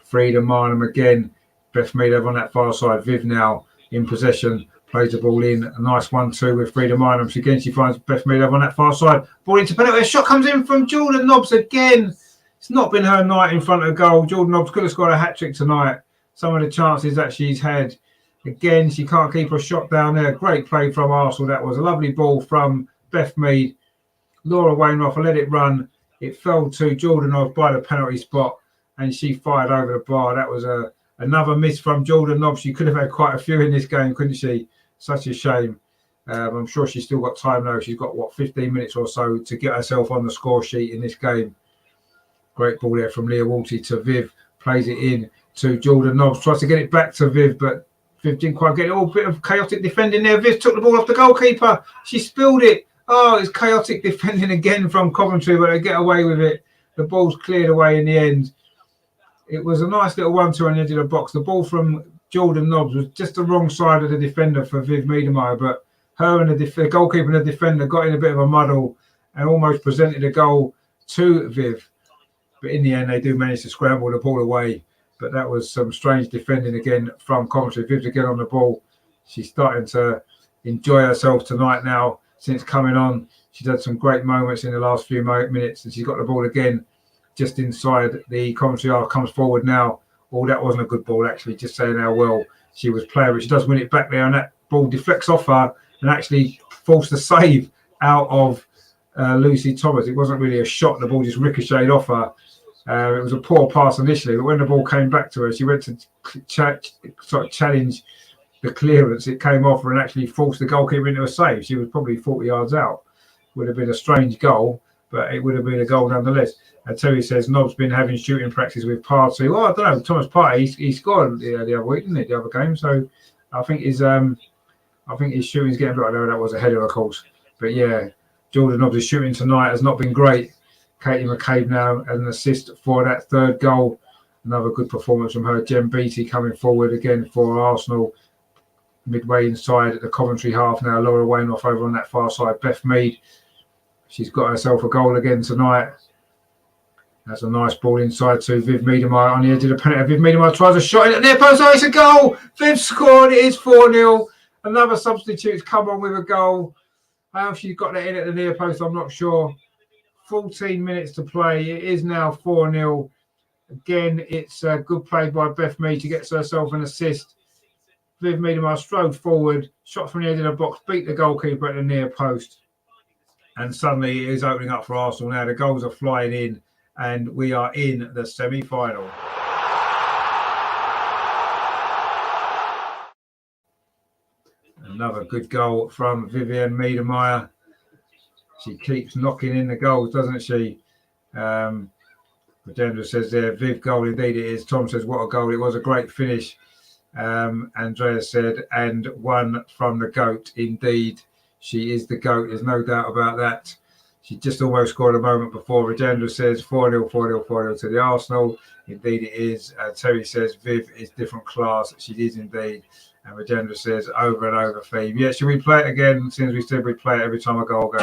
Frida Marnham again. Beth Meadow on that far side. Viv now in possession. Plays the ball in. A nice 1-2 with Frida Marnham. She finds Beth Meadow on that far side. Ball into penalty. A shot comes in from Jordan Nobbs again. It's not been her night in front of goal. Jordan Nobbs could have scored a hat-trick tonight. Some of the chances that she's had. Again, she can't keep her shot down there. Great play from Arsenal. That was a lovely ball from Beth Mead. Laura Wainoff let it run. It fell to Jordan Nobbs by the penalty spot, and she fired over the bar. That was another miss from Jordan Nobbs. She could have had quite a few in this game, couldn't she? Such a shame. I'm sure she's still got time though. She's got, 15 minutes or so to get herself on the score sheet in this game. Great ball there from Leah Walty to Viv. Plays it in to Jordan Nobbs. Tries to get it back to Viv, but Viv didn't quite get it. All bit of chaotic defending there. Viv took the ball off the goalkeeper. She spilled it. Oh, it's chaotic defending again from Coventry, but they get away with it. The ball's cleared away in the end. It was a nice little 1-2 on the edge of the box. The ball from Jordan Nobbs was just the wrong side of the defender for Viv Meademeyer, but her and the goalkeeper and the defender got in a bit of a muddle and almost presented a goal to Viv. But in the end, they do manage to scramble the ball away. But that was some strange defending again from Coventry. Viv's again on the ball. She's starting to enjoy herself tonight now since coming on. She's had some great moments in the last few minutes, and she's got the ball again just inside the Coventry arc. Comes forward now. Oh, that wasn't a good ball, actually, just saying how well she was playing. But she does win it back there, and that ball deflects off her and actually forced a save out of Lucy Thomas. It wasn't really a shot. The ball just ricocheted off her. It was a poor pass initially, but when the ball came back to her, she went to sort of challenge the clearance. It came off her and actually forced the goalkeeper into a save. She was probably 40 yards out. Would have been a strange goal, but it would have been a goal nonetheless. And Terry says Nobb's been having shooting practice with Partey. Well, I don't know. Thomas Partey, he scored the other week, didn't he? The other game. So I think his shooting's getting better. I know that was a header, of course, but yeah, Jordan Nobbs' shooting tonight has not been great. Katie McCabe now an assist for that 3rd goal. Another good performance from her. Jem Beattie coming forward again for Arsenal. Midway inside at the Coventry half now. Laura Wainoff over on that far side. Beth Mead, she's got herself a goal again tonight. That's a nice ball inside to Viv Meademeyer on the edge of the penalty. Viv Meademeyer tries a shot in at the near post. Oh, it's a goal! Viv scored. It is 4-0. Another substitute's come on with a goal. How she's got that in at the near post, I'm not sure. 14 minutes to play. It is now 4-0. Again, it's a good play by Beth Mead. She gets herself an assist. Viv Meademeyer strode forward, shot from the edge of the box, beat the goalkeeper at the near post. And suddenly it is opening up for Arsenal now. The goals are flying in, and we are in the semi-final. Another good goal from Vivienne Meademeyer. She keeps knocking in the goals, doesn't she? Rajendra says there, Viv goal, indeed it is. Tom says, what a goal. It was a great finish. Andrea said, and one from the GOAT. Indeed, she is the GOAT. There's no doubt about that. She just almost scored a moment before. Rajendra says 4-0, 4-0, 4-0 to the Arsenal. Indeed it is. Terry says, Viv is different class. She is indeed. And Rajendra says, over and over theme. Yeah, should we play it again? Since we said we'd play it every time a goal goes.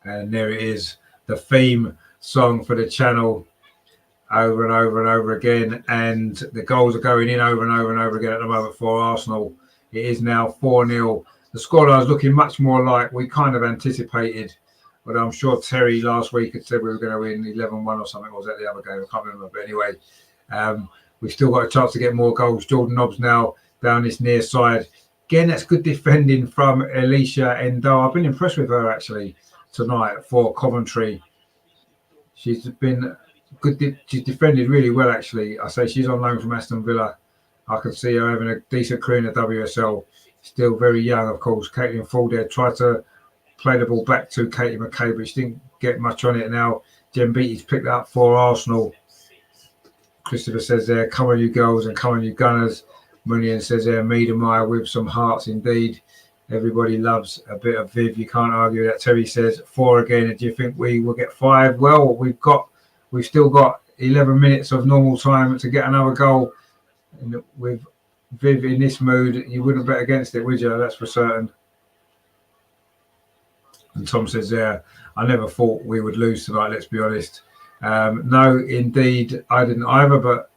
And there it is, the theme song for the channel, over and over and over again. And the goals are going in over and over and over again at the moment for Arsenal. It is now 4-0. The scoreline is looking much more like we kind of anticipated. But I'm sure Terry last week had said we were going to win 11-1 or something. Or was that the other game? I can't remember. But anyway, we've still got a chance to get more goals. Jordan Nobbs now down this near side. Again, that's good defending from Alicia Endo. I've been impressed with her, actually, tonight for Coventry. She's been good. She's defended really well, actually. I say she's on loan from Aston Villa. I can see her having a decent career in the WSL. Still very young, of course. Caitlin Ford there tried to play the ball back to Katie McCabe, but she didn't get much on it now. Jem Beattie's picked up for Arsenal. Christopher says there, come on you girls and come on you Gunners. Munian says there, Meadow with some hearts indeed. Everybody loves a bit of Viv. You can't argue that. Terry says 4 again. Do you think we will get 5? Well, we've still got 11 minutes of normal time to get another goal. And with Viv in this mood, you wouldn't bet against it, would you? That's for certain. And Tom says there, I never thought we would lose tonight, let's be honest. No, indeed, I didn't either, but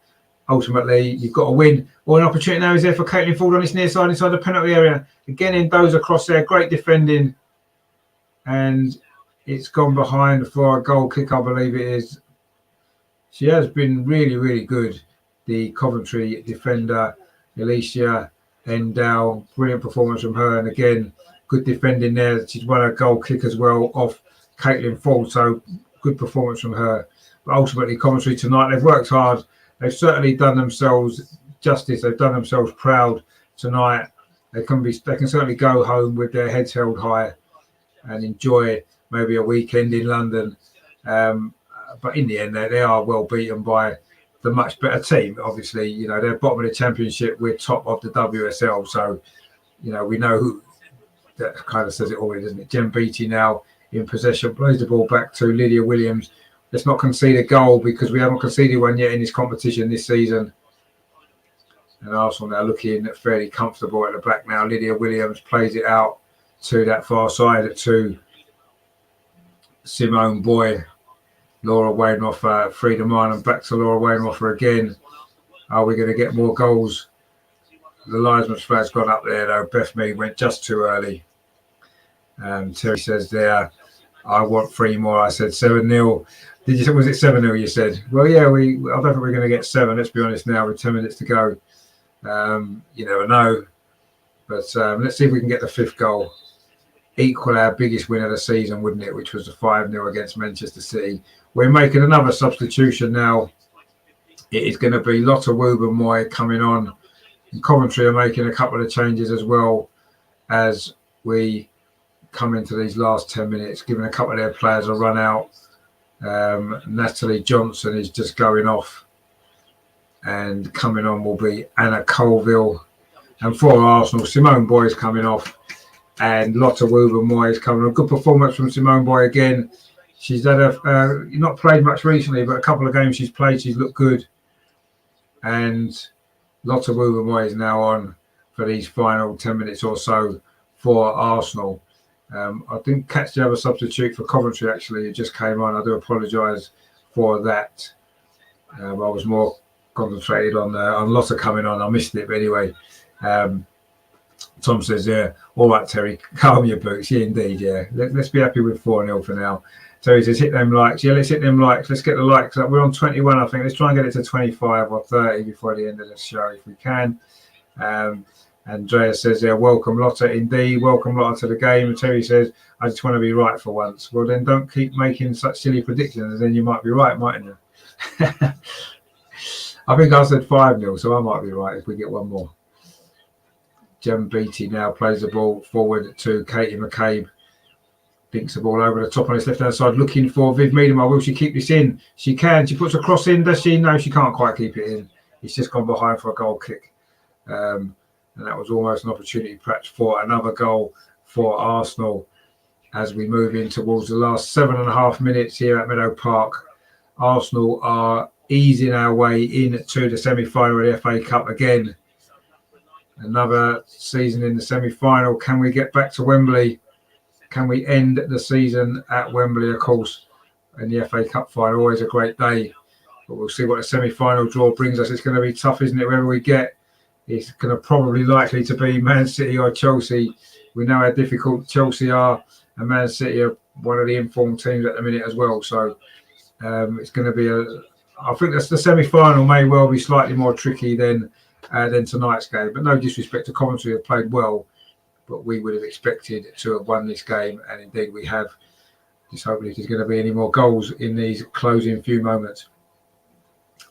ultimately you've got to win. Well, an opportunity now is there for Caitlin Ford on this near side inside the penalty area. Again, Endo's across there, great defending. And it's gone behind for a goal kick, I believe it is. She has been really, really good. The Coventry defender, Alicia Endau, brilliant performance from her. And again, good defending there. She's won a goal kick as well off Caitlin Ford. So good performance from her. But ultimately, Coventry tonight, they've worked hard. They've certainly done themselves justice. They've done themselves proud tonight. They can certainly go home with their heads held high and enjoy maybe a weekend in London. But in the end, they are well beaten by the much better team. Obviously, you know, they're bottom of the championship. We're top of the WSL. So, you know, we know who that kind of says it already, doesn't it? Jem Beattie now in possession, plays the ball back to Lydia Williams. Let's not concede a goal because we haven't conceded one yet in this competition this season. And Arsenal now looking fairly comfortable at the back now. Lydia Williams plays it out to that far side to Simone Boy. Laura Wainhofer, Frida Martin, back to Laura Wainhofer again. Are we going to get more goals? The linesman's flag's gone up there though. Beth Mead went just too early. Terry says there, I want 3 more. I said 7-0. Did you say, was it 7-0 you said? Well, yeah, I don't think we're going to get 7. Let's be honest now with 10 minutes to go. You never know. But let's see if we can get the 5th goal. Equal our biggest win of the season, wouldn't it? Which was the 5-0 against Manchester City. We're making another substitution now. It is going to be Lotte Wubben-Moy coming on. And Coventry are making a couple of changes as well as we come into these last 10 minutes, giving a couple of their players a run out. Natalie Johnson is just going off. And coming on will be Anna Colville. And for Arsenal, Simone Boy is coming off. And Lotte Wubben-Moy is coming on. Good performance from Simone Boy again. She's had not played much recently, but a couple of games she's played, she's looked good. And Lotte Wubben-Moy is now on for these final 10 minutes or so for Arsenal. I didn't catch the other substitute for Coventry, actually. It just came on. I do apologise for that. I was more concentrated on Lotte coming on. I missed it, but anyway. Tom says, yeah, all right, Terry, calm your boots. Yeah, indeed, yeah. Let's be happy with 4-0 for now. Terry says, hit them likes. Yeah, let's hit them likes. Let's get the likes up. We're on 21, I think. Let's try and get it to 25 or 30 before the end of the show if we can. Andrea says, yeah, welcome, Lotte, indeed. Welcome, Lotte, to the game. And Terry says, I just want to be right for once. Well, then don't keep making such silly predictions, and then you might be right, mightn't you? I think I said 5-0, so I might be right if we get one more. Jem Beattie now plays the ball forward to Katie McCabe. Dinks the ball over the top on his left-hand side, looking for Viv Meadow. Will she keep this in? She can. She puts a cross in, does she? No, she can't quite keep it in. It's just gone behind for a goal kick. And that was almost an opportunity perhaps for another goal for Arsenal as we move in towards the last 7.5 minutes here at Meadow Park. Arsenal are easing our way into the semi-final of the FA Cup again. Another season in the semi-final. Can we get back to Wembley? Can we end the season at Wembley, of course, in the FA Cup final? Always a great day. But we'll see what the semi-final draw brings us. It's going to be tough, isn't it, wherever we get? It's going to probably likely to be Man City or Chelsea. We know how difficult Chelsea are, and Man City are one of the informed teams at the minute as well. So it's going to be I think that's the semi-final may well be slightly more tricky than tonight's game. But no disrespect to Coventry, have played well, but we would have expected to have won this game, and indeed we have. Just hoping if there's going to be any more goals in these closing few moments.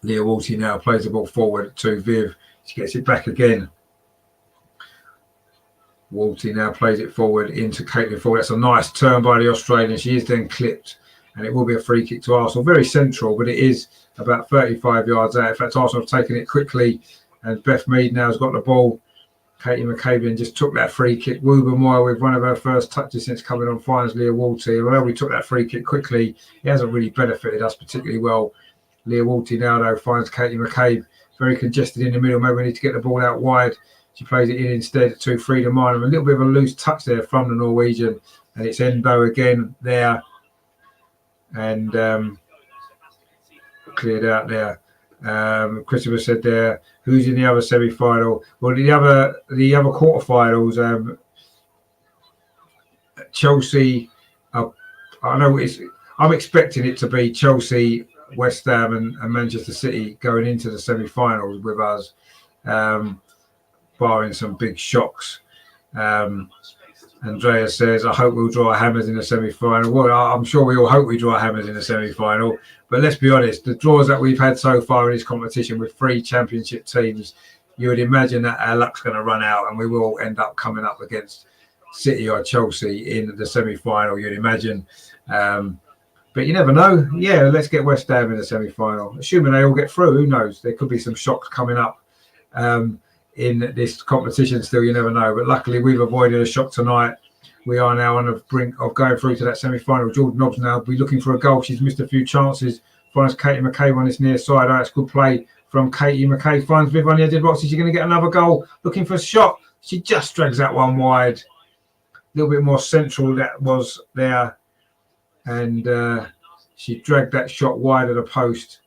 Leah Walty now plays the ball forward to Viv. She gets it back again. Walty now plays it forward into Caitlin Ford. That's a nice turn by the Australian. She is then clipped, and it will be a free kick to Arsenal. Very central, but it is about 35 yards out. In fact, Arsenal have taken it quickly And Beth Mead now has got the ball. Katie McCabe just took that free kick. Woober Moore with one of her first touches since coming on finals, Leah Walty. Although we took that free kick quickly, it hasn't really benefited us particularly well. Leah Walty now, though, finds Katie McCabe very congested in the middle. Maybe we need to get the ball out wide. She plays it in instead to Frida Marnham. A little bit of a loose touch there from the Norwegian. And it's Endo again there. And cleared out there. Christopher said there, who's in the other semi-final? Well, the other quarterfinals, Chelsea. I know I'm expecting it to be Chelsea, West Ham, and Manchester City going into the semi-finals with us, barring some big shocks. Andrea says, I hope we'll draw hammers in the semi-final. Well, I'm sure we all hope we draw hammers in the semi-final. But let's be honest, the draws that we've had so far in this competition with 3 championship teams, you would imagine that our luck's going to run out and we will end up coming up against City or Chelsea in the semi-final, you'd imagine. But you never know. Yeah, let's get West Ham in the semi-final. Assuming they all get through, who knows? There could be some shocks coming up. In this competition still, you never know, but luckily we've avoided a shock tonight. We are now on the brink of going through to that semi-final. Jordan Nobbs now will be looking for a goal. She's missed a few chances. Finds Katie McCabe on this near side. Oh, that's good play from Katie McCabe. Finds Viv on the edge of the box. Is she going to get another goal? Looking for a shot. She just drags that one wide. A little bit more central that was there. And she dragged that shot wide of the post.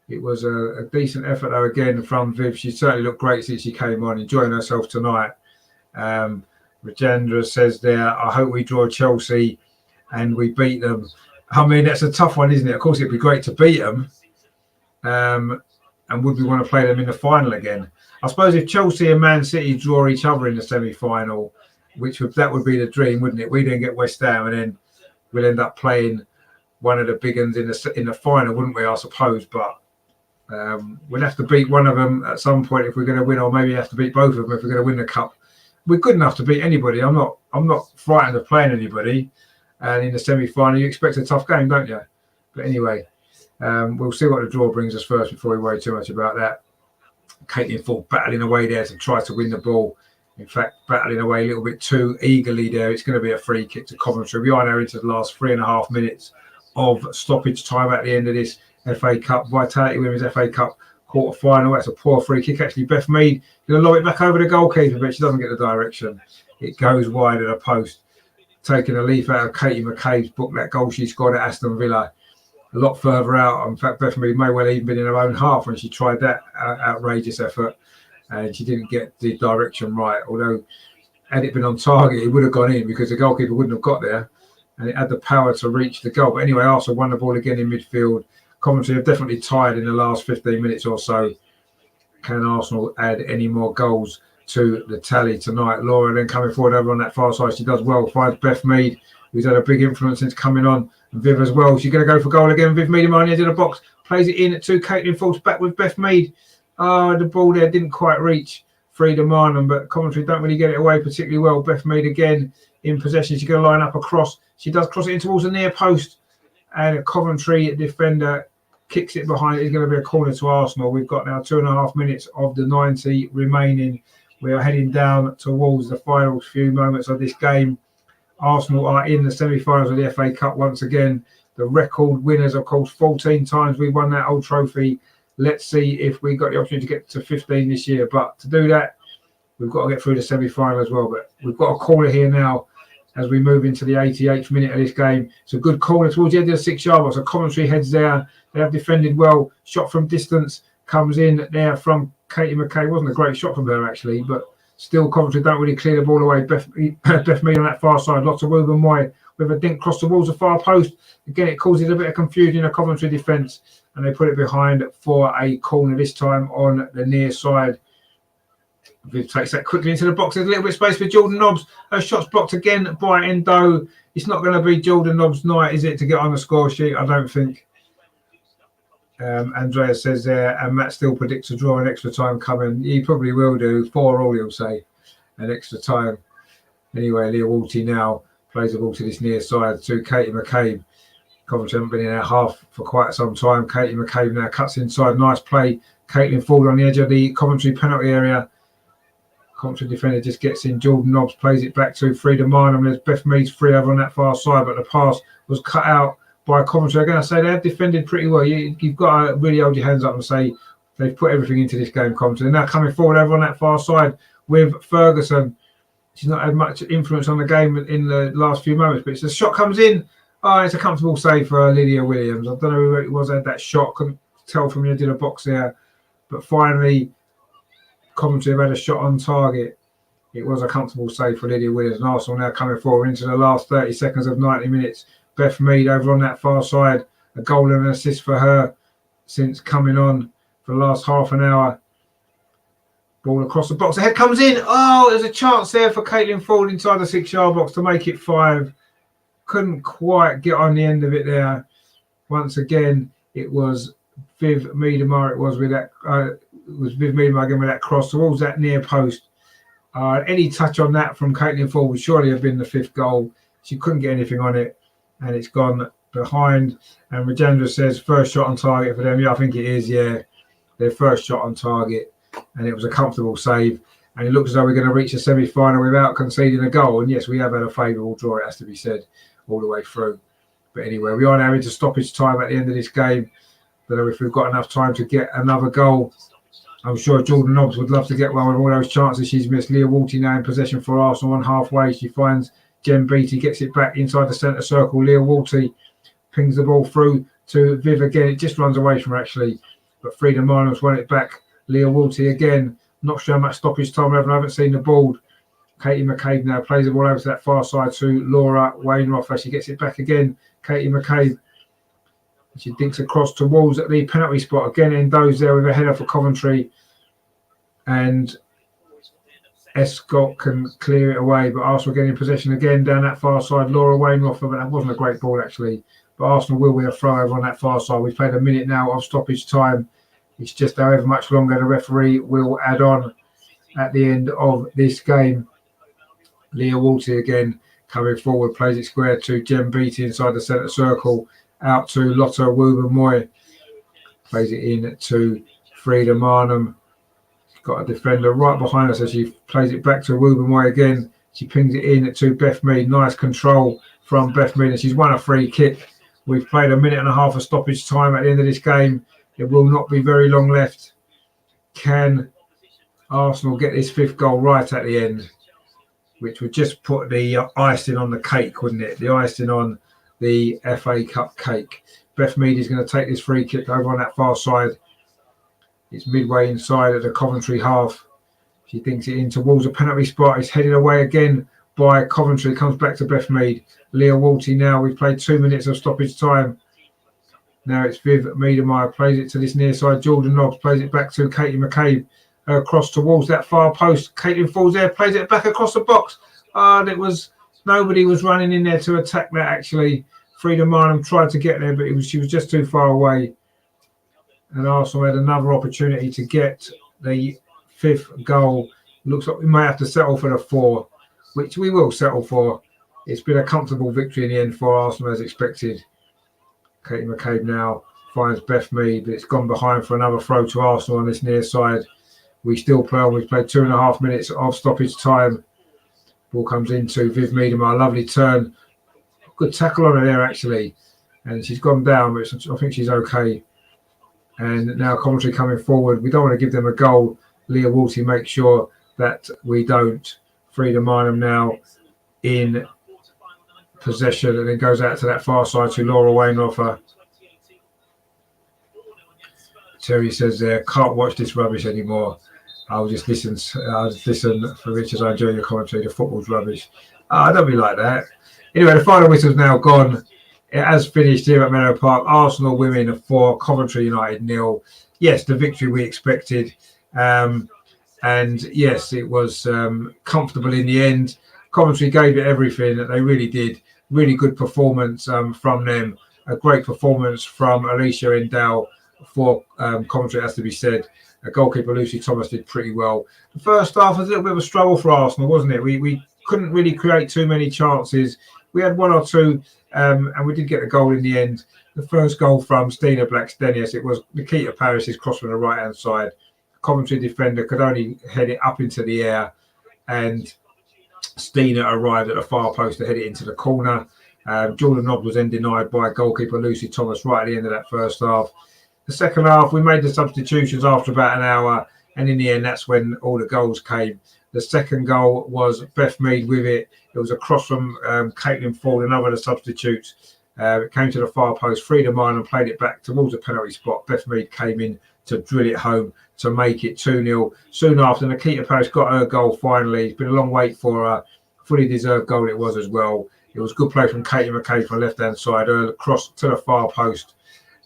It was a decent effort, though, again, from Viv. She certainly looked great since she came on, enjoying herself tonight. Rajendra says there, I hope we draw Chelsea and we beat them. I mean, that's a tough one, isn't it? Of course, it'd be great to beat them. And would we want to play them in the final again? I suppose if Chelsea and Man City draw each other in the semi-final, that would be the dream, wouldn't it? We then get West Ham and then we'll end up playing one of the big ones in the final, wouldn't we, I suppose? But we'll have to beat one of them at some point if we're going to win, or maybe have to beat both of them if we're going to win the cup. We're good enough to beat anybody. I'm not frightened of playing anybody. And in the semi-final, you expect a tough game, don't you? But anyway, we'll see what the draw brings us first before we worry too much about that. Caitlin Ford battling away there to try to win the ball. In fact, battling away a little bit too eagerly there. It's going to be a free kick to Coventry. We are now into the last 3.5 minutes of stoppage time at the end of this FA Cup, Vitality Women's FA Cup quarter-final. That's a poor free kick. Actually, Beth Mead going to lob it back over the goalkeeper, but she doesn't get the direction. It goes wide of the post. Taking a leaf out of Katie McCabe's book, that goal she scored at Aston Villa, a lot further out. In fact, Beth Mead may well even been in her own half when she tried that outrageous effort, and she didn't get the direction right. Although, had it been on target, it would have gone in because the goalkeeper wouldn't have got there, and it had the power to reach the goal. But anyway, Arsenal won the ball again in midfield. Coventry have definitely tied in the last 15 minutes or so. Can Arsenal add any more goals to the tally tonight? Laura then coming forward over on that far side. She does well. Finds Beth Mead, who's had a big influence since coming on. And Viv as well. She's going to go for goal again. Viv Mead on the edge of the box. Plays it in to Caitlin Falls back with Beth Mead. Oh, the ball there didn't quite reach Frida Marnham, but Coventry don't really get it away particularly well. Beth Mead again in possession. She's going to line up a cross. She does cross it in towards the near post. And a Coventry defender kicks it behind. It's going to be a corner to Arsenal. We've got now 2.5 minutes of the 90 remaining. We are heading down towards the final few moments of this game. Arsenal are in the semi-finals of the FA Cup once again. The record winners, of course, 14 times we won that old trophy. Let's see if we got the opportunity to get to 15 this year. But to do that, we've got to get through the semi-final as well. But we've got a corner here now as we move into the 88th minute of this game. It's a good corner towards the end of the 6-yard box. So Coventry heads there. They have defended well. Shot from distance comes in there from Katie McCabe. Wasn't a great shot from her, actually, but still Coventry don't really clear the ball away. Beth Mead on that far side. Lots of Wogan Moy with a dink cross towards the far post. Again, it causes a bit of confusion in the Coventry defence, and they put it behind for a corner this time on the near side. Viv takes that quickly into the box. There's a little bit of space for Jordan Nobbs. Her shot's blocked again by Endo. It's not going to be Jordan Nobbs' night, is it, to get on the score sheet? I don't think. Andrea says there, and Matt still predicts a draw and extra time coming. He probably will do. 4-4, he'll say, an extra time. Anyway, Leah Walty now plays the ball to this near side to Katie McCabe. Coventry haven't been in our half for quite some time. Katie McCabe now cuts inside. Nice play. Caitlin Ford on the edge of the Coventry penalty area. Coventry defender just gets in. Jordan Nobbs plays it back to Frida Marnham. There's Beth Mead's free over on that far side, but the pass was cut out by Coventry. Again, I say they have defended pretty well. You've got to really hold your hands up and say they've put everything into this game, Coventry. They're now coming forward over on that far side with Ferguson. She's not had much influence on the game in the last few moments, but the shot comes in. Oh, it's a comfortable save for Lydia Williams. I don't know who it was had that shot. Couldn't tell from the edge of the box there. But finally, Coventry have had a shot on target. It was a comfortable save for Lydia Williams. And Arsenal now coming forward into the last 30 seconds of 90 minutes. Beth Mead over on that far side. A goal and an assist for her since coming on for the last half an hour. Ball across the box. The head comes in. Oh, there's a chance there for Caitlin Ford inside the 6-yard box to make it 5. Couldn't quite get on the end of it there. Once again, it was Viv Miedemar. It was with that. It was Viv Miedemar again with that cross towards that near post. Any touch on that from Caitlin Ford would surely have been the 5th goal. She couldn't get anything on it, and it's gone behind. And Rajendra says first shot on target for them. Yeah, I think it is. Yeah, their first shot on target, and it was a comfortable save. And it looks as though we're going to reach a semi-final without conceding a goal. And yes, we have had a favourable draw. It has to be said, all the way through. But anyway, we are now into stoppage time at the end of this game. But if we've got enough time to get another goal, I'm sure Jordan Nobbs would love to get one with all those chances she's missed. Leah Walty now in possession for Arsenal on halfway. She finds Jen Beattie, gets it back inside the centre circle. Leah Walty pings the ball through to Viv again. It just runs away from her actually. But Frida Marnham's won it back. Leah Walty again. Not sure how much stoppage time. I haven't seen the ball. Katie McCabe now plays the ball over to that far side to Laura Wainwright as she gets it back again. Katie McCabe. She dinks across to Walls at the penalty spot. Again, Endo's there with a header for Coventry. And Escott can clear it away. But Arsenal getting in possession again down that far side. Laura Wainwright, but that wasn't a great ball actually. But Arsenal will win a throw over on that far side. We've played a minute now of stoppage time. It's just however much longer the referee will add on at the end of this game. Leah Walty again coming forward, plays it square to Jem Beattie inside the centre circle, out to Lotta Woober-Moy, plays it in to Frida Marnham. She's got a defender right behind us as she plays it back to Woober-Moy again. She pings it in to Beth Mead. Nice control from Beth Mead, and she's won a free kick. We've played a minute and a half of stoppage time at the end of this game. There will not be very long left. Can Arsenal get this 5th goal right at the end? Which would just put the icing on the cake, wouldn't it? The icing on the FA Cup cake. Beth Mead is going to take this free kick over on that far side. It's midway inside at the Coventry half. She thinks it in towards a penalty spot. It's headed away again by Coventry. It comes back to Beth Mead. Leah Walty now. We've played 2 minutes of stoppage time. Now it's Viv Miedemar. Plays it to this near side. Jordan Nobbs plays it back to Katie McCabe. Across towards that far post. Caitlin falls there, plays it back across the box. And it was nobody was running in there to attack that actually. Frida Marnham tried to get there, but she was just too far away. And Arsenal had another opportunity to get the 5th goal. Looks like we may have to settle for the 4, which we will settle for. It's been a comfortable victory in the end for Arsenal as expected. Katie McCabe now finds Beth Mead, but it's gone behind for another throw to Arsenal on this near side. We still play on. We've played 2.5 minutes of stoppage time. Ball comes into Viv Miedemar. Lovely turn. Good tackle on her there, actually. And she's gone down, but I think she's okay. And now Coventry coming forward. We don't want to give them a goal. Leah Walty makes sure that we don't. Frida Marnham now in possession, and then goes out to that far side to Laura Wainwright. Terry says there, can't watch this rubbish anymore. I'll just listen for Richard. I enjoy your commentary. The football's rubbish. Don't be like that. Anyway, the final whistle's now gone. It has finished here at Meadow Park. Arsenal women 4, Coventry United 0. Yes, the victory we expected. And yes, it was comfortable in the end. Coventry gave it everything that they really did. Really good performance from them. A great performance from Alicia Endow for Coventry, has to be said. Goalkeeper Lucy Thomas did pretty well. The first half was a little bit of a struggle for Arsenal, wasn't it? We couldn't really create too many chances. we had one or two, and we did get a goal in the end. The first goal from Stina Blackstenius, it was Nikita Paris's cross from the right-hand side. Coventry defender could only head it up into the air, and Stina arrived at the far post to head it into the corner. Jordan Nobbs was then denied by goalkeeper Lucy Thomas right at the end of that first half. The second half, we made the substitutions after about an hour, and in the end, that's when all the goals came. The second goal was Beth Mead with it. It was a cross from Caitlin Ford, another of the substitutes. It came to the far post, freed a mile and played it back towards the penalty spot. Beth Mead came in to drill it home to make it 2-0. Soon after, Nikita Paris got her goal finally. It's been a long wait for her. Fully deserved goal it was as well. It was good play from Katie McKay from the left-hand side, her cross to the far post.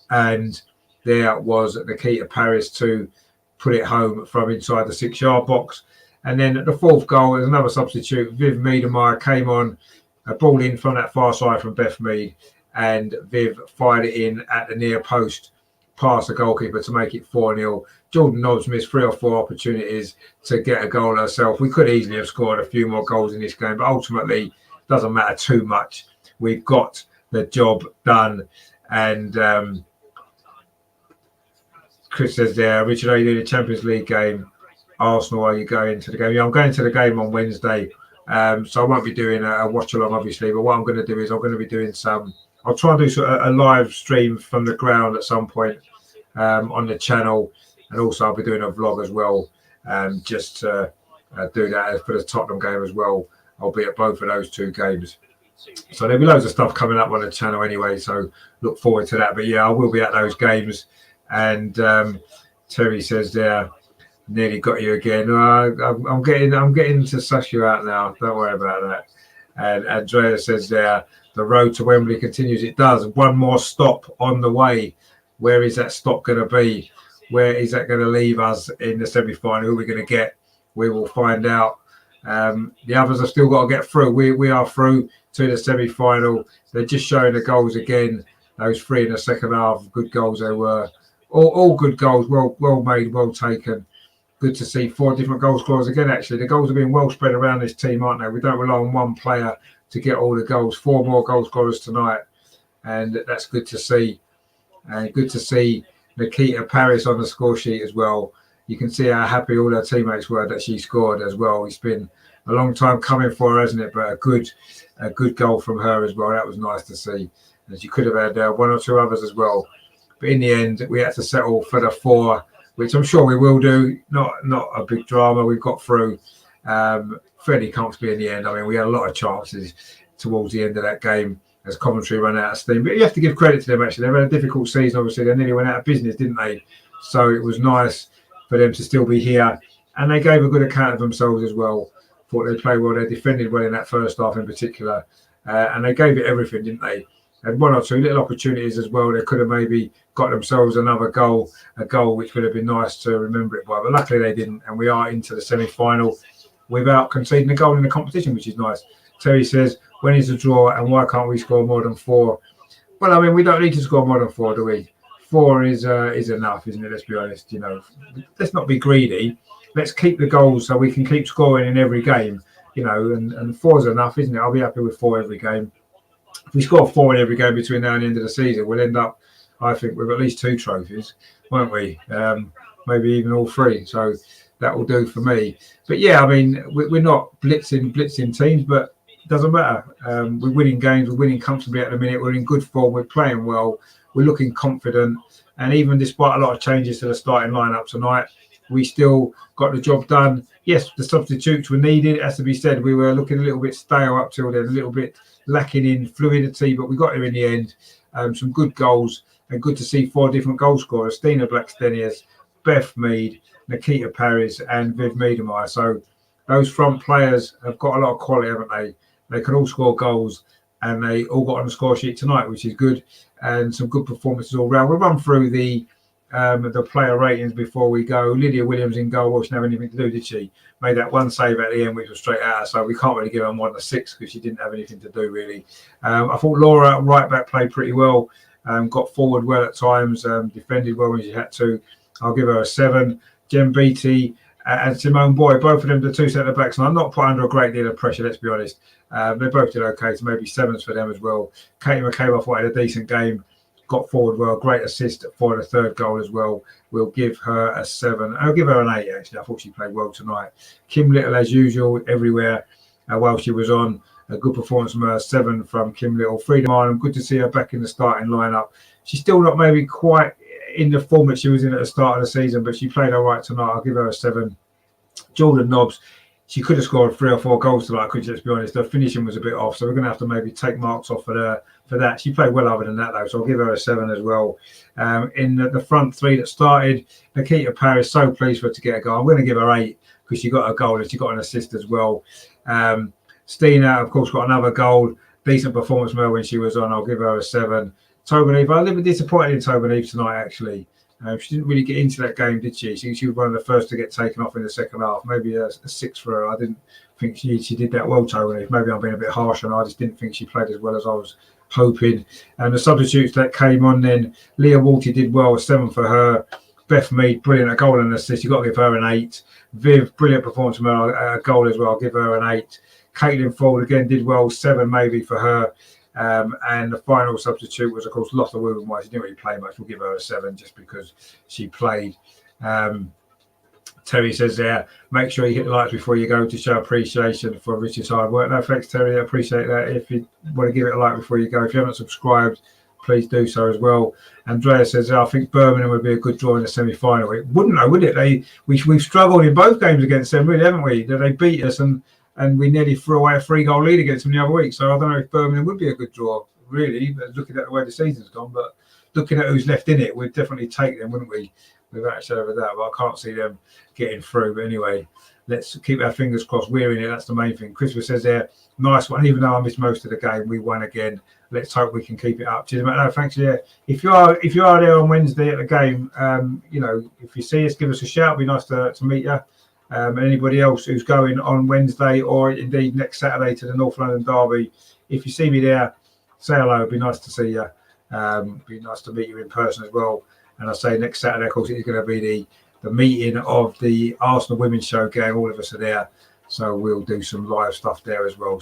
And there was Nikita Paris to put it home from inside the 6-yard box. And then the fourth goal, there's another substitute. Viv Miedemeyer came on, a ball in from that far side from Beth Mead, and Viv fired it in at the near post past the goalkeeper to make it 4-0. Jordan Nobbs missed 3 or 4 opportunities to get a goal herself. We could easily have scored a few more goals in this game, but ultimately it doesn't matter too much. We've got the job done. And Chris says there, Richard, are you doing a Champions League game? Arsenal, are you going to the game? Yeah, I'm going to the game on Wednesday. So I won't be doing a watch along, obviously. But what I'm going to do is I'm going to be doing I'll try and do a live stream from the ground at some point on the channel. And also I'll be doing a vlog as well, just to do that for the Tottenham game as well. I'll be at both of those 2 games. So there'll be loads of stuff coming up on the channel anyway. So look forward to that. But yeah, I will be at those games. And Terry says there, nearly got you again. I'm getting to suss you out now. Don't worry about that. And Andrea says there, the road to Wembley continues. It does. One more stop on the way. Where is that stop going to be? Where is that going to leave us in the semi-final? Who are we going to get? We will find out. The others have still got to get through. We are through to the semi-final. They're just showing the goals again. Those 3 in the second half, good goals they were. All good goals, well made, well taken. Good to see 4 different goal scorers again. Actually, the goals have been well spread around this team, aren't they? We don't rely on one player to get all the goals. 4 more goal scorers tonight, and that's good to see. And good to see Nikita Paris on the score sheet as well. You can see how happy all her teammates were that she scored as well. It's been a long time coming for her, hasn't it? But a good goal from her as well. That was nice to see. And she could have had 1 or 2 others as well. But in the end, we had to settle for the 4, which I'm sure we will do. Not a big drama. We've got through fairly comfortably in the end. I mean, we had a lot of chances towards the end of that game as Coventry ran out of steam. But you have to give credit to them, actually. They've had a difficult season, obviously. They nearly went out of business, didn't they? So it was nice for them to still be here. And they gave a good account of themselves as well. Thought they played well. They defended well in that first half in particular. And they gave it everything, didn't they? Had 1 or 2 little opportunities as well. They could have maybe got themselves another goal, a goal which would have been nice to remember it by. But luckily they didn't. And we are into the semi-final without conceding a goal in the competition, which is nice. Terry says, when is the draw and why can't we score more than 4? Well, I mean, we don't need to score more than 4, do we? 4 is enough, isn't it? Let's be honest. You know, let's not be greedy. Let's keep the goals so we can keep scoring in every game. You know, and 4 is enough, isn't it? I'll be happy with 4 every game. If we score 4 in every game between now and the end of the season, we'll end up, I think, with at least 2 trophies, won't we? Maybe even all 3. So that will do for me. But yeah, I mean, we're not blitzing teams, but it doesn't matter. We're winning games. We're winning comfortably at the minute. We're in good form. We're playing well. We're looking confident. And even despite a lot of changes to the starting lineup tonight, we still got the job done. Yes, the substitutes were needed. As to be said, we were looking a little bit stale up till then, a little bit lacking in fluidity, but we got there in the end. Some good goals, and good to see 4 different goal scorers: Stina Blackstenius, Beth Mead, Nikita Paris, and Viv Miedemeyer. So those front players have got a lot of quality, haven't they? They can all score goals, and they all got on the score sheet tonight, which is good, and some good performances all round. We'll run through the player ratings before we go. Lydia Williams in goal. Well, she didn't have anything to do, did she? Made that 1 save at the end, which was straight out. So we can't really give her more than a 6 because she didn't have anything to do, really. I thought Laura, right back, played pretty well. Got forward well at times. Defended well when she had to. I'll give her a 7. Jen Beattie and Simone Boyd, both of them, the two centre backs, and I'm not put under a great deal of pressure, let's be honest. They both did okay, so maybe sevens for them as well. Katie McCabe, I thought, had a decent game, got forward well, great assist for the third goal as well. We'll give her a 7. I'll give her an 8, actually. I thought she played well tonight. Kim Little, as usual, everywhere while she was on. A good performance from her, 7 from Kim Little. Freedom Island, good to see her back in the starting lineup. She's still not maybe quite in the form that she was in at the start of the season, but she played all right tonight. I'll give her a 7. Jordan Nobbs, she could have scored 3 or 4 goals tonight, could you? Let's be honest. Her finishing was a bit off, so we're going to have to maybe take marks off for her for that. She played well other than that, though, so I'll give her a 7 as well. In the front three that started, Nikita Paris, so pleased for her to get a goal. I'm going to give her 8 because she got a goal and she got an assist as well. Stina, of course, got another goal. Decent performance from her when she was on. I'll give her a 7. Tobin Eve, I was a little bit disappointed in Tobin Eve tonight, actually. She didn't really get into that game, did she? She was one of the first to get taken off in the second half. Maybe a 6 for her. I didn't think she did that well, Tobin Eve. Maybe I'm being a bit harsh, and I just didn't think she played as well as I was hoping. And the substitutes that came on then, Leah Walty did well, a 7 for her. Beth Mead, brilliant, a goal and an assist. You've got to give her an 8. Viv, brilliant performance from her, a goal as well. I'll give her an 8. Caitlin Ford again did well, 7 maybe for her. And the final substitute was, of course, Lotta Williams. She didn't really play much. We'll give her a 7 just because she played. Terry says there, make sure you hit the likes before you go to show appreciation for Richard's hard work. No, thanks, Terry. I appreciate that. If you want to give it a like before you go, if you haven't subscribed, please do so as well. Andrea says, I think Birmingham would be a good draw in the semi-final. It wouldn't, though, would it? We've struggled in both games against them, really, haven't we? They beat us and we nearly threw away a 3-goal lead against them the other week. So I don't know if Birmingham would be a good draw, really, looking at the way the season's gone. But looking at who's left in it, we'd definitely take them, wouldn't we? Without a shadow of a doubt. But I can't see them getting through. But anyway, let's keep our fingers crossed. We're in it. That's the main thing. Christopher says there, nice one. Even though I missed most of the game, we won again. Let's hope we can keep it up. Cheers, mate. No, thanks. Yeah. If you are there on Wednesday at the game, if you see us, give us a shout. It'd be nice to meet you. And anybody else who's going on Wednesday or indeed next Saturday to the North London Derby, if you see me there, say hello. It'd be nice to see you. Be nice to meet you in person as well. And I say next Saturday, of course, it's going to be the meeting of the Arsenal Women's Show game. All of us are there, so we'll do some live stuff there as well.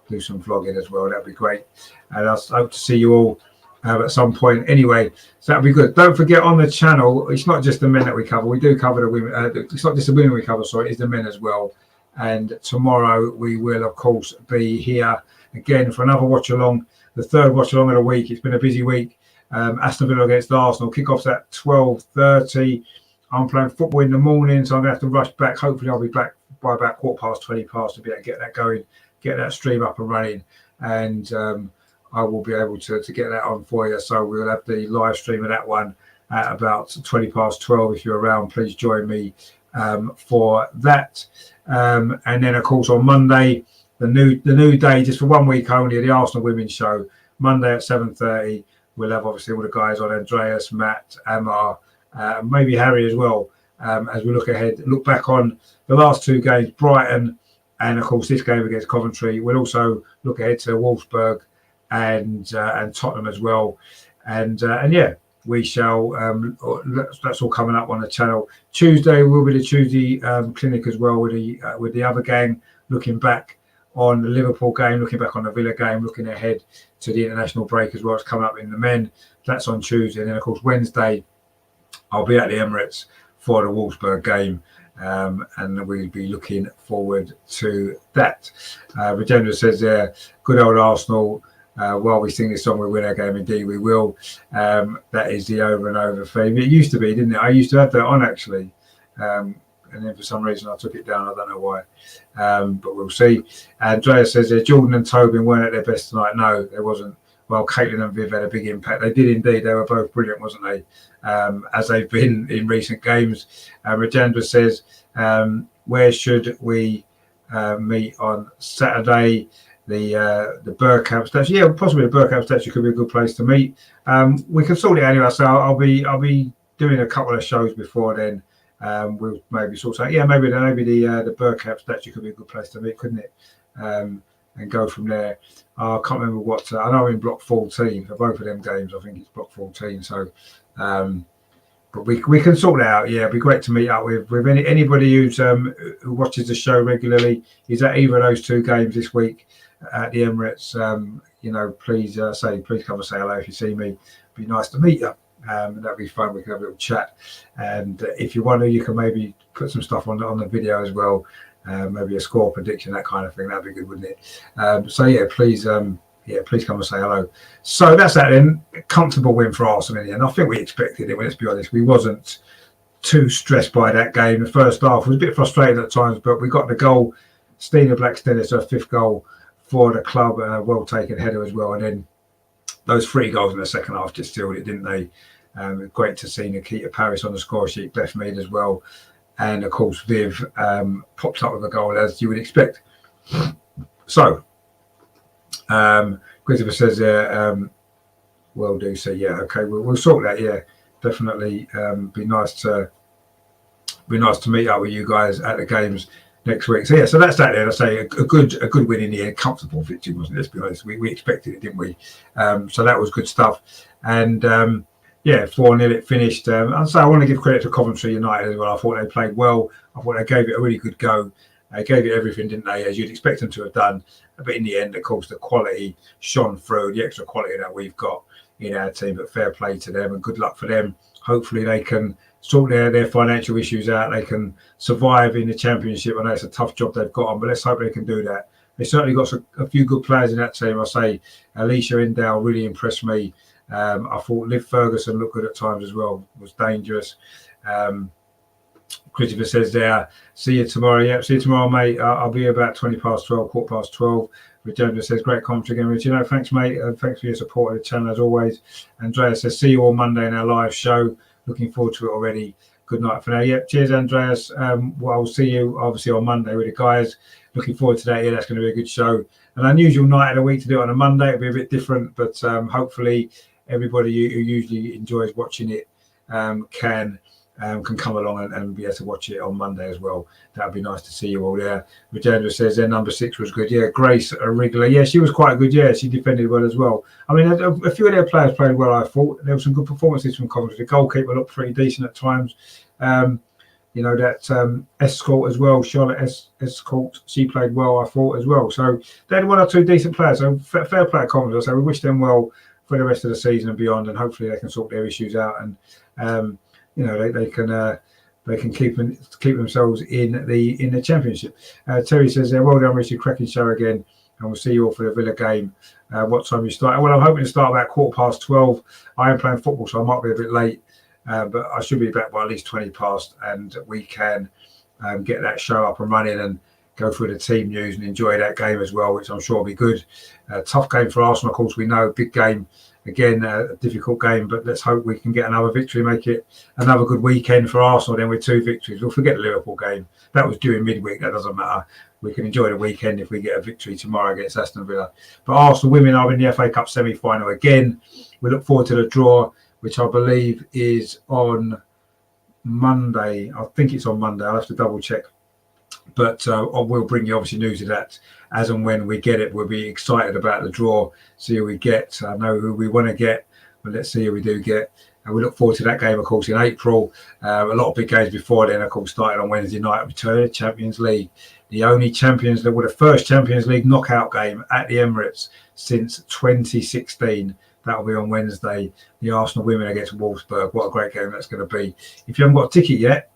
Do some vlogging as well. That'd be great. And I hope to see you all at some point. Anyway, so that'd be good. Don't forget on the channel, it's not just the men that we cover. We do cover the women. It's not just the women we cover. Sorry, it's the men as well. And tomorrow we will, of course, be here again for another watch along. The third watch along of the week. It's been a busy week. Aston Villa against Arsenal. Kickoff's at 12:30. I'm playing football in the morning, so I'm going to have to rush back. Hopefully, I'll be back by about 20:15 to be able to get that going, get that stream up and running, and I will be able to get that on for you. So we'll have the live stream of that one at about 12:20. If you're around, please join me for that. And then, of course, on Monday, the new day, just for 1 week only, the Arsenal Women's Show, Monday at 7:30. We'll have obviously all the guys on, Andreas, Matt, Amar, maybe Harry as well, as we look back on the last 2 games, Brighton, and of course this game against Coventry. We'll also look ahead to Wolfsburg and Tottenham as well. And yeah, we shall. That's all coming up on the channel. Tuesday will be the Tuesday clinic as well with the other gang, looking back on the Liverpool game, looking back on the Villa game, looking ahead to the international break as well. It's coming up in the men. That's on Tuesday. And then, of course, Wednesday, I'll be at the Emirates for the Wolfsburg game. And we'll be looking forward to that. Regenda says there, good old Arsenal. While we sing this song, we win our game. Indeed, we will. That is the over and over theme. It used to be, didn't it? I used to have that on, actually. And then for some reason I took it down. I don't know why, but we'll see. Andrea says Jordan and Tobin weren't at their best tonight. No, there wasn't. Well, Caitlin and Viv had a big impact. They did indeed. They were both brilliant, wasn't they? As they've been in recent games. Rajendra says, where should we meet on Saturday? The Bergkamp statue. Yeah, possibly the Bergkamp statue could be a good place to meet. We can sort it out anyway. So I'll be doing a couple of shows before then. We'll maybe sort out. Yeah, maybe the Bergkamp statue could be a good place to meet, couldn't it? And go from there. I can't remember what. I know I'm in block 14 for both of them games. I think it's block 14. So, but but we can sort that out. Yeah, it'd be great to meet up with anybody who's who watches the show regularly. Is at either of those two games this week at the Emirates. Please please come and say hello if you see me. It'd be nice to meet you. That'd be fun. We can have a little chat, and if you want to, you can maybe put some stuff on the video as well. Maybe a score prediction, that kind of thing. That'd be good, wouldn't it? Please come and say hello. So that's that then. Comfortable win for Arsenal in the end. I think we expected it. Let's be honest, we wasn't too stressed by that game. The first half was a bit frustrating at times, but we got the goal. Stina Blackstenius, her 5th goal for the club, and a well taken header as well. And then those 3 goals in the second half just sealed it, didn't they? Great to see Nikita Paris on the score sheet, left mid as well. And of course, Viv pops up with a goal as you would expect. So, Christopher says, well do. So, yeah, okay, we'll sort that. Yeah, definitely. Be nice to meet up with you guys at the games next week. So, yeah, so that's that then. I say a good win in the end, comfortable victory, wasn't it? Let's be honest. We expected it, didn't we? So that was good stuff. And 4-0 it finished. And so I want to give credit to Coventry United as well. I thought they played well. I thought they gave it a really good go. They gave it everything, didn't they, as you'd expect them to have done. But in the end, of course, the quality shone through, the extra quality that we've got in our team. But fair play to them and good luck for them. Hopefully they can sort their financial issues out. They can survive in the Championship. I know it's a tough job they've got on, but let's hope they can do that. They certainly got a few good players in that team. I say Alicia Indale really impressed me. I thought Liv Ferguson looked good at times as well, was dangerous. Christopher says there, see you tomorrow. Yep, see you tomorrow, mate. I'll be about 12, 12:15. Regina says, great commentary again, Rich. Thanks, mate. Thanks for your support of the channel as always. Andreas says, see you all Monday in our live show. Looking forward to it already. Good night for now. Yep, cheers, Andreas. I'll see you obviously on Monday with the guys. Looking forward to that. Yeah, that's going to be a good show. An unusual night of the week to do it on a Monday. It'll be a bit different, but hopefully everybody who usually enjoys watching it can come along and be able to watch it on Monday as well. That'd be nice to see you all there. Regina says their number 6 was good. Yeah, Grace Wriggler. Yeah, she was quite good. Yeah, she defended well as well. I mean, a few of their players played well, I thought. There were some good performances from Coventry. The goalkeeper looked pretty decent at times. Escort as well, Charlotte Escort, she played well, I thought, as well. So they had 1 or 2 decent players. So fair play at Coventry. So we wish them well for the rest of the season and beyond, and hopefully they can sort their issues out and they can keep themselves in the Championship. Terry says, well done, Richard, cracking show again, and we'll see you all for the Villa game. What time you start? Well, I'm hoping to start about 12:15. I am playing football, so I might be a bit late, but I should be back by at least 20 past, and we can get that show up and running and go through the team news and enjoy that game as well, which I'm sure will be good. Tough game for Arsenal, of course, we know, big game. Again, a difficult game, but let's hope we can get another victory, make it another good weekend for Arsenal then with 2 victories. We'll forget the Liverpool game. That was during midweek. That doesn't matter. We can enjoy the weekend if we get a victory tomorrow against Aston Villa. But Arsenal women are in the FA Cup semi-final again. We look forward to the draw, which I believe is on Monday. I think it's on Monday. I'll have to double check. But we'll bring you obviously news of that as and when we get it. We'll be excited about the draw, see who we get. I know who we want to get, but let's see who we do get. And we look forward to that game, of course, in April. A lot of big games before then, of course, started on Wednesday night. Return to the Champions League. The only Champions League, the first Champions League knockout game at the Emirates since 2016. That'll be on Wednesday. The Arsenal women against Wolfsburg. What a great game that's going to be. If you haven't got a ticket yet,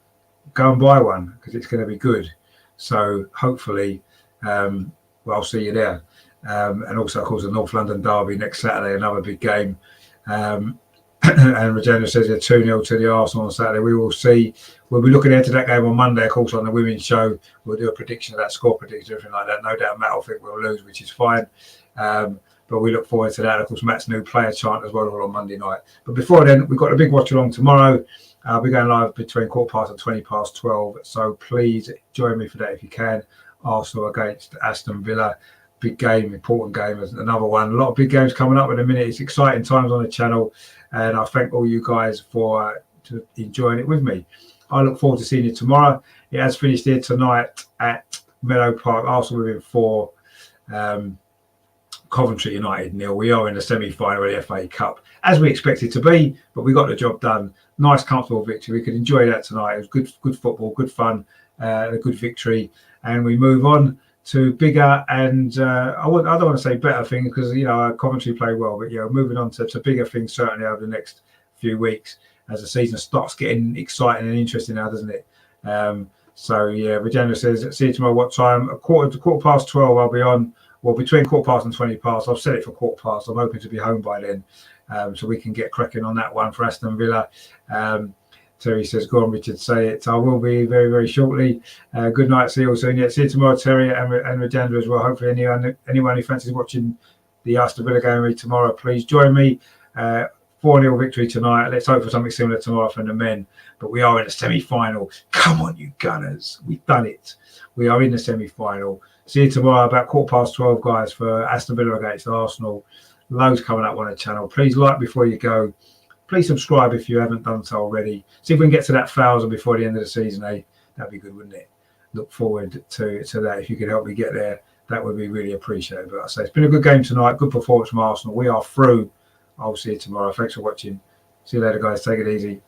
go and buy one because it's going to be good. So hopefully, I'll see you there. And also, of course, the North London derby next Saturday, another big game. And Regina says they're 2-0 to the Arsenal on Saturday. We will see. We'll be looking into that game on Monday, of course, on the women's show. We'll do a prediction of that, score prediction, everything like that. No doubt Matt will think we'll lose, which is fine. But we look forward to that. Of course, Matt's new player chant as well on Monday night. But before then, we've got a big watch along tomorrow. I'll be going live between 12:15 and 12:20. So please join me for that if you can. Arsenal against Aston Villa. Big game, important game. Another one. A lot of big games coming up in a minute. It's exciting times on the channel. And I thank all you guys for enjoying it with me. I look forward to seeing you tomorrow. It has finished here tonight at Meadow Park. Arsenal within 4. Coventry United 0. We are in the semi-final of the FA Cup, as we expected to be, but we got the job done. Nice, comfortable victory. We could enjoy that tonight. It was good football, good fun, a good victory, and we move on to bigger and I don't want to say better things because Coventry play well, but moving on to bigger things certainly over the next few weeks as the season starts getting exciting and interesting now, doesn't it? Regina says, see you tomorrow. What time? Quarter past 12. I'll be on. Well, between quarter past and 20 past. I've set it for quarter past. I'm hoping to be home by then, so we can get cracking on that one for Aston Villa. Terry says, go on, Richard, say it. I will be very, very shortly. Good night. See you all soon. Yeah, see you tomorrow, Terry and Regenda as well. Hopefully anyone who fancies watching the Aston Villa game tomorrow, please join me. 4-0 victory tonight. Let's hope for something similar tomorrow from the men. But we are in the semi-final. Come on, you Gunners. We've done it. We are in the semi-final. See you tomorrow about quarter past 12, guys, for Aston Villa against Arsenal. Loads coming up on the channel. Please like before you go. Please subscribe if you haven't done so already. See if we can get to that 1,000 before the end of the season, eh? That'd be good, wouldn't it? Look forward to that. If you could help me get there, that would be really appreciated. But I say it's been a good game tonight. Good performance from Arsenal. We are through. I'll see you tomorrow. Thanks for watching. See you later, guys. Take it easy.